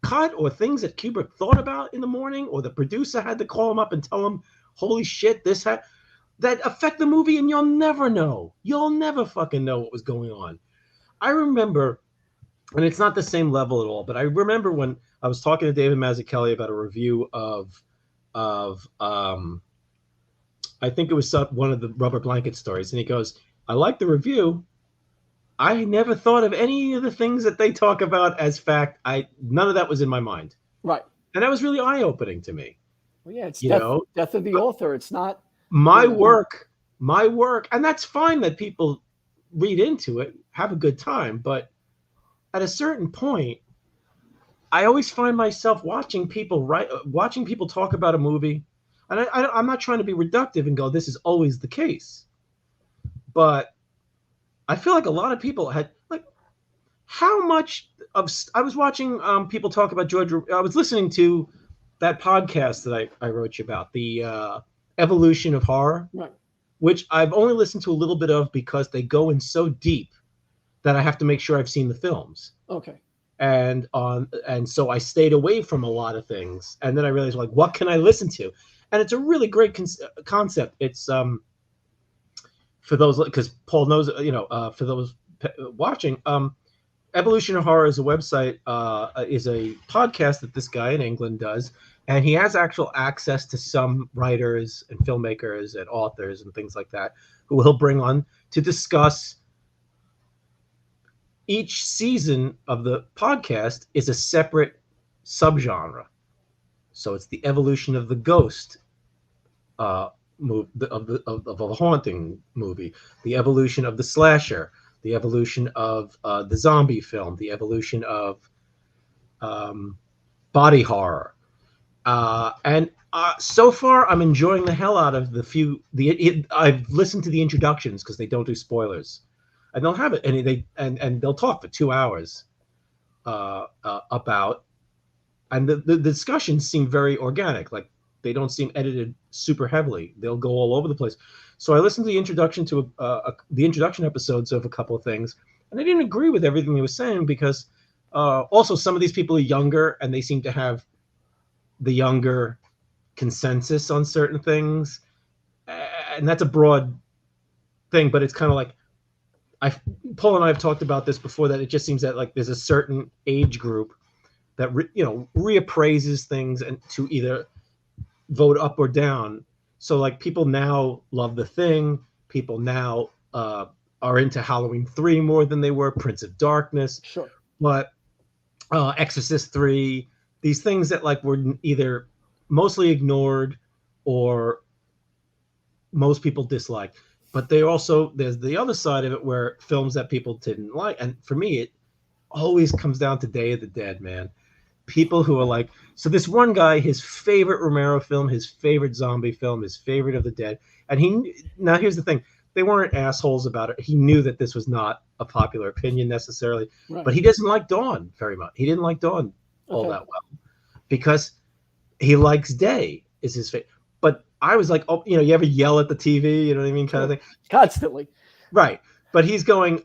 cut or things that Kubrick thought about in the morning, or the producer had to call him up and tell him, "Holy shit, that affect the movie," and you'll never know. You'll never fucking know what was going on. I remember. And it's not the same level at all, but I remember when I was talking to David Mazzucchelli about a review of I think it was one of the Rubber Blanket stories, and he goes, "I like the review. I never thought of any of the things that they talk about as fact. None of that was in my mind." Right. And that was really eye-opening to me. Well, yeah, it's death of the author. It's not my work, and that's fine that people read into it, have a good time, but at a certain point, I always find myself watching people talk about a movie, and I'm not trying to be reductive and go, this is always the case, but I feel like a lot of people had how much of I was watching people talk about George. I was listening to that podcast that I wrote you about, the evolution of horror, right, which I've only listened to a little bit of because they go in so deep that I have to make sure I've seen the films. Okay. And so I stayed away from a lot of things. And then I realized, what can I listen to? And it's a really great concept. It's for those, because Paul knows, for those watching, Evolution of Horror is a website, is a podcast that this guy in England does. And he has actual access to some writers and filmmakers and authors and things like that, who he'll bring on to discuss. Each season of the podcast is a separate subgenre. So it's the evolution of the ghost of a haunting movie, the evolution of the slasher, the evolution of the zombie film, the evolution of body horror. And so far, I'm enjoying the hell out of I've listened to the introductions because they don't do spoilers. And they'll have it, and they'll talk for 2 hours about, and the discussions seem very organic. Like they don't seem edited super heavily. They'll go all over the place. So I listened to the introduction to the introduction episodes of a couple of things, and I didn't agree with everything he was saying because also some of these people are younger, and they seem to have the younger consensus on certain things, and that's a broad thing, but it's kind of like. Paul and I have talked about this before, that it just seems that there's a certain age group that reappraises things and to either vote up or down. So people now love The Thing. People now are into Halloween 3 more than they were, Prince of Darkness. Sure. But Exorcist 3, these things that were either mostly ignored or most people disliked. But there's the other side of it where films that people didn't like. And for me, it always comes down to Day of the Dead, man. people who are like, so this one guy, his favorite Romero film, his favorite zombie film, his favorite of the dead, and now here's the thing, they weren't assholes about it. He knew that this was not a popular opinion necessarily, but he doesn't like Dawn very much. He didn't like Dawn all that well because he likes Day is his favorite. But I was like, oh, you ever yell at the TV, you know what I mean, kind of thing, constantly, right? But he's going.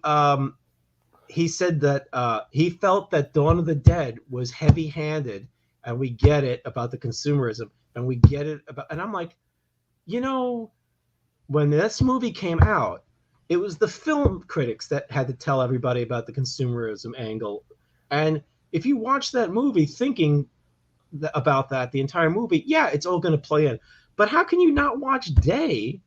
He said that he felt that Dawn of the Dead was heavy-handed, and we get it about the consumerism, and we get it about. And I'm like, when this movie came out, it was the film critics that had to tell everybody about the consumerism angle. And if you watch that movie thinking about that the entire movie, yeah, it's all going to play in. But how can you not watch Day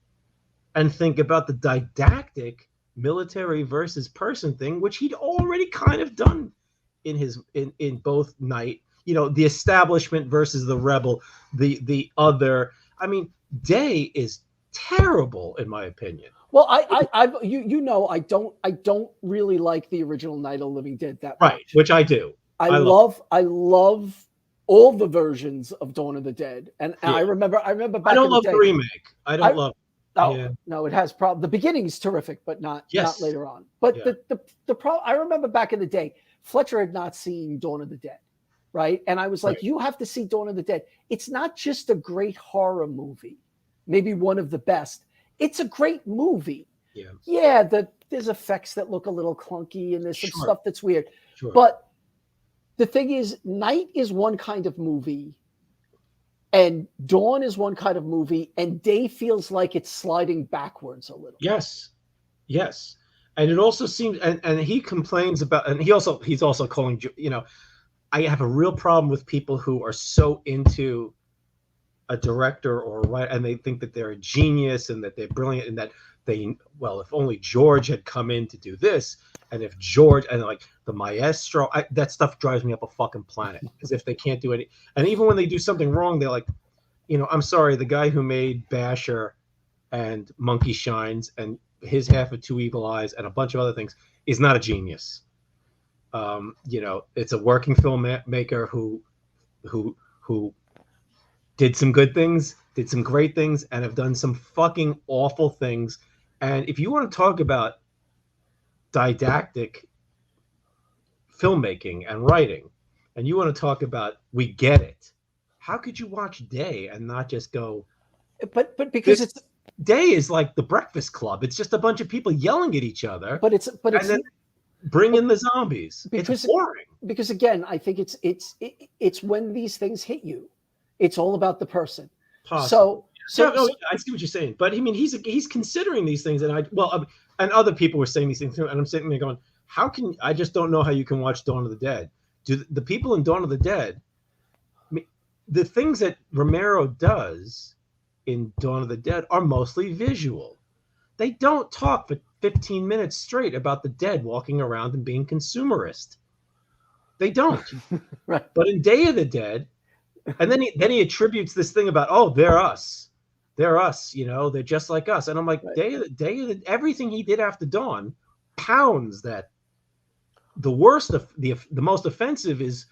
and think about the didactic military versus person thing, which he'd already kind of done in both Night, the establishment versus the rebel, the other. I mean, Day is terrible in my opinion. Well, I don't really like the original Night of the Living Dead that much. Right, which I do. I love all the versions of Dawn of the Dead, and I remember back. I don't love the remake. I don't love. No, it has problem. The beginning is terrific, but not later on. But the problem, I remember back in the day, Fletcher had not seen Dawn of the Dead, right? And I was like, you have to see Dawn of the Dead. It's not just a great horror movie, maybe one of the best. It's a great movie. Yeah. There's effects that look a little clunky, and there's some stuff that's weird. Sure. But the thing is, Night is one kind of movie, and Dawn is one kind of movie, and Day feels like it's sliding backwards a little. Yes. And it also seems, and he complains about, and he's also calling, I have a real problem with people who are so into a director or a writer, and they think that they're a genius and that they're brilliant, and that if only George had come in to do this, and if George, and like the maestro, that stuff drives me up a fucking planet, as if they can't do any. And even when they do something wrong, they're like, I'm sorry, the guy who made Basher and Monkey Shines and his half of Two Evil Eyes and a bunch of other things is not a genius. It's a working filmmaker who did some good things, did some great things, and have done some fucking awful things. And if you want to talk about didactic filmmaking and writing, and you want to talk about we get it, how could you watch Day and not just go? But because Day is like The Breakfast Club. It's just a bunch of people yelling at each other. But it's then bring in the zombies. It's boring. Because again, I think it's when these things hit you, it's all about the person. Possible. So I see what you're saying, but I mean, he's considering these things, and and other people were saying these things too, and I'm sitting there going, I just don't know how you can watch Dawn of the Dead. Do the people in Dawn of the Dead, the things that Romero does in Dawn of the Dead are mostly visual. They don't talk for 15 minutes straight about the dead walking around and being consumerist. They don't. Right. But in Day of the Dead, and then he attributes this thing about, they're us. They're us, they're just like us. And I'm like, right. Everything he did after Dawn pounds that. The worst of the most offensive is.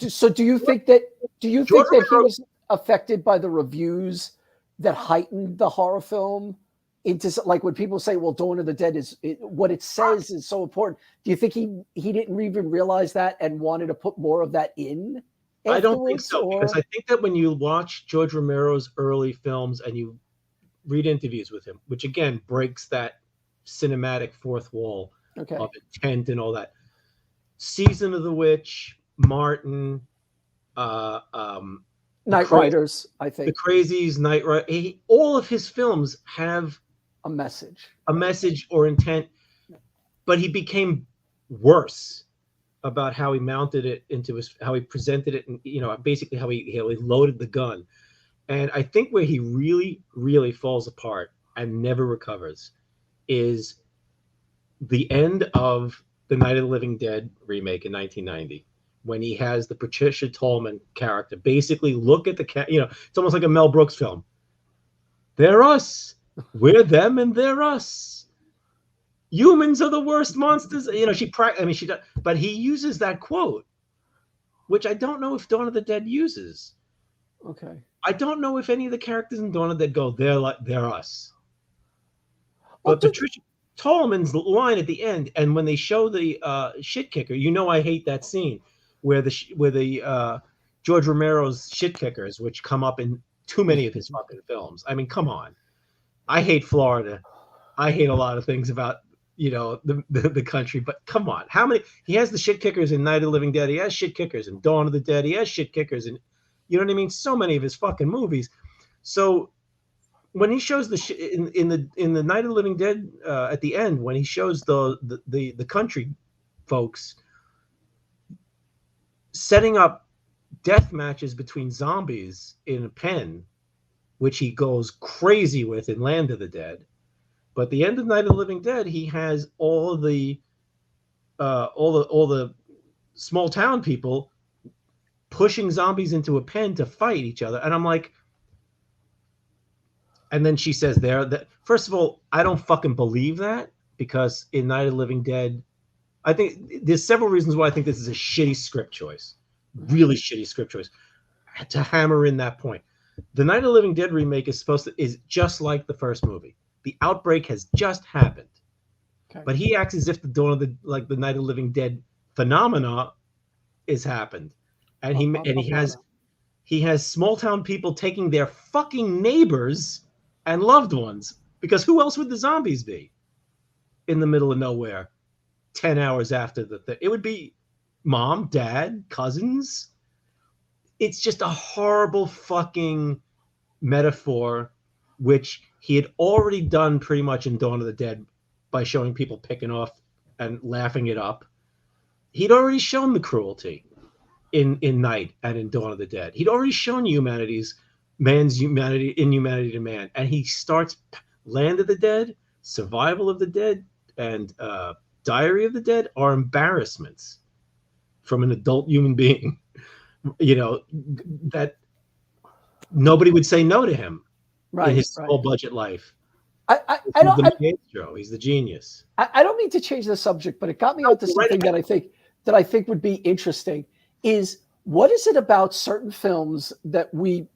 So do you think that he was affected by the reviews that heightened the horror film into, like, when people say, well, Dawn of the Dead what it says is so important. Do you think he didn't even realize that and wanted to put more of that in? I don't think so, because I think that when you watch George Romero's early films and you read interviews with him, which again breaks that cinematic fourth wall of intent and all that. Season of the Witch, Martin, Night Riders, I think. The Crazies, Night Riders. All of his films have a message or intent, but he became worse about how he mounted it how he presented it, and basically how he loaded the gun. And I think where he really, really falls apart and never recovers is the end of the Night of the Living Dead remake in 1990, when he has the Patricia Tallman character basically look at it's almost like a Mel Brooks film. They're us, we're them, and they're us. Humans are the worst monsters. She does, but he uses that quote which I don't know if Dawn of the Dead uses. Okay. I don't know if any of the characters in Dawn of the Dead go, they're us. Well, But Patricia Tallman's line at the end, and when they show the shit kicker, I hate that scene where the George Romero's shit kickers, which come up in too many of his fucking films. I mean, come on. I hate Florida. I hate a lot of things about the country, but come on. How many? He has the shit kickers in Night of the Living Dead. He has shit kickers in Dawn of the Dead. He has shit kickers in, you know what I mean? So many of his fucking movies. So when he shows the in the Night of the Living Dead at the end, when he shows the country folks setting up death matches between zombies in a pen, which he goes crazy with in Land of the Dead. But at the end of Night of the Living Dead, he has all the small town people pushing zombies into a pen to fight each other, and I'm like, and then she says there that first of all, I don't fucking believe that, because in Night of the Living Dead, I think there's several reasons why I think this is a shitty script choice, really shitty script choice to hammer in that point. The Night of the Living Dead remake is just like the first movie. The outbreak has just happened, but he acts as if the Night of the Living Dead phenomena has happened, and he has small town people taking their fucking neighbors and loved ones, because who else would the zombies be in the middle of nowhere 10 hours after the thing? It would be mom, dad, cousins. It's just a horrible fucking metaphor, which he had already done pretty much in Dawn of the Dead by showing people picking off and laughing it up. He'd already shown the cruelty in Night and in Dawn of the Dead. He'd already shown man's humanity, inhumanity to man. And he starts Land of the Dead, Survival of the Dead, and Diary of the Dead are embarrassments from an adult human being, that nobody would say no to him in his small budget life. He's the genius. I don't mean to change the subject, but it got me onto something that I think would be interesting. Is what is it about certain films that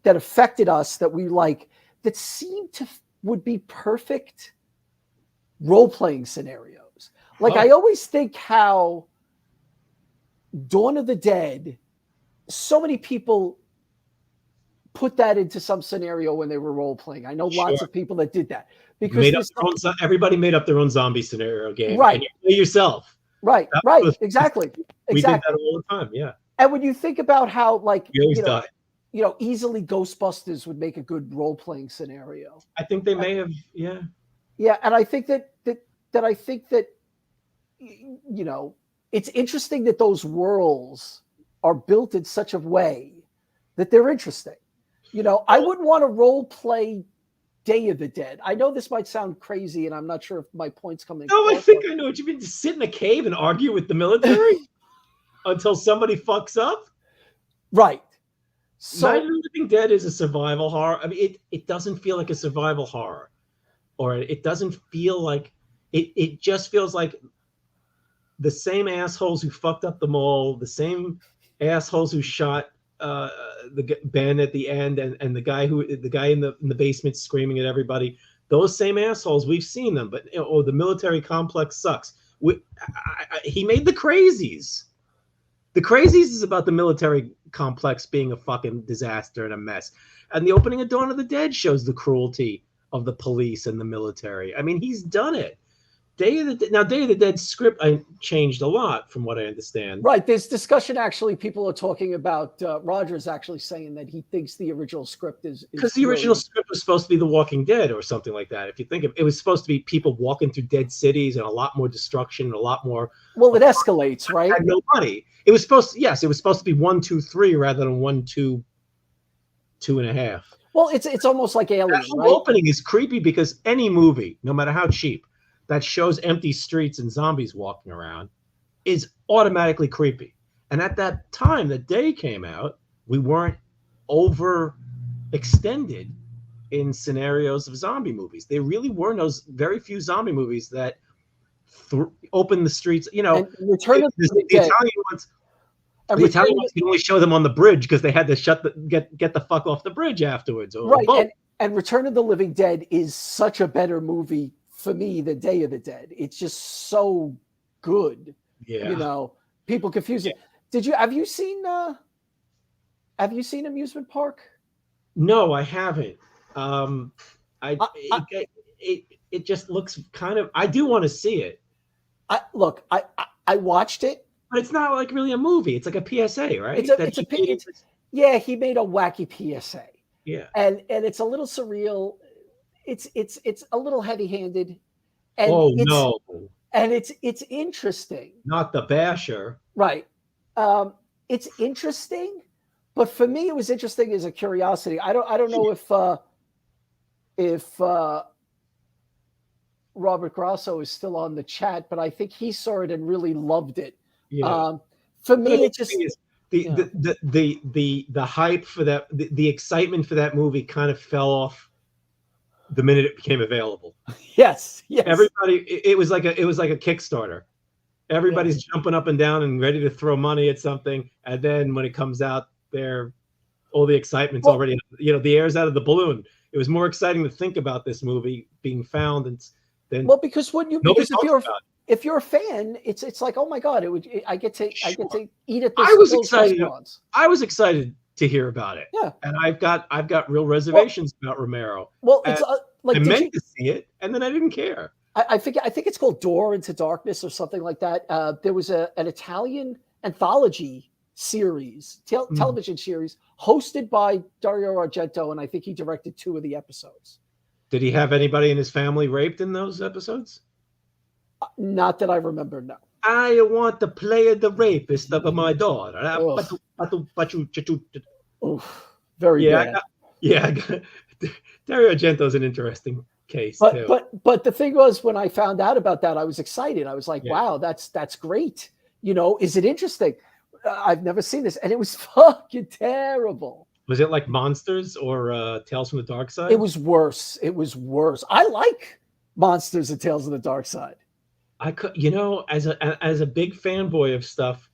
affected us, that we like, that would be perfect role-playing scenarios? Like, I always think how Dawn of the Dead, so many people put that into some scenario when they were role-playing. I know lots of people that did that. Because everybody made up their own zombie scenario game. Right. And you play yourself. Right. Exactly. We did that all the time, yeah. And when you think about how, like, we always die. Easily Ghostbusters would make a good role-playing scenario. I think they may have, yeah. Yeah, and I think that it's interesting that those worlds are built in such a way that they're interesting. I wouldn't want to role-play Day of the Dead. I know this might sound crazy, and I'm not sure if my point's coming. No, I think I know what you mean. To sit in a cave and argue with the military until somebody fucks up. Right. So Night of the Living Dead is a survival horror. I mean, it doesn't feel like a survival horror, or it doesn't feel like it just feels like the same assholes who fucked up the mall, the same assholes who shot the Ben at the end, and the guy in the basement screaming at everybody. Those same assholes, we've seen them, but the military complex sucks. He made The Crazies. The Crazies is about the military complex being a fucking disaster and a mess. And the opening of Dawn of the Dead shows the cruelty of the police and the military. I mean, he's done it. Day of the Dead script changed a lot from what I understand. Right. There's discussion, actually. People are talking about Rogers actually saying that he thinks the original script is because the original script was supposed to be The Walking Dead or something like that. If you think of it, was supposed to be people walking through dead cities and a lot more destruction and a lot more. Well, it escalates, right? Had no money. It was supposed to be 1, 2, 3 rather than 1, 2, 2.5. Well, it's almost like Alien. That whole opening is creepy because any movie, no matter how cheap, that shows empty streets and zombies walking around is automatically creepy. And at that time, the Day came out, we weren't overextended in scenarios of zombie movies. There really were very few zombie movies that open the streets. Return of the Italian ones. And the Italian ones can only show them on the bridge because they had to get the fuck off the bridge afterwards. Right. And Return of the Living Dead is such a better movie for me than Day of the Dead. It's just so good. Yeah. You know, people confuse it. Have you seen Amusement Park? No, I haven't. It just looks kind of. I do want to see it. I watched it, but it's not like really a movie. It's like a PSA, right? Yeah, he made a wacky PSA. Yeah, and it's a little surreal. It's a little heavy-handed. And no! And it's interesting. Not the basher, right? It's interesting, but for me, it was interesting as a curiosity. I don't know if Robert Grasso is still on the chat, but I think he saw it and really loved it. Yeah. For me, it just the hype for that, the excitement for that movie kind of fell off the minute it became available. Yes. Everybody, it was like a Kickstarter. Everybody's jumping up and down and ready to throw money at something, and then when it comes out, all the excitement's already, the air's out of the balloon. It was more exciting to think about this movie being found than because if you're a fan, it's like, oh my god, I get to eat at this. I was excited. I was excited to hear about it. Yeah, and I've got real reservations about Romero. Well, it's like I meant to see it, and then I didn't care. I think it's called Door into Darkness or something like that. There was an Italian anthology series, television series, hosted by Dario Argento, and I think he directed 2 of the episodes. Did he have anybody in his family raped in those episodes? Not that I remember, no. I want to play the rapist of my daughter. Very bad. Dario Argento's an interesting case too. But the thing was, when I found out about that, I was excited. I was like, wow, that's great. Is it interesting? I've never seen this, and it was fucking terrible. Was it like Monsters or Tales from the Dark Side? It was worse. I like Monsters and Tales of the Dark Side. I could, as a big fanboy of stuff,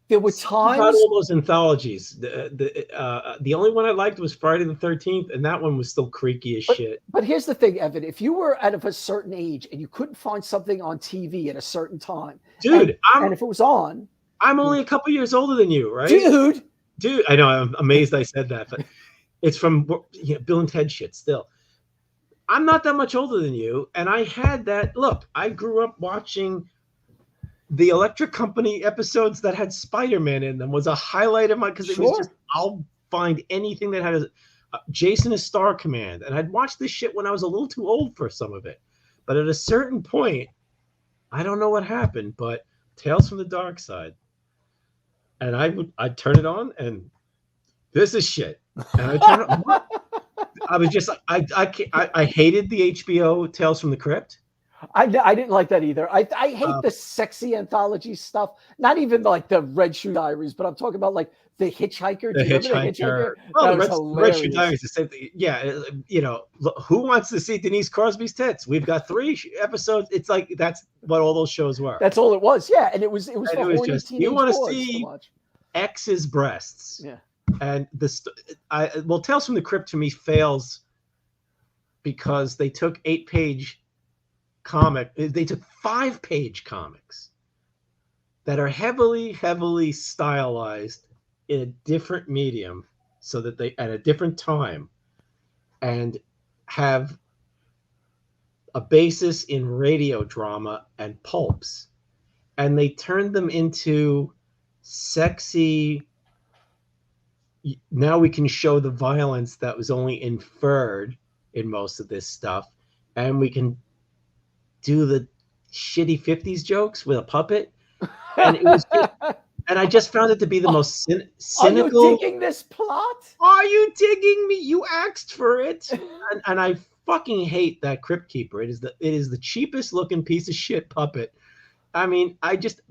there were times about all those anthologies. The only one I liked was Friday the 13th, and that one was still creaky as shit. But here's the thing, Evan: if you were out of a certain age and you couldn't find something on TV at a certain time, dude, and if it was on, I'm only a couple years older than you, right, dude? I know. I'm amazed I said that, but it's from Bill and Ted shit. Still, I'm not that much older than you, and I had that. Look, I grew up watching the Electric Company episodes that had Spider-Man in them. Was a highlight of my, because it was just, I'll find anything that had Jason as Star Command, and I'd watch this shit when I was a little too old for some of it. But at a certain point, I don't know what happened, but Tales from the Dark Side, and I'd turn it on, and this is shit. And I turn it on. I was just I hated the HBO Tales from the Crypt. I didn't like that either. I hate the sexy anthology stuff. Not even like the Red Shoe Diaries, but I'm talking about like the Hitchhiker. The Hitchhiker. Well, the Red Shoe Diaries, the same thing. Yeah, who wants to see Denise Crosby's tits? We've got 3 episodes. It's like that's what all those shows were. That's all it was. Yeah, and it was just, you want to see X's breasts. Yeah. And Tales from the Crypt to me fails because they took 8-page they took 5-page comics that are heavily stylized in a different medium, so that they at a different time, and have a basis in radio drama and pulps, and they turned them into sexy. Now we can show the violence that was only inferred in most of this stuff, and we can do the shitty 50s jokes with a puppet, and it was and I just found it to be the most cynical. Are you digging this plot? Are you digging me? You asked for it. And I fucking hate that Crypt Keeper. It is the cheapest looking piece of shit puppet. I mean,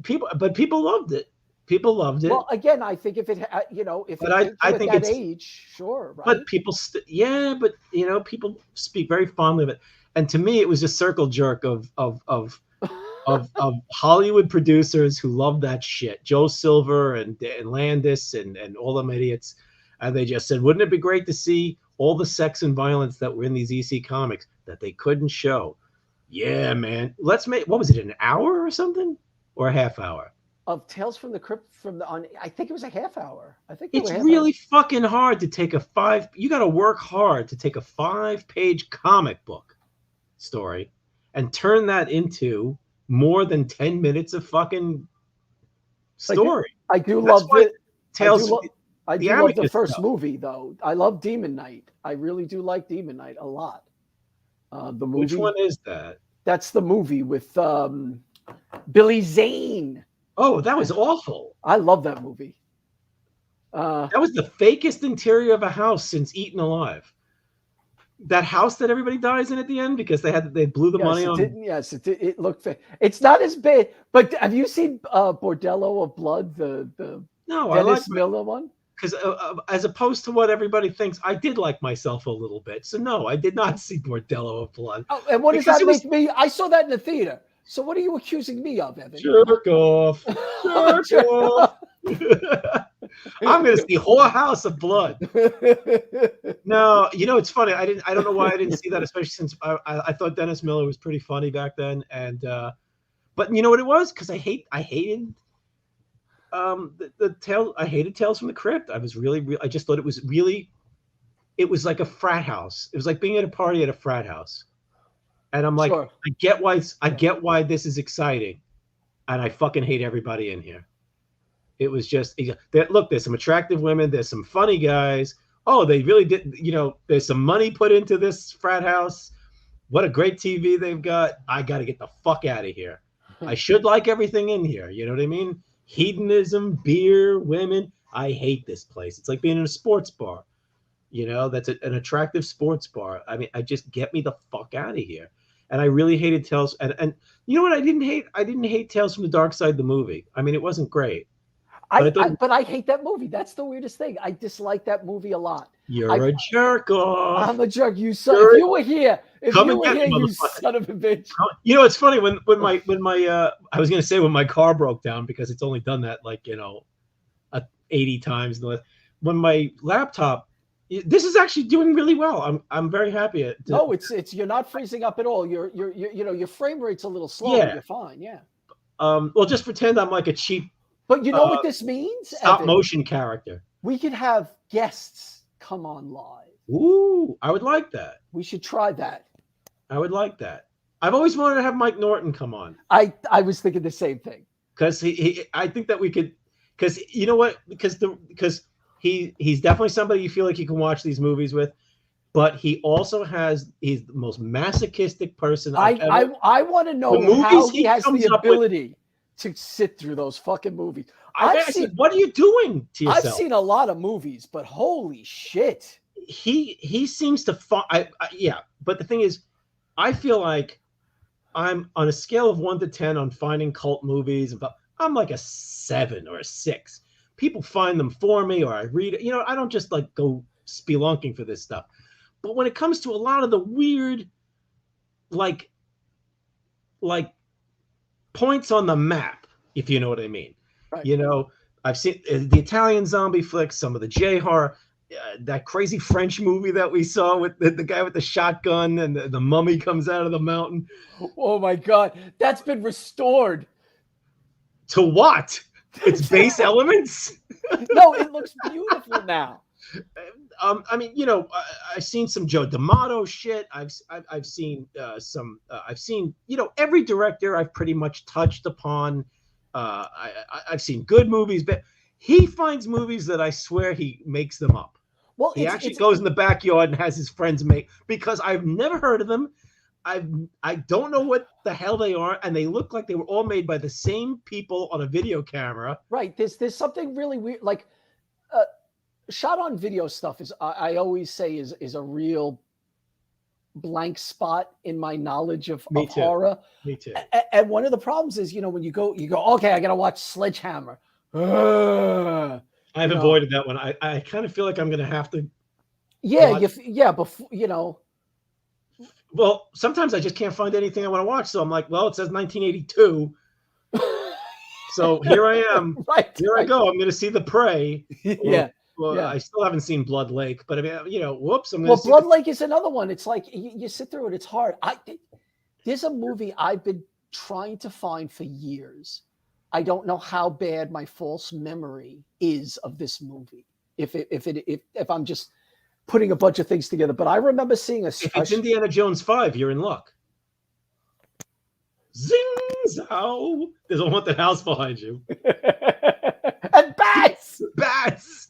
people loved it. People loved it. Well, again, I think if it, I think at that age, sure. Right? But people, people speak very fondly of it. And to me, it was a circle jerk of of Hollywood producers who love that shit. Joe Silver and Landis and all them idiots. And they just said, wouldn't it be great to see all the sex and violence that were in these EC comics that they couldn't show? Yeah, man. Let's make, what was it, an hour or something? Or a half hour? Of Tales from the Crypt I think it was a half hour. I think it's really fucking hard to take you got to work hard to take a 5-page comic book story and turn that into more than 10 minutes of fucking story. I do love it. Tales. I do love the first movie, though. I love Demon Knight. I really do like Demon Knight a lot. The movie. Which one is that? That's the movie with Billy Zane. Oh, that was awful. I love that movie. That was the fakest interior of a house since Eaten Alive. That house that everybody dies in at the end because they blew the money on. It looked fake. It's not as bad. But have you seen Bordello of Blood, the Dennis Miller one? Because as opposed to what everybody thinks, I did like myself a little bit. So no, I did not see Bordello of Blood. Oh, and what does that make me? I saw that in the theater. So what are you accusing me of, Evan? Jerk off. Jerk off. I'm going to see Whore House of Blood. No, it's funny. I don't know why I didn't see that, especially since I thought Dennis Miller was pretty funny back then. And but you know what it was? Because I hated I hated Tales from the Crypt. I just thought it was like a frat house. It was like being at a party at a frat house. And I'm like, sure. I get why this is exciting, and I fucking hate everybody in here. It was just look. There's some attractive women. There's some funny guys. Oh, they really did. There's some money put into this frat house. What a great TV they've got. I got to get the fuck out of here. I should like everything in here. You know what I mean? Hedonism, beer, women. I hate this place. It's like being in a sports bar. That's an attractive sports bar. I mean, get me the fuck out of here. And I really hated Tales. And you know what I didn't hate? I didn't hate Tales from the Dark Side, the movie. I mean, it wasn't great. But I hate that movie. That's the weirdest thing. I dislike that movie a lot. You're a jerk off. I'm a jerk. You son. If you were here, you son of a bitch. It's funny when my I was gonna say when my car broke down because it's only done that 80 times. When my laptop. This is actually doing really well. I'm very happy. No, it's you're not freezing up at all. Your frame rate's a little slow. Yeah. You're fine. Yeah. Well, just pretend I'm like a cheap. But you know what this means? Stop motion character. We could have guests come on live. Ooh, I would like that. We should try that. I would like that. I've always wanted to have Mike Norton come on. I was thinking the same thing. Because I think that we could. Because you know what? Because he's definitely somebody you feel like you can watch these movies with, but he's the most masochistic person I want to know how he has the ability to sit through those fucking movies. What are you doing to yourself? I've seen a lot of movies, but holy shit. He seems to yeah, but the thing is, I feel like I'm on a scale of 1 to 10 on finding cult movies, but I'm like a 7 or a 6. People find them for me, or I read it. I don't just go spelunking for this stuff. But when it comes to a lot of the weird, like points on the map, if you know what I mean. Right. I've seen the Italian zombie flicks, some of the J-horror, that crazy French movie that we saw with the guy with the shotgun and the mummy comes out of the mountain. Oh my God, that's been restored. To what? It's base elements. No, it looks beautiful now. I mean, I've seen some Joe D'Amato shit. I've seen some. I've seen every director I've pretty much touched upon. I've seen good movies, but he finds movies that I swear he makes them up. Well, he actually goes in the backyard and has his friends make, because I've never heard of them. I don't know what the hell they are, and they look like they were all made by the same people on a video camera. Right. There's something really weird, like shot on video stuff is I always say is a real blank spot in my knowledge of horror. Me too. And one of the problems is, when you go, okay, I gotta watch Sledgehammer. I've avoided that one. I kind of feel like I'm gonna have to. Yeah, before Well, sometimes I just can't find anything I want to watch, so I'm like, well, it says 1982. So here I am. Here I go. I'm going to see The Prey. Yeah. Well, Yeah. I still haven't seen Blood Lake, but I mean, whoops. Well, Blood Lake is another one. It's like you sit through it. It's hard. There's a movie I've been trying to find for years. I don't know how bad my false memory is of this movie. If I'm just putting a bunch of things together, but I remember seeing If it's Indiana Jones 5, you're in luck. Zing zow! There's a haunted house behind you. And bats. Bats.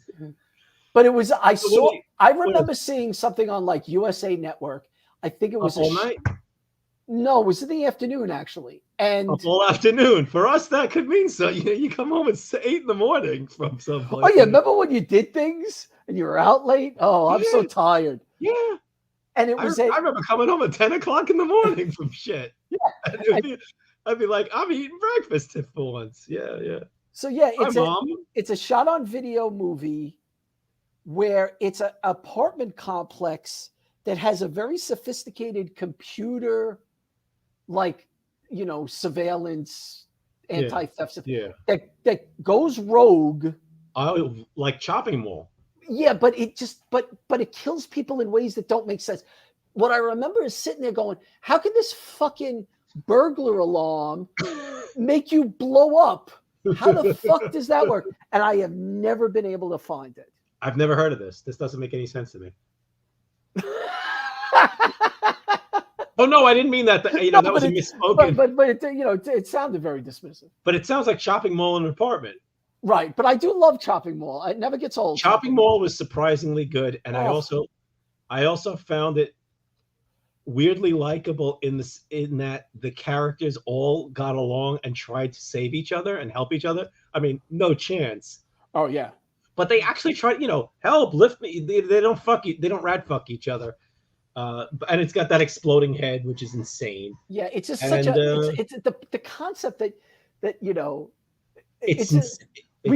But it was I remember seeing something on like USA Network. I think it was all night. No, it was in the afternoon actually. And all afternoon. For us, that could mean so. You come home at 8 in the morning from someplace. Oh yeah, remember when you did things and you were out late? Oh, I'm so tired. Yeah. And it was I remember coming home at 10 o'clock in the morning from shit. Yeah. I'd be like, I'm eating breakfast for once. Yeah, yeah. So yeah, Mom. It's a shot on video movie where it's an apartment complex that has a very sophisticated computer, like, surveillance, anti-theft stuff. Yeah. That goes rogue. Oh, like Chopping Mall. Yeah, but it kills people in ways that don't make sense. What I remember is sitting there going, how can this fucking burglar alarm make you blow up? How the fuck does that work? And I have never been able to find it. I've never heard of this. This doesn't make any sense to me. Oh no, I didn't mean that. That was a misspoken. But it sounded very dismissive. But it sounds like Chopping Mall in an apartment. Right, but I do love Chopping Mall. It never gets old. Chopping Mall was surprisingly good, and I also found it weirdly likable in that the characters all got along and tried to save each other and help each other. I mean, no chance. Oh yeah. But they actually tried, help, lift me. They don't fuck you. They don't rat fuck each other. And it's got that exploding head, which is insane. Yeah, it's just it's the concept that we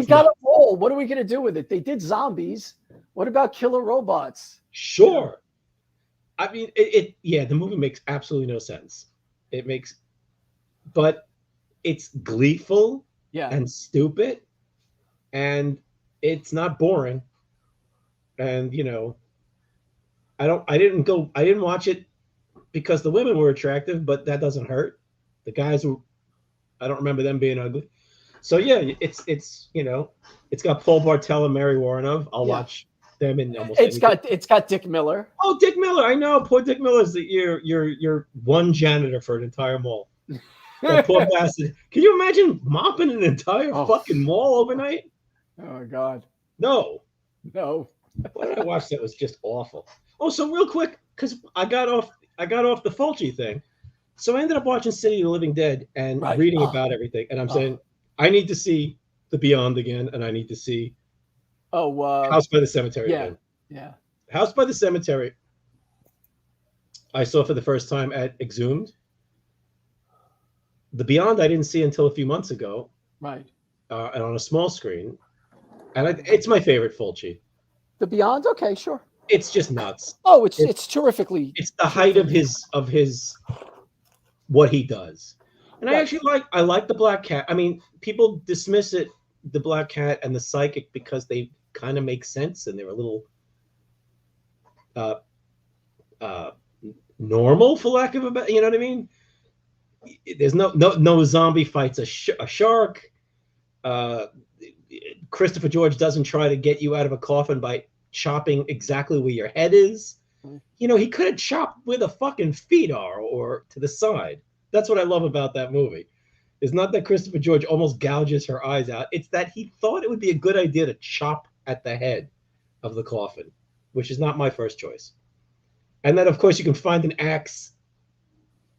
got to roll. What are we going to do with it? They did zombies. What about killer robots? Sure. I mean, the movie makes absolutely no sense. But it's gleeful and stupid, and it's not boring. And I didn't watch it because the women were attractive, but that doesn't hurt. The guys I don't remember them being ugly. So yeah, it's got Paul Bartel and Mary Warrenov. I'll watch them in almost. It's got Dick Miller. Oh, Dick Miller! I know. Poor Dick Miller is your one janitor for an entire mall. Poor bastard. Can you imagine mopping an entire fucking mall overnight? Oh God. No. What did I watch that was just awful? Oh, so real quick, because I got off the Fulci thing. So I ended up watching City of the Living Dead and reading about everything. And I'm saying, I need to see The Beyond again, and I need to see House by the Cemetery again. Yeah. House by the Cemetery, I saw for the first time at Exhumed. The Beyond I didn't see until a few months ago. Right. And on a small screen. And it's my favorite Fulci. The Beyond? Okay, sure. It's just nuts. Oh, it's terrifically. It's the height of his what he does. And I actually like the Black Cat. I mean, people dismiss it, the Black Cat and the Psychic, because they kind of make sense and they're a little normal, for lack of a better, you know what I mean? There's no zombie fights a shark. Christopher George doesn't try to get you out of a coffin by chopping exactly where your head is. He could have chopped where the fucking feet are or to the side. That's what I love about that movie. It's not that Christopher George almost gouges her eyes out. It's that he thought it would be a good idea to chop at the head of the coffin, which is not my first choice. And then, of course, you can find an axe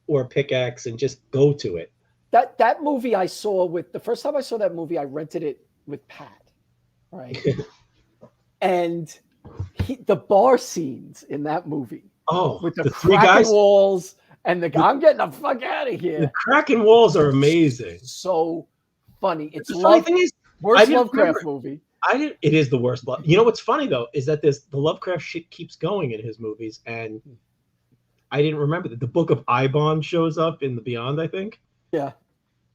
or a pickaxe and just go to it. That movie I saw the first time I saw that movie, I rented it with Pat, right? And the bar scenes in that movie. Oh, with the three guys, walls, and I'm getting the fuck out of here. The cracking walls are amazing. So funny. It's the funny thing is, worst Lovecraft movie. It is the worst. You know what's funny though is that the Lovecraft shit keeps going in his movies, and I didn't remember that the Book of Ibon shows up in the Beyond, I think. Yeah.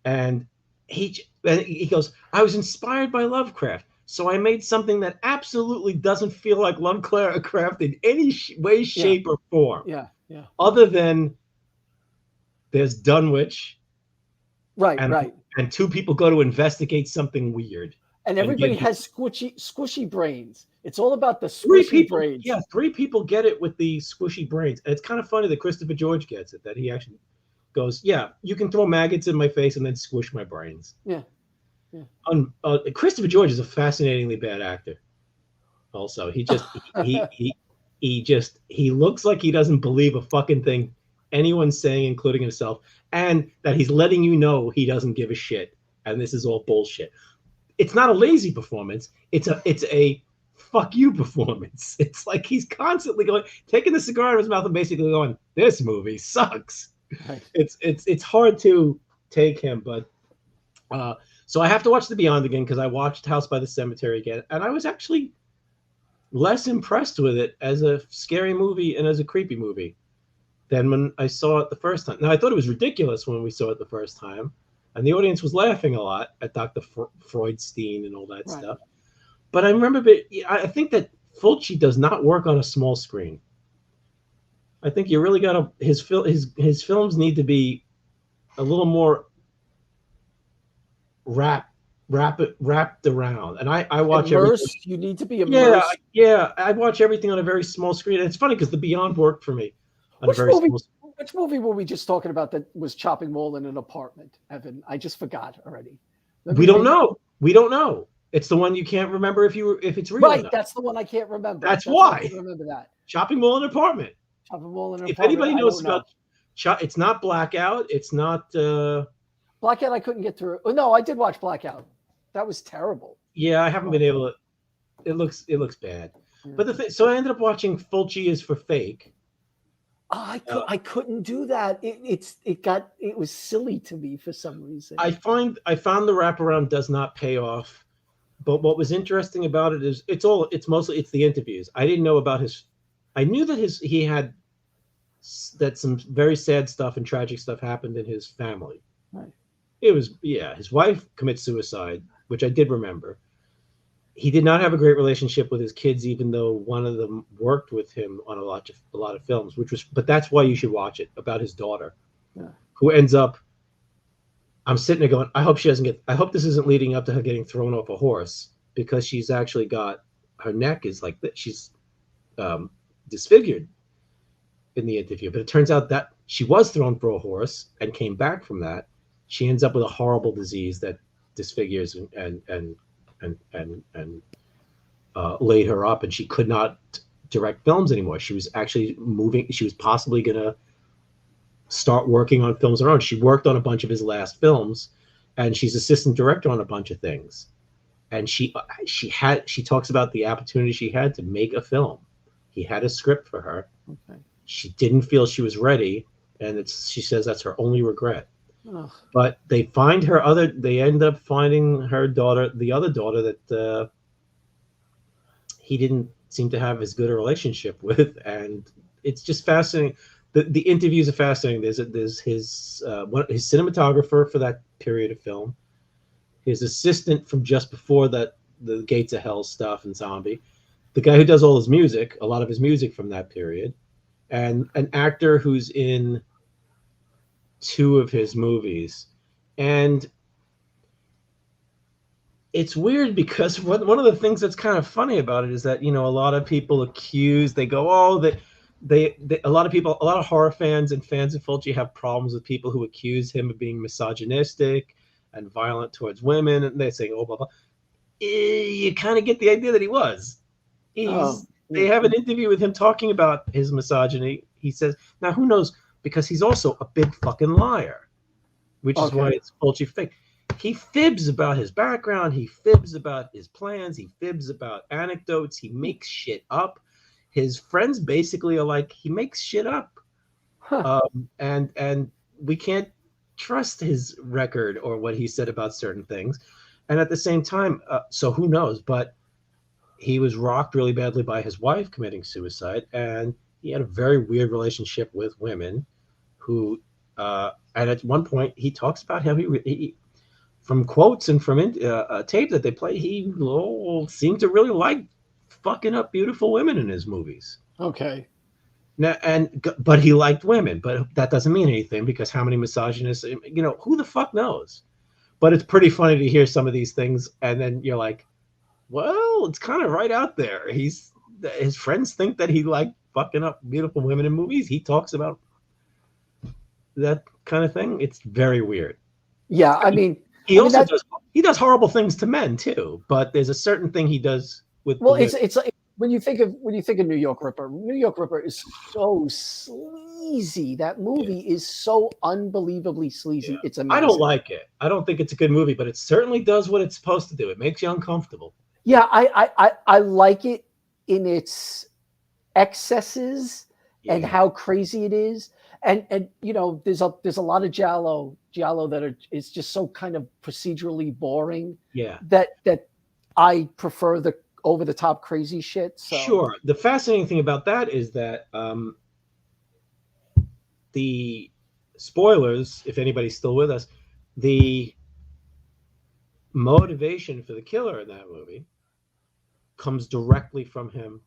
And he goes, I was inspired by Lovecraft, so I made something that absolutely doesn't feel like Lovecraft in any way, shape, or form. Yeah. Yeah. Other than there's Dunwich, Right. Right. and two people go to investigate something weird. And everybody has squishy brains. It's all about the squishy brains. Yeah, 3 people get it with the squishy brains. And it's kind of funny that Christopher George gets it, that he actually goes, yeah, you can throw maggots in my face and then squish my brains. Yeah. Christopher George is a fascinatingly bad actor. Also, he looks like he doesn't believe a fucking thing anyone's saying, including himself, and that he's letting you know he doesn't give a shit, and this is all bullshit. It's not a lazy performance. It's a fuck you performance. It's like he's constantly taking the cigar out of his mouth and basically going, "This movie sucks." Right. It's hard to take him, but so I have to watch The Beyond again because I watched House by the Cemetery again, and I was actually less impressed with it as a scary movie and as a creepy movie than when I saw it the first time. Now, I thought it was ridiculous when we saw it the first time, and the audience was laughing a lot at Dr. Freudstein and all that stuff. But I remember, I think that Fulci does not work on a small screen. I think you really got to his films need to be a little more wrapped around. And I watch immersed. Everything. You need to be immersed. Yeah. I watch everything on a very small screen. And it's funny because The Beyond worked for me. Which movie were we just talking about that was chopping wool in an apartment, Evan? I just forgot already. We don't know. It's the one you can't remember if it's real. Right, that's the one I can't remember. That's why. I remember that. Chopping wool in an apartment. Chopping wool in an apartment. If anybody knows about it's not Blackout. It's not Blackout. I couldn't get through. Oh, no, I did watch Blackout. That was terrible. Yeah, I haven't been able to. It looks bad. Yeah. But so I ended up watching Fulci is for Fake. I couldn't do that. It was silly to me for some reason. I found the wraparound does not pay off. But what was interesting about it is it's the interviews. I didn't know about I knew that he had that some very sad stuff and tragic stuff happened in his family. Right. It was his wife commits suicide, which I did remember. He did not have a great relationship with his kids, even though one of them worked with him on a lot of films, but that's why you should watch it, about his daughter, who ends up. I'm sitting there going, I hope this isn't leading up to her getting thrown off a horse, because she's actually got her neck is like that. She's disfigured in the interview, but it turns out that she was thrown for a horse and came back from that. She ends up with a horrible disease that disfigures and laid her up, and she could not direct films anymore. She was actually moving. She was possibly going to start working on films on her own. She worked on a bunch of his last films, and she's assistant director on a bunch of things. And she talks about the opportunity she had to make a film. He had a script for her. Okay. She didn't feel she was ready, and she says that's her only regret. Ugh. But they end up finding her daughter, the other daughter that he didn't seem to have as good a relationship with, and it's just fascinating. The interviews are fascinating. There's his cinematographer for that period of film, his assistant from just before that, the Gates of Hell stuff and Zombie, the guy who does all his music, a lot of his music from that period, and an actor who's in 2 of his movies. And it's weird because one of the things that's kind of funny about it is that, a lot of people they go, oh, that a lot of horror fans and fans of Fulci have problems with people who accuse him of being misogynistic and violent towards women, and they say, oh, blah blah. You kind of get the idea that he was. They have an interview with him talking about his misogyny. He says, now who knows, because he's also a big fucking liar, which is why it's Fulci Fake. He fibs about his background. He fibs about his plans. He fibs about anecdotes. He makes shit up. His friends basically are like, he makes shit up. And we can't trust his record or what he said about certain things. And at the same time, so who knows, but he was rocked really badly by his wife committing suicide, and he had a very weird relationship with women who, and at one point he talks about how he from quotes and from tape that they play, he seemed to really like fucking up beautiful women in his movies. Okay. Now, but he liked women, but that doesn't mean anything because how many misogynists, who the fuck knows? But it's pretty funny to hear some of these things, and then you're like, well, it's kind of right out there. His friends think that he liked fucking up beautiful women in movies. He talks about that kind of thing. It's very weird. Yeah, I mean, he does horrible things to men too, but there's a certain thing he does with. Well, it's like when you think of New York Ripper. New York Ripper is so sleazy. That movie is so unbelievably sleazy. Yeah. It's amazing. I don't like it. I don't think it's a good movie, but it certainly does what it's supposed to do. It makes you uncomfortable. Yeah, I like it in its excesses and how crazy it is. And there's a lot of giallo that is just so kind of procedurally boring. Yeah. That I prefer the over the top crazy shit. So. Sure. The fascinating thing about that is that the spoilers, if anybody's still with us, the motivation for the killer in that movie comes directly from him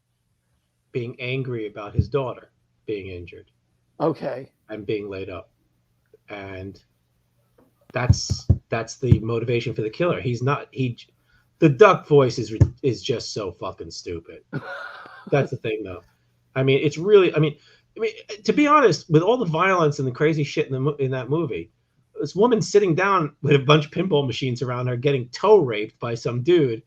being angry about his daughter being injured. Okay. And being laid up. And that's the motivation for the killer. The duck voice is just so fucking stupid. That's the thing though. I mean, it's really, I mean, to be honest, with all the violence and the crazy shit in that movie, this woman sitting down with a bunch of pinball machines around her getting toe raped by some dude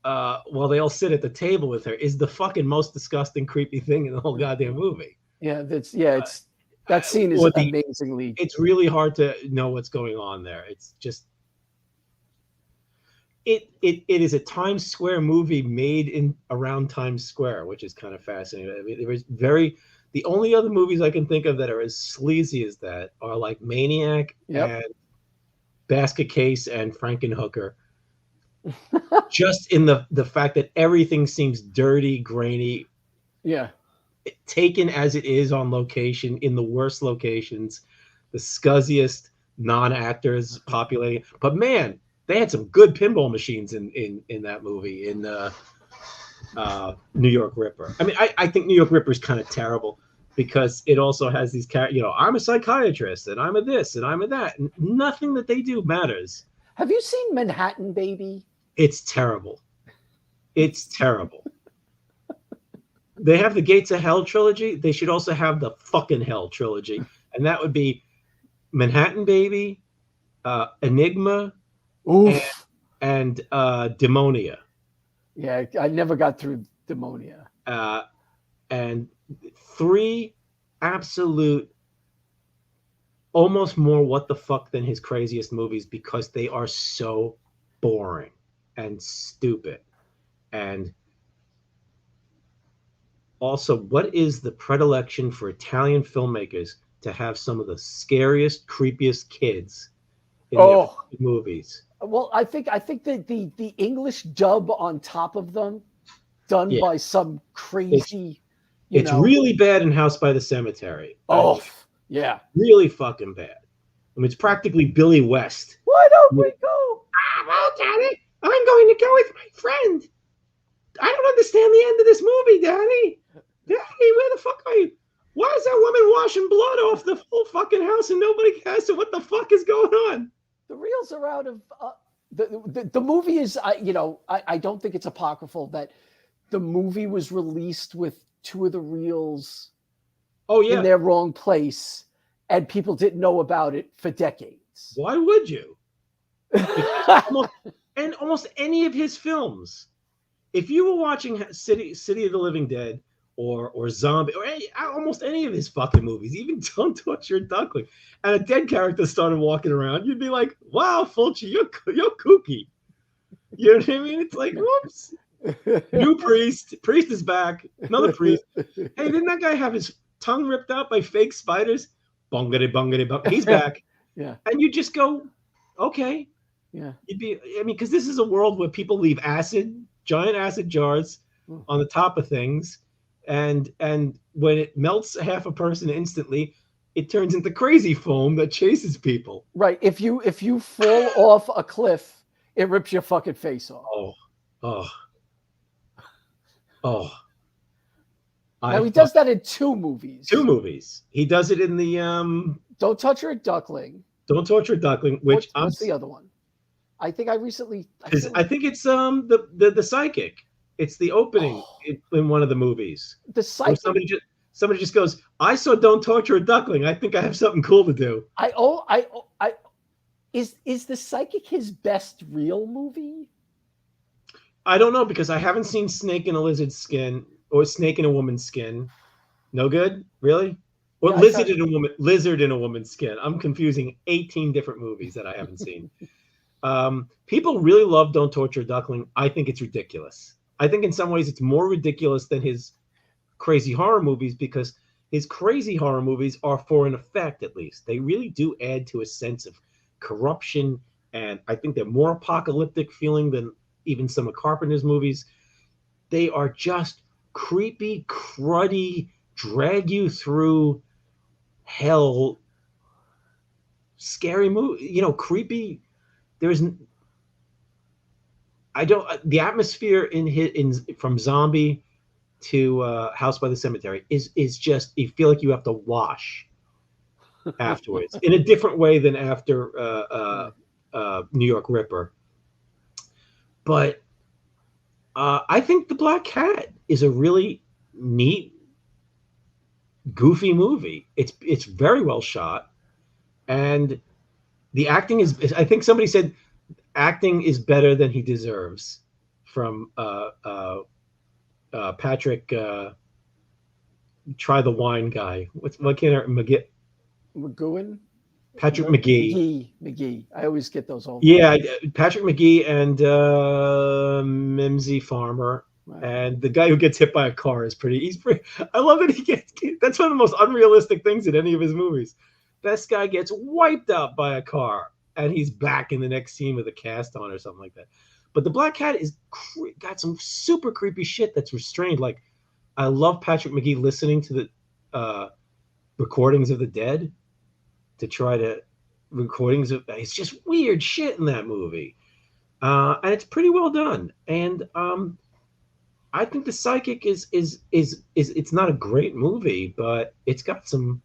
while they all sit at the table with her is the fucking most disgusting, creepy thing in the whole goddamn movie. Yeah, that scene is amazingly. It's really hard to know what's going on there. It's just it is a Times Square movie made around Times Square, which is kind of fascinating. I mean, the only other movies I can think of that are as sleazy as that are like Maniac and Basket Case and Frankenhooker. Just in the fact that everything seems dirty, grainy. Yeah. Taken as it is on location in the worst locations, the scuzziest non-actors populating. But man, they had some good pinball machines in that movie in New York Ripper. I mean, I think New York Ripper is kind of terrible because it also has these I'm a psychiatrist and I'm a this and I'm a that, and nothing that they do matters. Have you seen Manhattan Baby? It's terrible. It's terrible. They have the Gates of Hell trilogy. They should also have the fucking Hell trilogy. And that would be Manhattan Baby, Enigma, and Demonia. Yeah, I never got through Demonia. And 3 absolute, almost more what the fuck than his craziest movies because they are so boring and stupid. And also, what is the predilection for Italian filmmakers to have some of the scariest, creepiest kids in their movies? Well, I think that the English dub on top of them, done by some crazy. It's really bad in House by the Cemetery. Yeah, really fucking bad. I mean, it's practically Billy West. Why don't we go? Well, Daddy, I'm going to go with my friend. I don't understand the end of this movie, Daddy. Daddy, where the fuck are you? Why is that woman washing blood off the whole fucking house and nobody cares? So what the fuck is going on? The reels are out of the movie is I don't think it's apocryphal that the movie was released with 2 of the reels in their wrong place and people didn't know about it for decades. Why would you? Almost any of his films, if you were watching City of the Living Dead or Zombie or almost any of his fucking movies, even Don't Touch Your Duckling, and a dead character started walking around, you'd be like, "Wow, Fulci, you're kooky." You know what I mean? It's like, whoops. New priest is back. Another priest. Hey, didn't that guy have his tongue ripped out by fake spiders? Bungity bungity bung. He's back. Yeah. And you just go, okay. Yeah. Because this is a world where people leave giant acid jars on the top of things, and when it melts half a person instantly, it turns into crazy foam that chases people. Right. If you fall off a cliff, it rips your fucking face off. Oh. Now he does that in 2 movies. 2 movies. He does it in the Don't Torture a Duckling. Don't Torture a Duckling, which what's the other one? I think I recently. I think it's the Psychic. It's the opening in one of the movies. The Psychic. Somebody just goes, I saw Don't Torture a Duckling. I think I have something cool to do. Is the Psychic his best real movie? I don't know, because I haven't seen Snake in a Lizard's Skin or Snake in a Woman's Skin. No good? Really? Or Yeah, Lizard in a Woman's Skin. I'm confusing 18 different movies that I haven't seen. People really love Don't Torture a Duckling. I think it's ridiculous. I think in some ways it's more ridiculous than his crazy horror movies, because his crazy horror movies are for an effect, at least. They really do add to a sense of corruption, and I think they're more apocalyptic feeling than even some of Carpenter's movies. They are just creepy, cruddy, drag you through hell, scary movie, creepy. The atmosphere in from Zombie to House by the Cemetery is just, you feel like you have to wash afterwards in a different way than after New York Ripper. But I think The Black Cat is a really neat, goofy movie. It's very well shot, and the acting is, I think somebody said acting is better than he deserves from Patrick Try the Wine guy. What can't I McGowan? Patrick McGee. McGee. I always get those all. Yeah, Patrick McGee and Mimsy Farmer. Right. And the guy who gets hit by a car is pretty. I love that he gets. That's one of the most unrealistic things in any of his movies. This guy gets wiped out by a car, and he's back in the next scene with a cast on or something like that. But The Black Cat is got some super creepy shit that's restrained. Like, I love Patrick McGee listening to the recordings of the dead to try to recordings of. It's just weird shit in that movie, and it's pretty well done. And I think The Psychic is it's not a great movie, but it's got some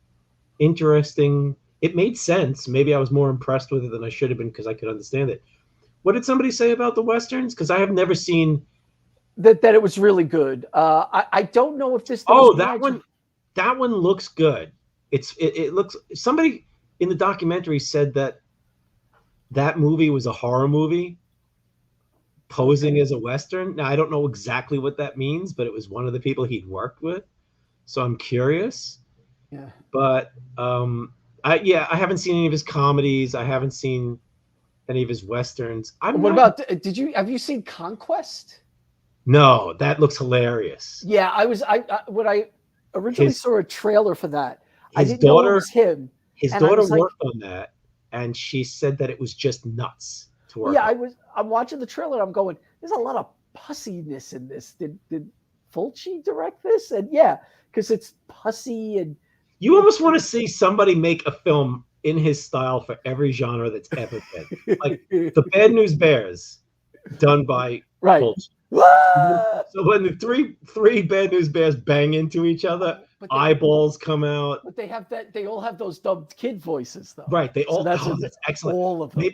interesting. It made sense. Maybe I was more impressed with it than I should have been because I could understand it. What did somebody say about the Westerns? Because I have never seen that it was really good. I don't know if this. That one looks good. It looks. Somebody in the documentary said that movie was a horror movie posing as a Western. Now, I don't know exactly what that means, but it was one of the people he'd worked with. So I'm curious. Yeah. But I haven't seen any of his comedies. I haven't seen any of his Westerns. Have you seen Conquest? No, that looks hilarious. Yeah, when I originally saw a trailer for that, I didn't know it was him. His daughter worked on that, and she said that it was just nuts to work. Yeah, I'm watching the trailer. I'm going, there's a lot of pussiness in this. Did Fulci direct this? And yeah, because it's pussy and. You almost want to see somebody make a film in his style for every genre that's ever been. Like the Bad News Bears, done by Fulci. So when the three Bad News Bears bang into each other, eyeballs come out. But they all have those dubbed kid voices, though. Right. They all. That's excellent. All of them.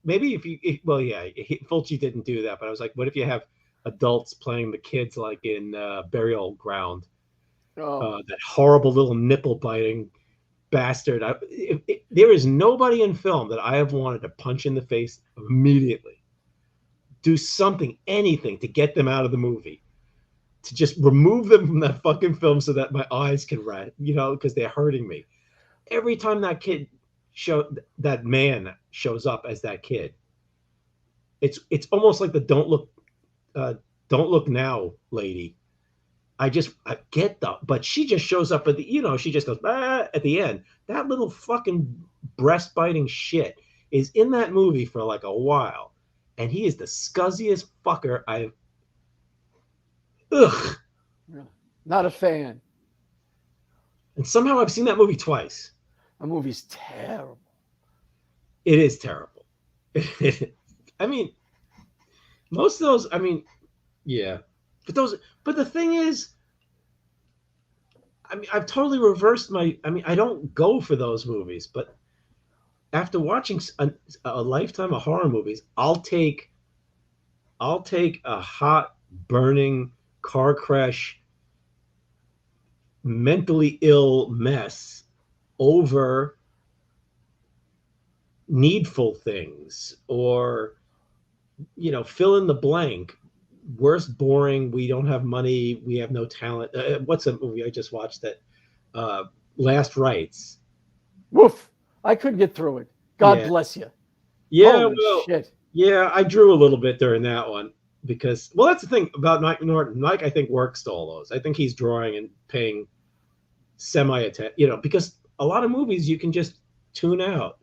Maybe Fulci didn't do that, but I was like, what if you have adults playing the kids like in Burial Ground? That horrible little nipple biting bastard. There is nobody in film that I have wanted to punch in the face immediately. Do something, anything to get them out of the movie. To just remove them from that fucking film so that my eyes can rest, because they're hurting me. Every time that man shows up as that kid, it's almost like the Don't Look Now lady. I get that, but she just shows up at the, she just goes at the end. That little fucking breast biting shit is in that movie for like a while, and he is the scuzziest fucker I've. Ugh. Not a fan. And somehow I've seen that movie twice. That movie's terrible. It is terrible. I mean, most of those, I mean, yeah. But the thing is, I mean, I've totally reversed I don't go for those movies, but after watching a lifetime of horror movies, I'll take a hot, burning car crash, mentally ill mess over needful things, or fill in the blank. Worst, boring, we don't have money, we have no talent. What's a movie I just watched that Last Rites? Woof. I couldn't get through it. God Yeah. bless you. Yeah, Holy well, shit. yeah, I drew a little bit during that one because, well, that's the thing about Mike Norton. Mike, I think, works to all those. I think he's drawing and paying semi-attention, because a lot of movies you can just tune out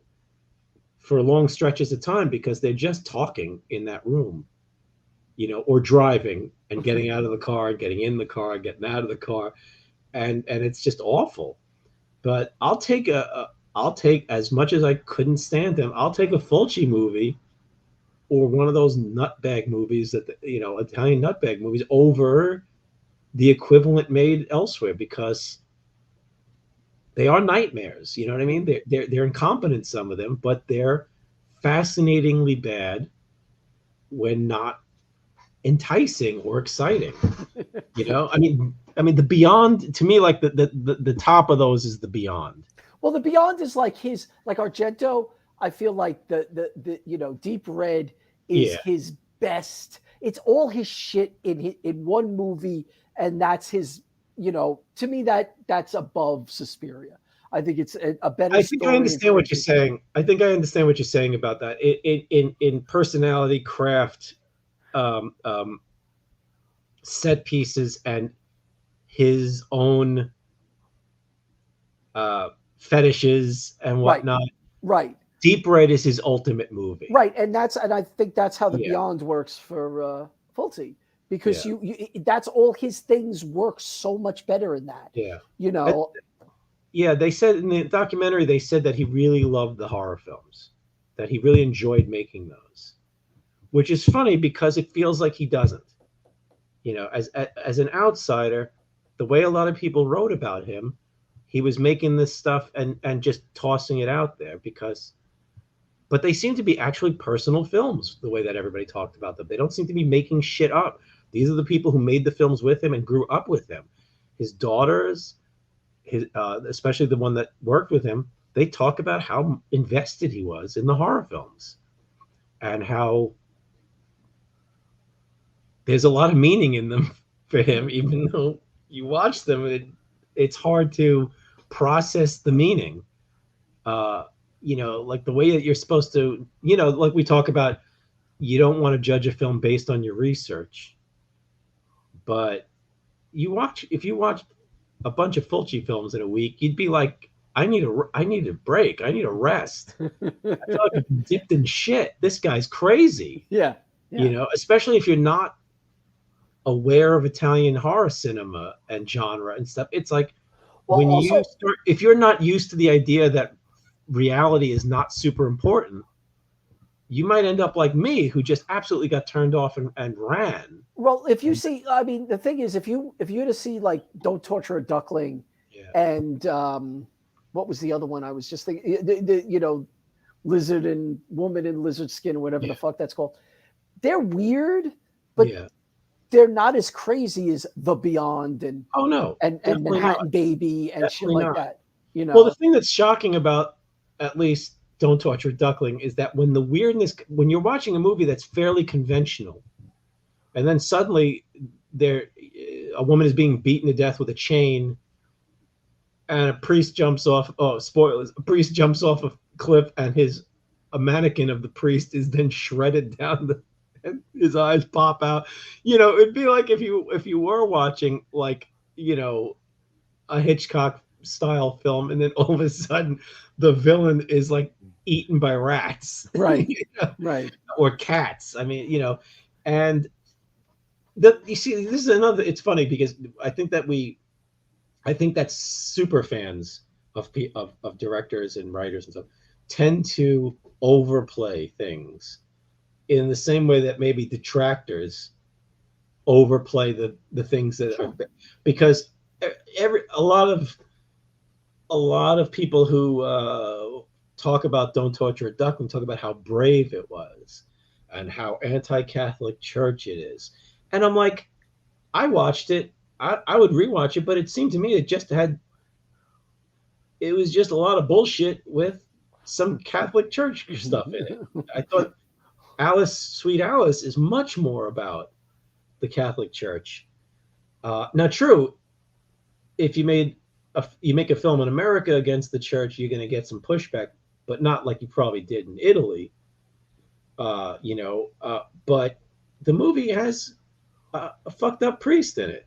for long stretches of time because they're just talking in that room, or driving and getting out of the car, getting in the car, getting out of the car, and it's just awful. But I'll take as much as I couldn't stand him. I'll take a Fulci movie or one of those nutbag movies Italian nutbag movies over the equivalent made elsewhere because they are nightmares. You know what I mean? They're incompetent, some of them, but they're fascinatingly bad when not enticing or exciting. I mean the Beyond, to me, like the top of those is the Beyond. Well, the Beyond is like Argento. I feel like the Deep Red is his best. It's all his shit in one movie, and that's his. To me, that's above Suspiria. I think it's a better. I think I understand what you're saying. I think I understand what you're saying about that. In personality, craft, set pieces, and his own fetishes and whatnot. Right. Deep Red is his ultimate movie. Right, and I think that's how the Beyond works for Fulci, because you that's all his things work so much better in that. Yeah. Yeah, they said in the documentary, they said that he really loved the horror films, that he really enjoyed making those, which is funny because it feels like he doesn't. As an outsider, the way a lot of people wrote about him, he was making this stuff and just tossing it out there but they seem to be actually personal films, the way that everybody talked about them. They don't seem to be making shit up. These are the people who made the films with him and grew up with him. His daughters, especially the one that worked with him, they talk about how invested he was in the horror films and how there's a lot of meaning in them for him, even though you watch them, it's hard to process the meaning. Like the way that you're supposed to, like we talk about, you don't want to judge a film based on your research, but if you watch a bunch of Fulci films in a week, you'd be like, I need a break. I need a rest. I feel like I'm dipped in shit. This guy's crazy. Yeah. Especially if you're not aware of Italian horror cinema and genre and stuff. It's like, if you're not used to the idea that reality is not super important, you might end up like me, who just absolutely got turned off and ran. Well, if you see, I mean, the thing is, if you were to see like Don't Torture a Duckling, and what was the other one? I was just thinking, Lizard and Woman in Lizard Skin, or whatever the fuck that's called. They're weird, but they're not as crazy as The Beyond and and Manhattan Baby and shit like that. Well, the thing that's shocking about at least Don't Torture a Duckling is that when you're watching a movie that's fairly conventional, and then suddenly a woman is being beaten to death with a chain, and a priest jumps off. Oh, spoilers! A priest jumps off a cliff, and a mannequin of the priest is then shredded down and his eyes pop out. It'd be like if you were watching like a Hitchcock style film, and then all of a sudden the villain is like eaten by rats, right? Right. Or cats. I mean, and You see, this is another. It's funny because I think that super fans of directors and writers and stuff tend to overplay things in the same way that maybe detractors overplay the things that Sure. are, because a lot of people who talk about Don't Torture a Duck and talk about how brave it was and how anti-Catholic church it is, and I'm like, I watched it. I would rewatch it, but it seemed to me it was just a lot of bullshit with some Catholic church stuff in it. I thought Sweet Alice is much more about the Catholic Church. Now, true, if you make a film in America against the church, you're going to get some pushback, but not like you probably did in Italy. But the movie has a fucked up priest in it.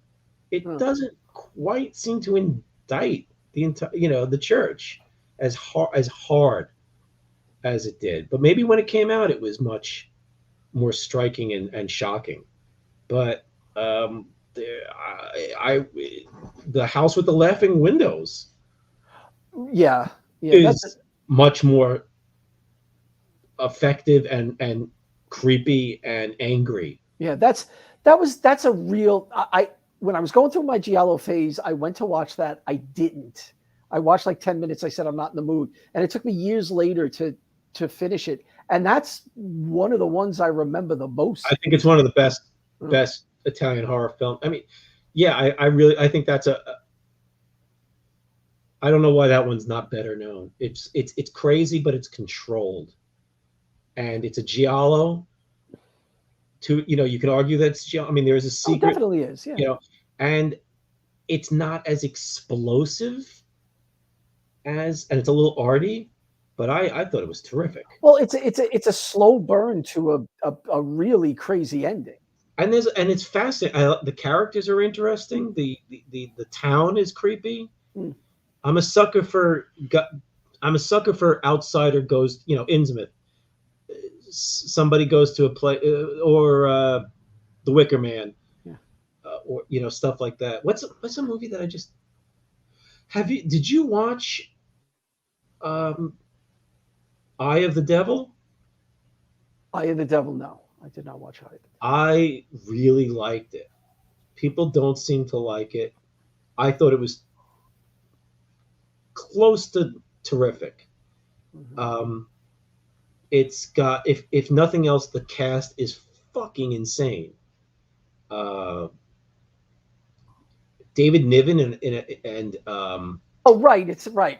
It doesn't quite seem to indict the entire, the church as hard as it did. But maybe when it came out, it was much more striking and shocking. But the House with the Laughing Windows, yeah, is much more effective and creepy and angry. Yeah, that's a real. When I was going through my Giallo phase, I went to watch that. I didn't. I watched like 10 minutes. I said I'm not in the mood, and it took me years later to finish it. And that's one of the ones I remember the most. I think it's one of the best Italian horror film. I mean, yeah, I think that's I don't know why that one's not better known. It's crazy, but it's controlled, and it's a giallo. You can argue that it's giallo. I mean, there's a secret. Oh, definitely is. Yeah. And it's not as explosive and it's a little arty, but I thought it was terrific. Well, it's a slow burn to a really crazy ending. And it's fascinating. The characters are interesting. The town is creepy. Mm. I'm a sucker for outsider goes, Innsmouth. Somebody goes to a play or The Wicker Man, or stuff like that. What's a movie that I just did you watch? Eye of the Devil? Eye of the Devil? No, I did not watch Eye of the Devil. I really liked it. People don't seem to like it. I thought it was close to terrific. Mm-hmm. It's got, if nothing else, the cast is fucking insane. David Niven and oh, right, it's right.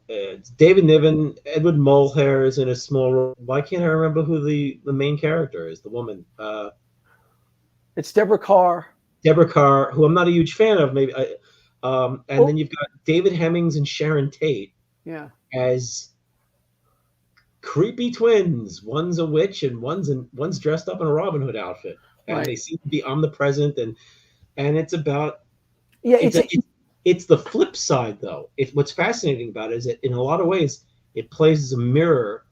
It's David Niven. Edward Mulhare is in a small role. Why can't I remember who the main character is? The woman. It's Deborah Carr. Deborah Carr, who I'm not a huge fan of. Maybe then you've got David Hemmings and Sharon Tate. Yeah. As creepy twins. One's a witch and one's dressed up in a Robin Hood outfit, and they seem to be omnipresent. And it's about it's the flip side, though. What's fascinating about it is that in a lot of ways it plays as a mirror,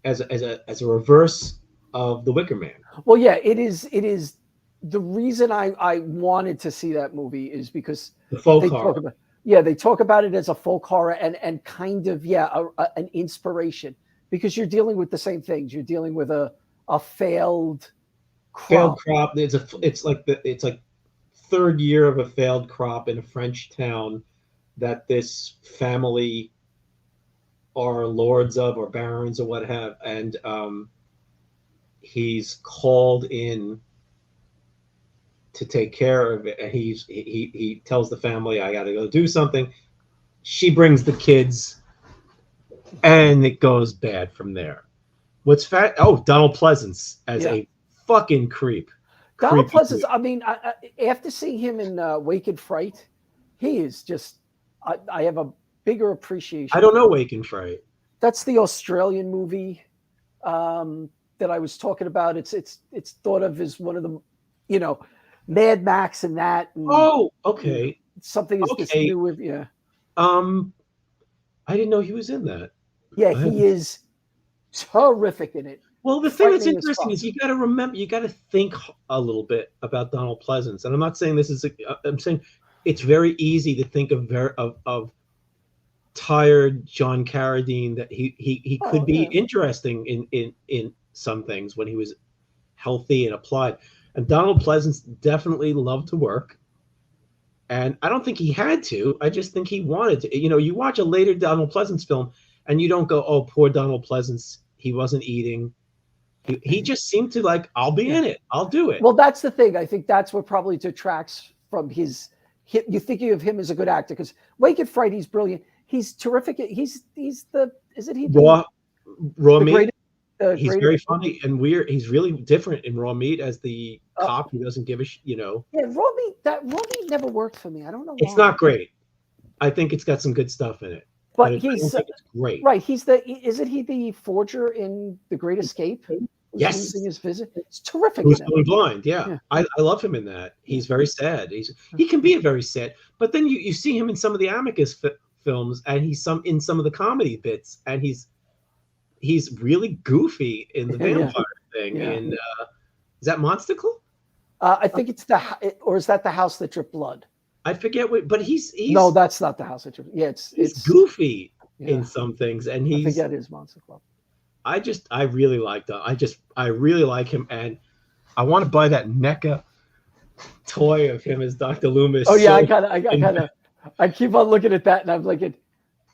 as a reverse of The Wicker Man. Well, yeah, it is. The reason I wanted to see that movie is because the folk horror. They talk about it as a folk horror and kind of an inspiration, because you're dealing with the same things. You're dealing with a failed crop. It's like third year of a failed crop in a French town that this family are lords of, or barons or what have, and he's called in to take care of it. And he tells the family, I got to go do something. She brings the kids, and it goes bad from there. Donald Pleasance as a fucking creep. Donald Pleasance, I mean, after seeing him in Wake and Fright, he is just, I have a bigger appreciation. I don't know Wake and Fright. That's the Australian movie that I was talking about. It's thought of as one of the, Mad Max and that. And, okay. Something is this new with, I didn't know he was in that. Yeah, he is terrific in it. Well, the thing that's frightening as interesting fuck. is you got to remember, you got to think a little bit about Donald Pleasance, and I'm not saying this is. I'm saying it's very easy to think of tired John Carradine that he could Oh, be yeah. interesting in some things when he was healthy and applied. And Donald Pleasance definitely loved to work. And I don't think he had to. I just think he wanted to. You know, you watch a later Donald Pleasance film and you don't go, oh, poor Donald Pleasance. He wasn't eating. He just seemed to like, I'll be in it. I'll do it. Well, that's the thing. I think that's what probably detracts from his. You thinking of him as a good actor because Wake It Friday's brilliant. He's terrific. He's the isn't he raw the meat. greatest, He's very funny and weird. He's really different in Raw Meat as the cop who doesn't give a you know. Yeah, Raw Meat never worked for me. I don't know why. It's not great. I think it's got some good stuff in it. But I don't think it's great. Right. Isn't he the forger in The Great Escape? Yes. Losing his visit. It's terrific. Who's going blind? Yeah. I love him in that. He's very sad. He can be a very sad, but then you see him in some of the Amicus films, and he's in some of the comedy bits, and he's really goofy in the vampire thing. Yeah. And is that Monsticle? I think it's or is that The House That Dripped Blood? I forget what, but he's no, that's not The House That Dripped. Yeah, it's goofy in some things, and I think that is Monsticle. I really like that. I really like him, and I want to buy that NECA toy of him as Dr. Loomis. Oh yeah, I keep on looking at that, and I'm like,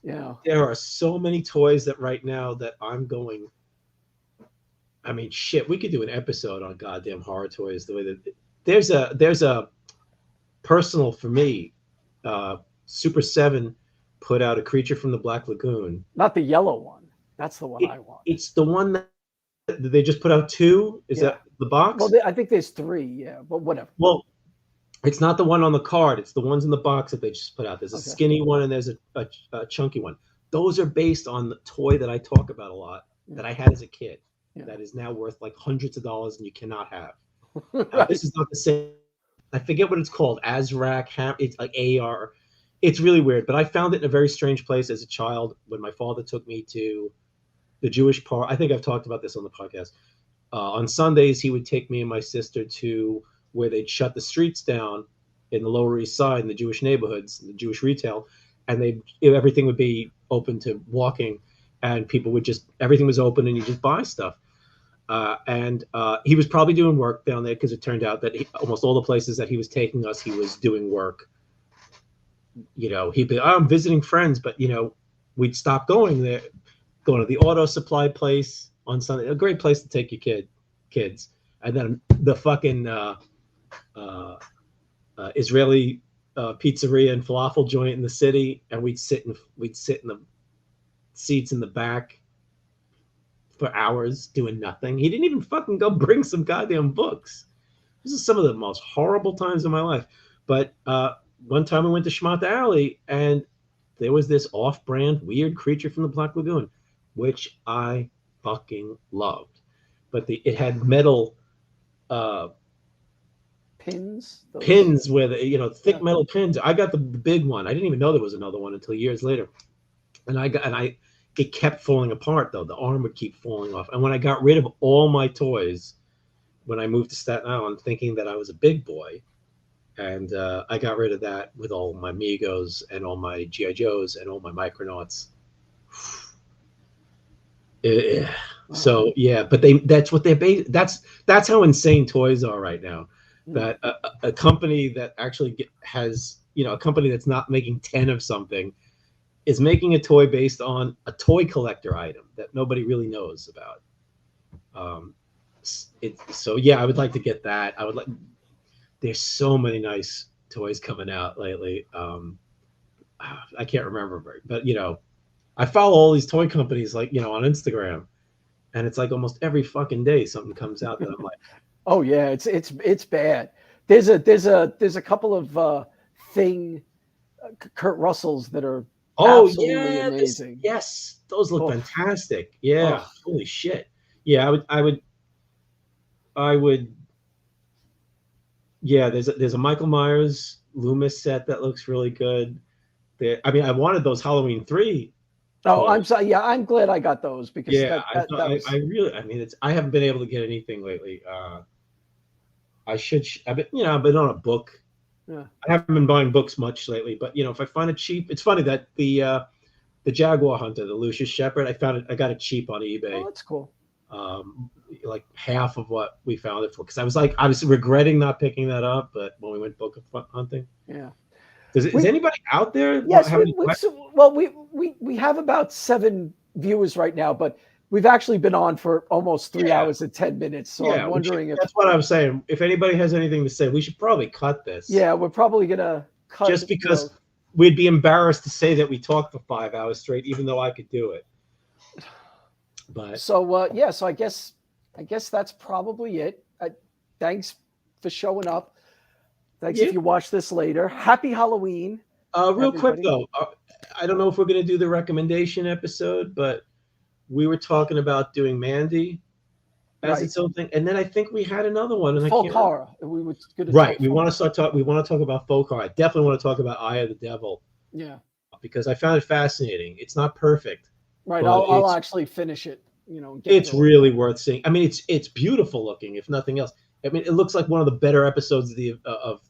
there are so many toys that right now that I'm going. I mean, shit, we could do an episode on goddamn horror toys. The way that there's a personal for me. Super 7 put out a Creature from the Black Lagoon. Not the yellow one. That's the one I want. It's the one that they just put out 2. Is that the box? Well, I think there's 3. Yeah, but whatever. Well, it's not the one on the card. It's the ones in the box that they just put out. There's a skinny one and there's a chunky one. Those are based on the toy that I talk about a lot that I had as a kid. That is now worth like hundreds of dollars and you cannot have. Right. This is not the same. I forget what it's called. Azrak. It's like AR. It's really weird. But I found it in a very strange place as a child when my father took me to the Jewish part. I think I've talked about this on the podcast. On Sundays, he would take me and my sister to where they'd shut the streets down in the Lower East Side in the Jewish neighborhoods, the Jewish retail, and everything would be open to walking, and people would everything was open and you just buy stuff. And he was probably doing work down there because it turned out that almost all the places that he was taking us, he was doing work. You know, he'd be, I'm visiting friends, but we'd stop going there. Going to the auto supply place on Sunday, a great place to take your kids. And then the fucking Israeli pizzeria and falafel joint in the city, and we'd sit in the seats in the back for hours doing nothing. He didn't even fucking go bring some goddamn books. This is some of the most horrible times of my life. But one time we went to Schmata Alley, and there was this off-brand weird Creature from the Black Lagoon, which I fucking loved. But it had metal pins where thick metal pins. I got the big one. I didn't even know there was another one until years later. And it kept falling apart though. The arm would keep falling off. And when I got rid of all my toys, when I moved to Staten Island, thinking that I was a big boy, and I got rid of that with all my Migos and all my G.I. Joes and all my Micronauts. So yeah, but that's what they're based. That's how insane toys are right now. That a company that actually has a company that's not making 10 of something is making a toy based on a toy collector item that nobody really knows about. So yeah, I would like to get that. There's so many nice toys coming out lately. I can't remember, but I follow all these toy companies on Instagram, and it's like almost every fucking day something comes out that I'm like, oh yeah, it's bad. There's a couple of Kurt Russells that are absolutely amazing. Yes, those look fantastic. Yeah, holy shit. Yeah, I would. Yeah, there's a Michael Myers Loomis set that looks really good. I wanted those Halloween 3 Oh, I'm sorry. Yeah, I'm glad I got those because Yeah, that was. I really, I mean, I haven't been able to get anything lately. I should, I've been on a book. Yeah. I haven't been buying books much lately, but if I find it cheap, it's funny that the Jaguar Hunter, the Lucius Shepherd, I got it cheap on eBay. Oh, that's cool. Like half of what we found it for, because I was regretting not picking that up, but when we went book hunting. Yeah. Is anybody out there? Yes, we have about 7 viewers right now, but we've actually been on for almost 3 hours and 10 minutes. So I'm wondering if that's what I'm saying. If anybody has anything to say, we should probably cut this. Yeah, we're probably gonna cut just because we'd be embarrassed to say that we talked for 5 hours straight, even though I could do it. But so so I guess that's probably it. Thanks for showing up. Thanks if you watch this later. Happy Halloween. Real quick though, I don't know if we're going to do the recommendation episode, but we were talking about doing Mandy as its own thing, and then I think we had another one. And folk horror. We were good. We want to talk about folk horror. I definitely want to talk about Eye of the Devil. Yeah, because I found it fascinating. It's not perfect. Right. I'll actually finish it. It's really worth seeing. I mean, it's beautiful looking, if nothing else. I mean, it looks like one of the better episodes of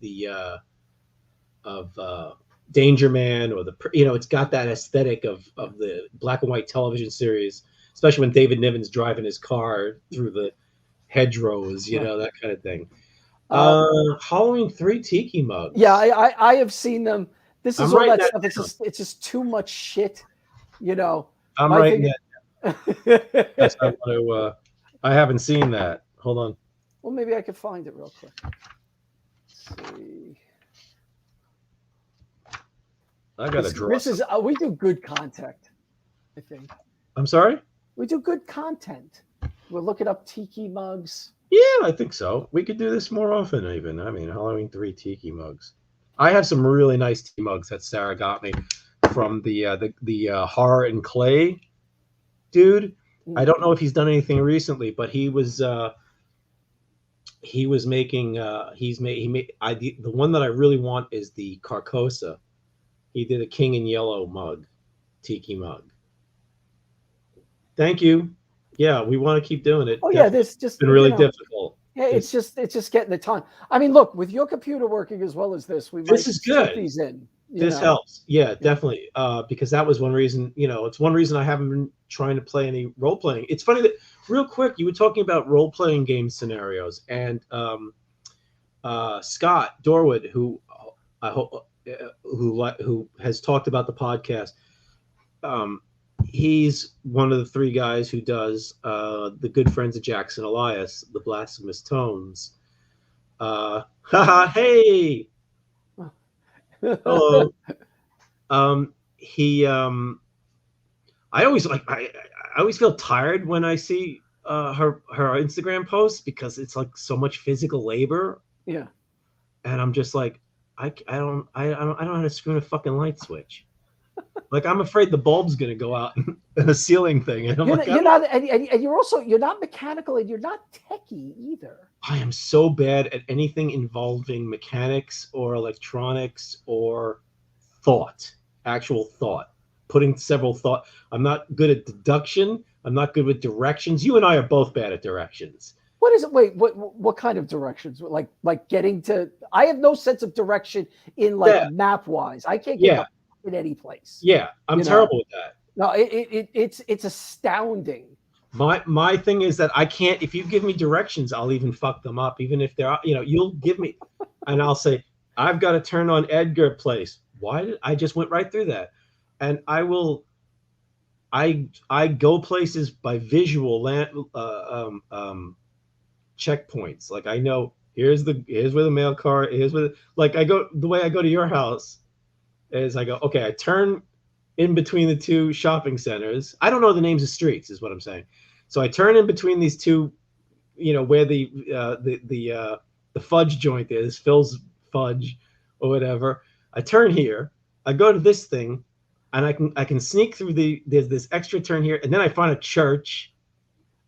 Danger Man, or it's got that aesthetic of the black and white television series, especially when David Niven's driving his car through the hedgerows, that kind of thing. Halloween 3 tiki mugs. Yeah, I have seen them. This is all that stuff. It's just too much shit, I'm writing that. Yes, I want to. I haven't seen that. Hold on. Well, maybe I could find it real quick. Let's see. I got to draw. We do good content, I think. I'm sorry? We do good content. We're looking up tiki mugs. Yeah, I think so. We could do this more often, even. I mean, Halloween 3 tiki mugs. I have some really nice tiki mugs that Sarah got me from the Horror and Clay dude. I don't know if he's done anything recently, but he was making the one that I really want is the Carcosa. He did a King in Yellow mug, tiki mug. Thank you. Yeah, we want to keep doing it. Oh yeah, this just been really difficult. Yeah, it's just getting the time. I mean, look, with your computer working as well as this, this is good. These in. This helps. Yeah, definitely. Because that was one reason, it's one reason I haven't been trying to play any role playing. It's funny that real quick, you were talking about role playing game scenarios, and Scott Dorwood, who I hope who has talked about the podcast. He's one of the 3 guys who does the Good Friends of Jackson Elias, the Blasphemous Tones. Hey. Hello. I always feel tired when I see her Instagram posts, because it's like so much physical labor. Yeah. And I'm just like, I don't know how to screw in a fucking light switch. Like, I'm afraid the bulb's gonna go out in a ceiling thing. And you're not mechanical, and you're not techie either. I am so bad at anything involving mechanics or electronics or actual thought. Putting several thought. I'm not good at deduction. I'm not good with directions. You and I are both bad at directions. What is it? Wait, what kind of directions? Like getting to? I have no sense of direction in map wise. I can't get in any place. Yeah, I'm terrible with that. No, it's astounding. My thing is that I can't. If you give me directions, I'll even fuck them up. Even if they're, you'll give me, and I'll say, I've got to turn on Edgar Place. Why did I just went right through that? And I will. I go places by visual checkpoints. Like, I know here's where the mail car is. The way I go to your house is I go, okay, I turn in between the 2 shopping centers. I don't know the names of streets, is what I'm saying. So I turn in between these 2, where the fudge joint is, Phil's Fudge or whatever. I turn here, I go to this thing, and I can sneak through there's this extra turn here, and then I find a church,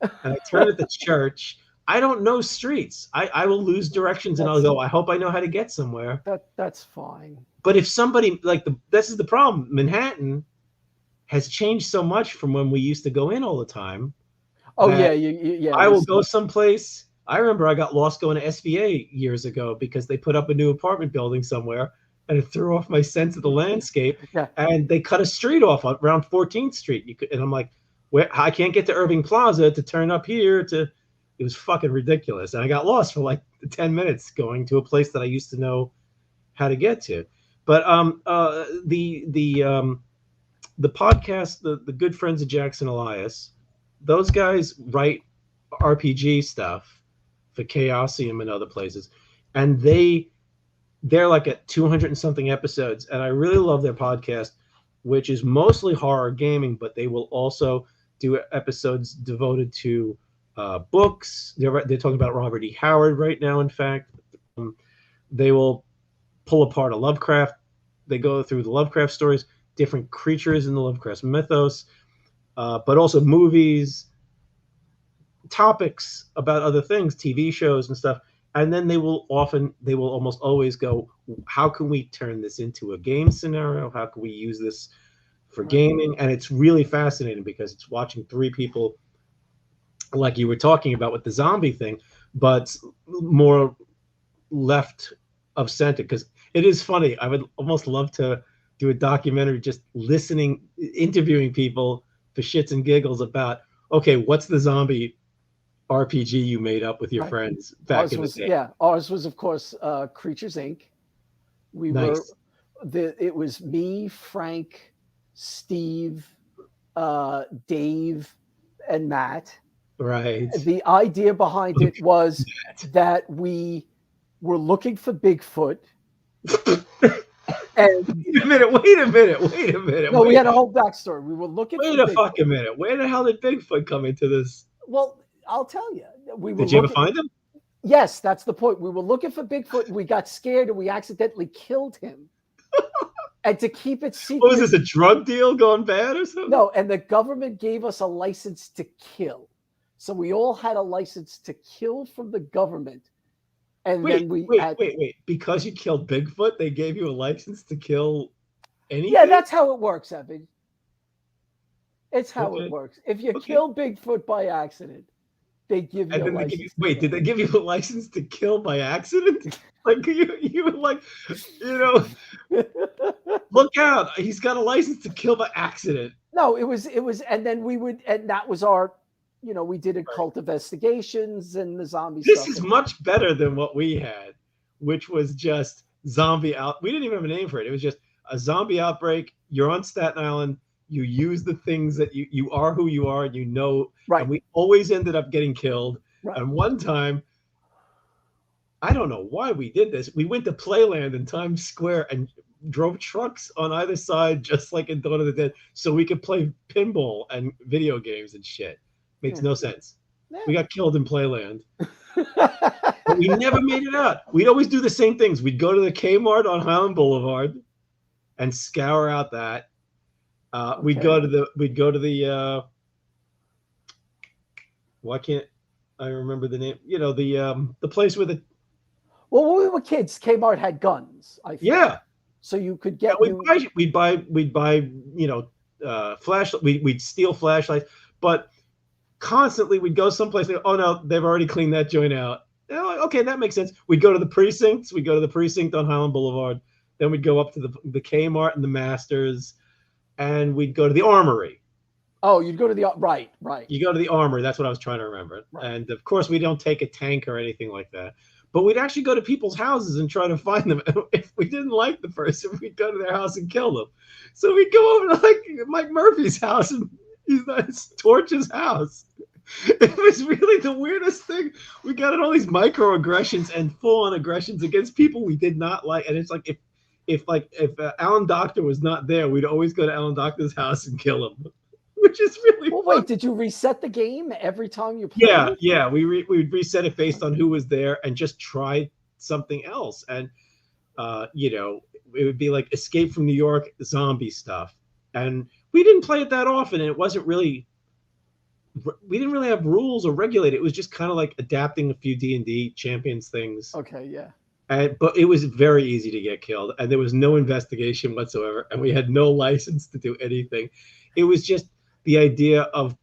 and I turn at the church. I don't know streets. I will lose directions, and I'll go, I hope I know how to get somewhere. That's fine. But if somebody this is the problem. Manhattan has changed so much from when we used to go in all the time. Oh yeah, yeah. I will go someplace. I remember I got lost going to SVA years ago because they put up a new apartment building somewhere, and it threw off my sense of the landscape. Yeah. And they cut a street off around 14th Street. And I'm like, I can't get to Irving Plaza to turn up here to. It was fucking ridiculous, and I got lost for like 10 minutes going to a place that I used to know how to get to. But the podcast, the good friends of Jackson Elias, those guys write RPG stuff for Chaosium and other places, and they're like at 200 and something episodes, and I really love their podcast, which is mostly horror gaming, but they will also do episodes devoted to books. They're talking about Robert E. Howard right now. In fact, they will pull apart a Lovecraft. They go through the Lovecraft stories, different creatures in the Lovecraft mythos, but also movies, topics about other things, TV shows and stuff. And then they will almost always go, how can we turn this into a game scenario? How can we use this for gaming? And it's really fascinating because it's watching three people, like you were talking about with the zombie thing, but more left of center. Because it is funny. I would almost love to do a documentary just interviewing people for shits and giggles about, okay, what's the zombie RPG you made up with your friends back in the day? Yeah, ours was, of course, Creatures Inc. It was me, Frank, Steve, Dave, and Matt. Right. The idea behind it was that we were looking for Bigfoot. And wait a minute. No, we had a whole backstory. We were looking. Wait a fucking minute. Where the hell did Bigfoot come into this? Well, I'll tell you. Did you ever find him? Yes, that's the point. We were looking for Bigfoot, and we got scared, and we accidentally killed him. And to keep it secret. What was this, a drug deal gone bad or something? No, and the government gave us a license to kill. So we all had a license to kill from the government. And then wait. Because you killed Bigfoot, they gave you a license to kill anything? Yeah, that's how it works, Evan. It's how it works. If you kill Bigfoot by accident, they give you a license. Did they give you a license to kill by accident? Like you were like, look out! He's got a license to kill by accident. No, it was, and then and that was our, we did a cult investigations and the zombie stuff. This is much better than what we had, which was just zombie out. We didn't even have a name for it. It was just a zombie outbreak. You're on Staten Island. You use the things that you are who you are, and right. And we always ended up getting killed. Right. And one time, I don't know why we did this. We went to Playland in Times Square and drove trucks on either side, just like in Dawn of the Dead, so we could play pinball and video games and shit. Makes no sense. Yeah. We got killed in Playland. But we never made it out. We'd always do the same things. We'd go to the Kmart on Highland Boulevard and scour out that. We'd go to the why can't I remember the name? The place where the. Well, when we were kids, Kmart had guns. I think. Yeah. So you could get. Yeah, we'd buy flashlight. We'd steal flashlights, but constantly we'd go someplace. And go, oh no, they've already cleaned that joint out. Like, okay, that makes sense. We'd go to the precincts. We'd go to the precinct on Highland Boulevard. Then we'd go up to the Kmart and the Masters, and we'd go to the Armory. Oh, you'd go to the right. You go to the Armory. That's what I was trying to remember. Right. And of course, we don't take a tank or anything like that. But we'd actually go to people's houses and try to find them. If we didn't like the person, we'd go to their house and kill them. So we'd go over to like Mike Murphy's house and torch his house. It was really the weirdest thing. We got all these microaggressions and full-on aggressions against people we did not like. And it's like if Alan Doctor was not there, we'd always go to Alan Doctor's house and kill him. Which is really fun. Wait, did you reset the game every time you played? Yeah. We would reset it based on who was there and just try something else. And, it would be like Escape from New York zombie stuff. And we didn't play it that often. And it wasn't really, we didn't really have rules or regulate it. It was just kind of like adapting a few D&D Champions things. Okay, yeah. But it was very easy to get killed. And there was no investigation whatsoever. And we had no license to do anything. It was just the idea of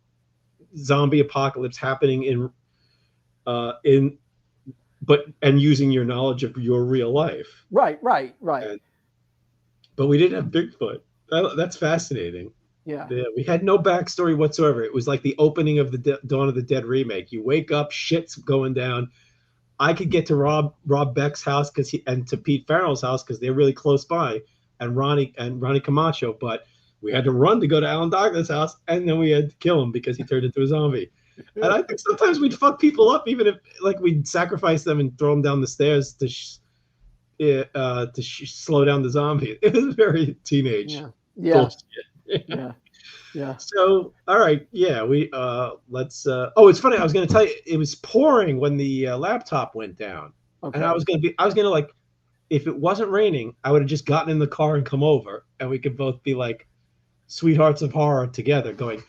zombie apocalypse happening and using your knowledge of your real life. Right. But we didn't have Bigfoot. That's fascinating. Yeah. We had no backstory whatsoever. It was like the opening of the Dawn of the Dead remake. You wake up, shit's going down. I could get to Rob Beck's house and to Pete Farrell's house because they're really close by, and Ronnie Camacho, but we had to run to go to Alan Douglas' house, and then we had to kill him because he turned into a zombie. And I think sometimes we'd fuck people up, even if like we'd sacrifice them and throw them down the stairs to slow down the zombie. It was very teenage bullshit. Yeah. So, all right, yeah, we let's. Oh, it's funny. I was going to tell you, it was pouring when the laptop went down, and I was gonna like, if it wasn't raining, I would have just gotten in the car and come over, and we could both be like sweethearts of horror together, going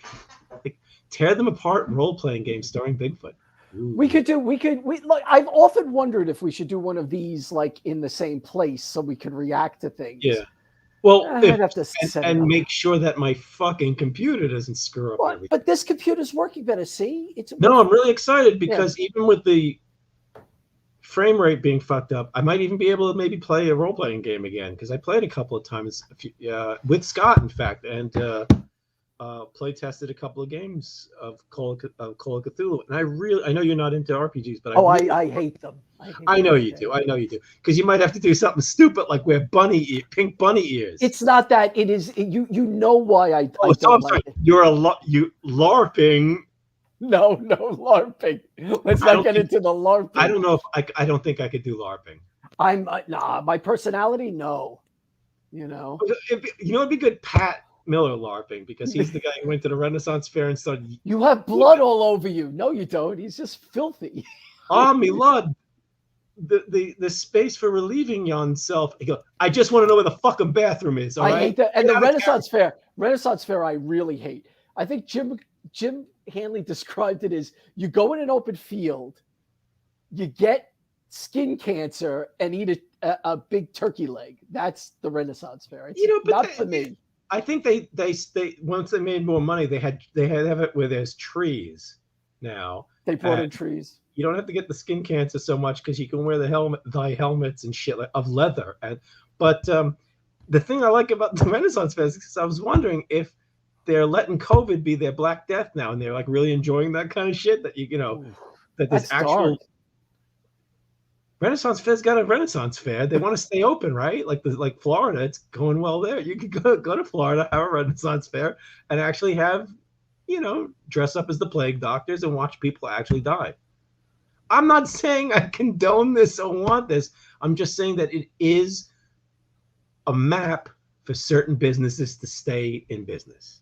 like, tear them apart role-playing games starring Bigfoot. Ooh. We could look. I've often wondered if we should do one of these like in the same place so we could react to things. Yeah. Well, I'd have to set it and up. make sure that my fucking computer doesn't screw up everything. But this computer's working better. See, No, I'm really excited because even with the frame rate being fucked up, I might even be able to maybe play a role-playing game again because I played a couple of times with Scott, in fact, and play tested a couple of games of Call of Cthulhu. And I know you're not into RPGs, but I hate them. I know you do. Because you might have to do something stupid like wear pink bunny ears. It's not that. It is you know why I don't like it. You're you LARPing. No, LARPing. Let's not get into the LARPing. I don't know if I don't think I could do LARPing. My personality, no. You know. It'd be good, Pat Miller LARPing, because he's the guy who went to the Renaissance Fair and started. You have blood all over you. No, you don't. He's just filthy. Oh, me lord. The space for relieving yourself. You go, I just want to know where the fucking bathroom is. I hate that. And the Renaissance Fair, I really hate. I think Jim Hanley described it as you go in an open field, you get skin cancer and eat a big turkey leg. That's the Renaissance Fair. It's not for me. I think they once they made more money, they had it where there's trees now. They brought in trees. You don't have to get the skin cancer so much because you can wear the helmets and shit of leather. But the thing I like about the Renaissance Fair is I was wondering if they're letting COVID be their Black Death now, and they're like really enjoying that kind of shit. That that there's actual dark. Renaissance Fair's got a Renaissance Fair. They want to stay open, right? Like Florida, it's going well there. You could go to Florida, have a Renaissance Fair, and actually have dress up as the plague doctors and watch people actually die. I'm not saying I condone this or want this. I'm just saying that it is a map for certain businesses to stay in business.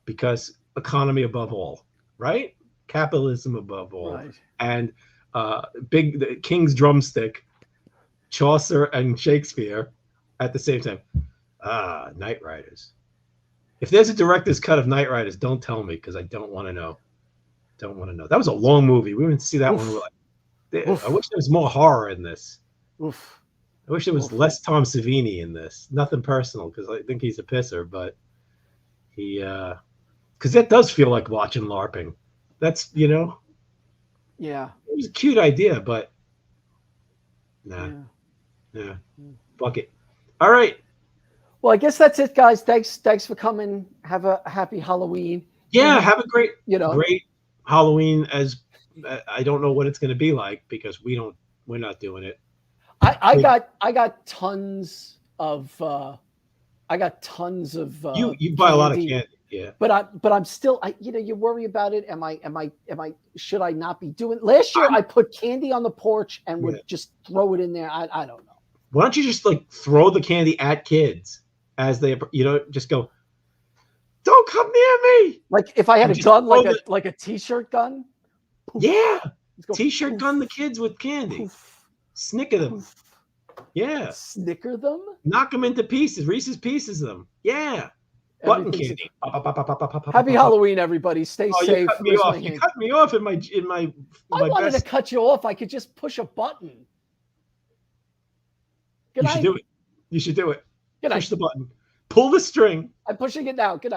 Because economy above all, right? Capitalism above all. Right. And the King's drumstick, Chaucer and Shakespeare at the same time. Knight Riders. If there's a director's cut of Knight Riders, don't tell me because I don't want to know. That was a long movie. We went to see that one. I wish there was more horror in this. Oof. I wish there was less Tom Savini in this. Nothing personal because I think he's a pisser, but he because that does feel like watching LARPing. That's Yeah. It was a cute idea, but nah. Yeah. Fuck it. All right. Well, I guess that's it, guys. Thanks for coming. Have a happy Halloween. Yeah, have a great great Halloween. As I don't know what it's going to be like because we're not doing it. I got tons of you buy a lot of candy, yeah. But I'm still you worry about it. Am I should I not be doing? Last year I put candy on the porch and would just throw it in there. I don't know. Why don't you just like throw the candy at kids as they just go, don't come near me. Like if I had a gun, like a t-shirt gun. Poof. Yeah. T-shirt gun the kids with candy. Poof. Snicker them. Poof. Yeah. Snicker them? Knock them into pieces. Reese's Pieces them. Yeah. Button candy. Happy Halloween, everybody. Stay safe. You cut me off in my I wanted to cut you off. I could just push a button. You should do it. Good night. Push the button. Pull the string. I'm pushing it now. Good night.